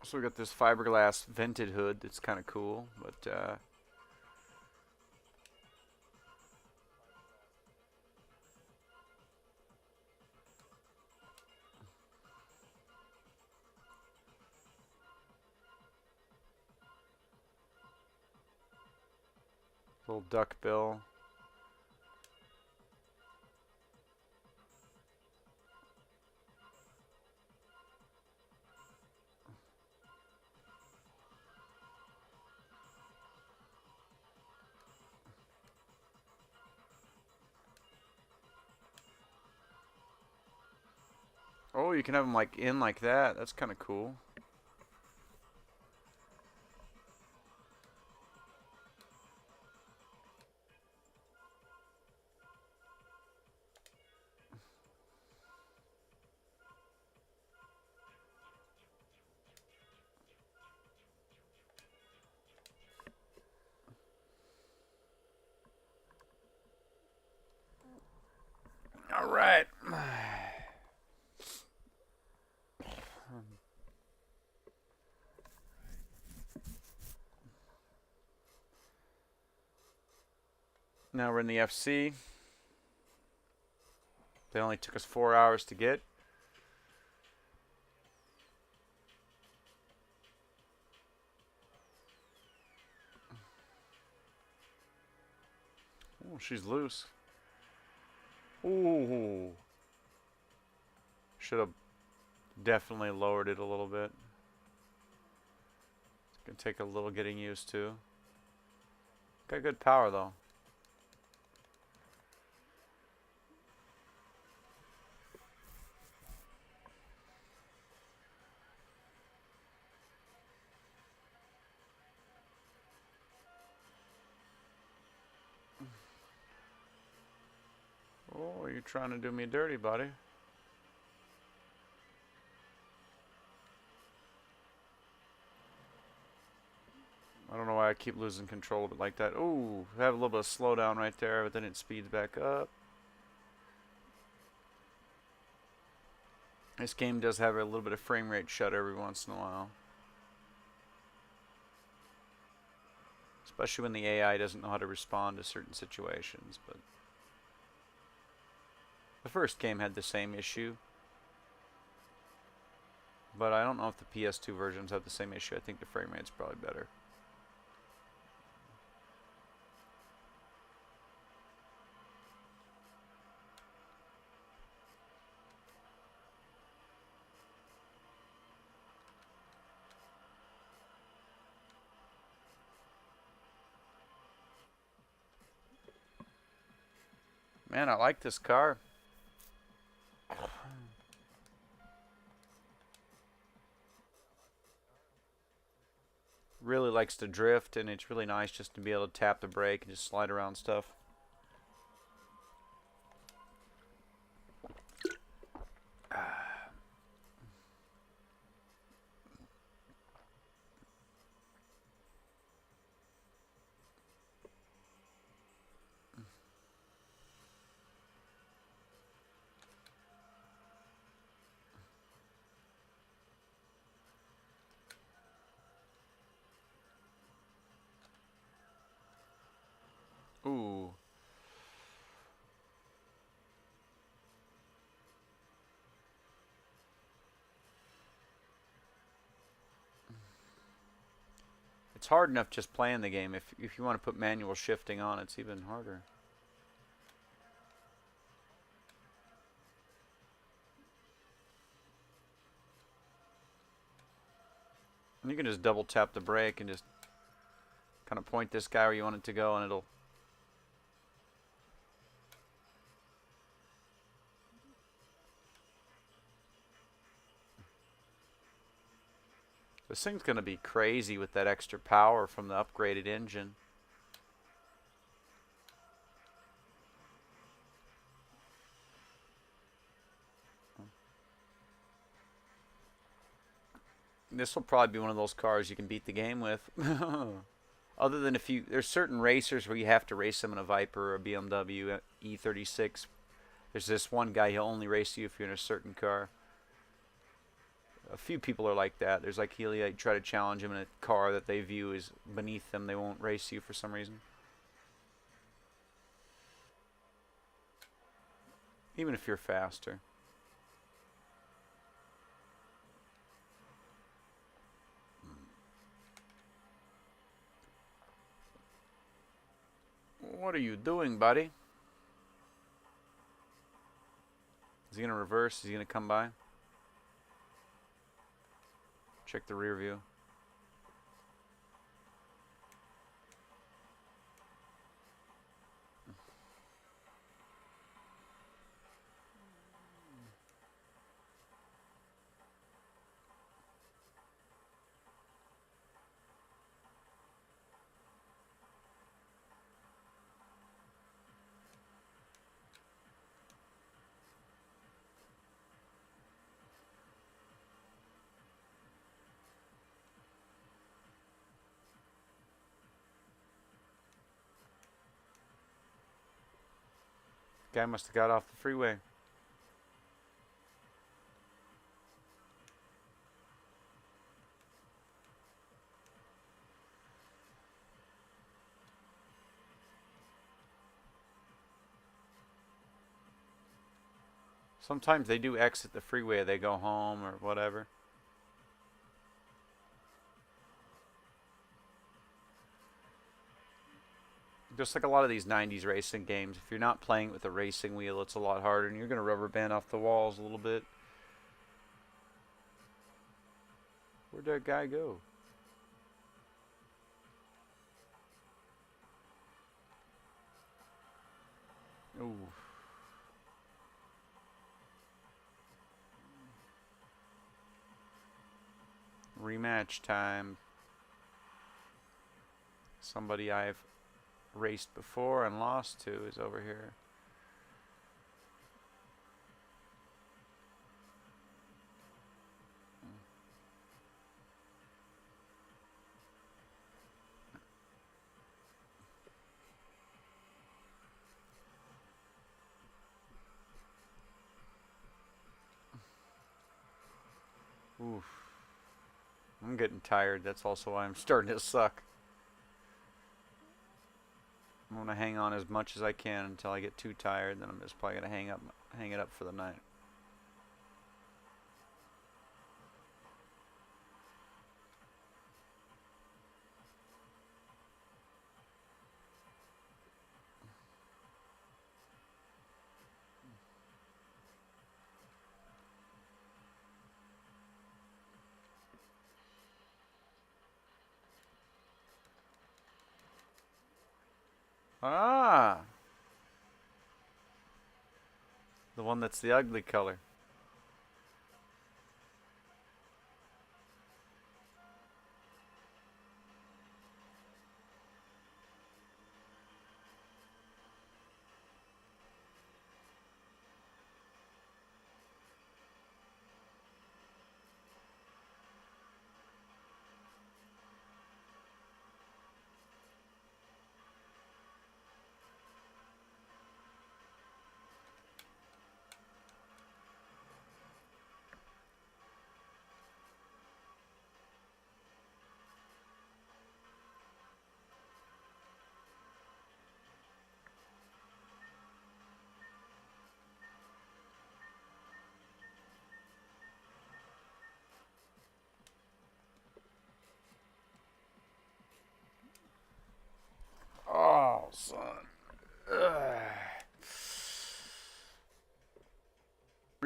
So we got this fiberglass vented hood that's kind of cool, but little duck bill. Oh, you can have them like in like that. That's kind of cool. All right. Now we're in the FC. They only took us 4 hours to get. Oh, she's loose. Ooh. Should have definitely lowered it a little bit. It's going to take a little getting used to. Got good power though. Oh, you're trying to do me dirty, buddy. I don't know why I keep losing control of it like that. Ooh, I have a little bit of slowdown right there, but then it speeds back up. This game does have a little bit of frame rate shut every once in a while. Especially when the AI doesn't know how to respond to certain situations. But the first game had the same issue. But I don't know if the PS2 versions have the same issue. I think the frame rate's probably better. Man, I like this car. Really likes to drift, and it's really nice just to be able to tap the brake and just slide around stuff. It's hard enough just playing the game. If you want to put manual shifting on, it's even harder. And you can just double tap the brake and just kind of point this guy where you want it to go, and it'll... This thing's going to be crazy with that extra power from the upgraded engine. This will probably be one of those cars you can beat the game with. Other than if you... There's certain racers where you have to race them in a Viper or a BMW E36. There's this one guy, he'll only race you if you're in a certain car. A few people are like that. There's like he'll try to challenge him in a car that they view as beneath them. They won't race you for some reason. Even if you're faster. What are you doing, buddy? Is he going to reverse? Is he going to come by? Check the rear view. Guy must have got off the freeway. Sometimes they do exit the freeway. They go home or whatever. Just like a lot of these 90s racing games, if you're not playing with a racing wheel, it's a lot harder, and you're going to rubber band off the walls a little bit. Where'd that guy go? Ooh. Rematch time. Somebody I've raced before and lost to is over here. Oof. I'm getting tired. That's also why I'm starting to suck. I'm gonna hang on as much as I can until I get too tired. Then I'm just probably gonna hang it up for the night. Ah, the one that's the ugly color.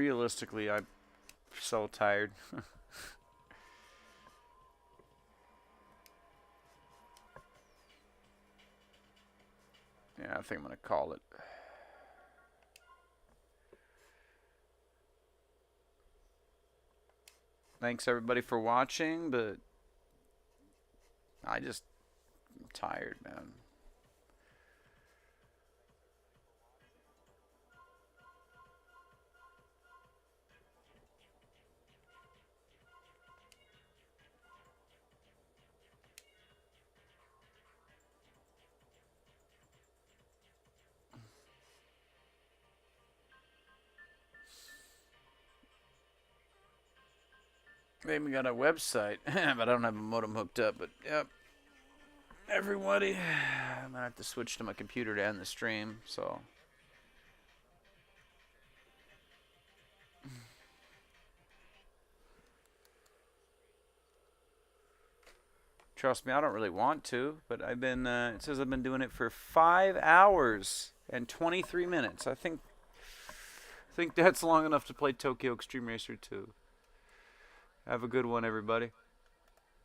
realistically, I'm so tired. Yeah, I think I'm gonna call it. Thanks everybody for watching, but I'm tired, man. They even got a website, but I don't have a modem hooked up. But yep, everybody, I'm gonna have to switch to my computer to end the stream. So. Trust me, I don't really want to, but I've been. It says I've been doing it for 5 hours and 23 minutes. I think that's long enough to play Tokyo Extreme Racer 2. Have a good one, everybody.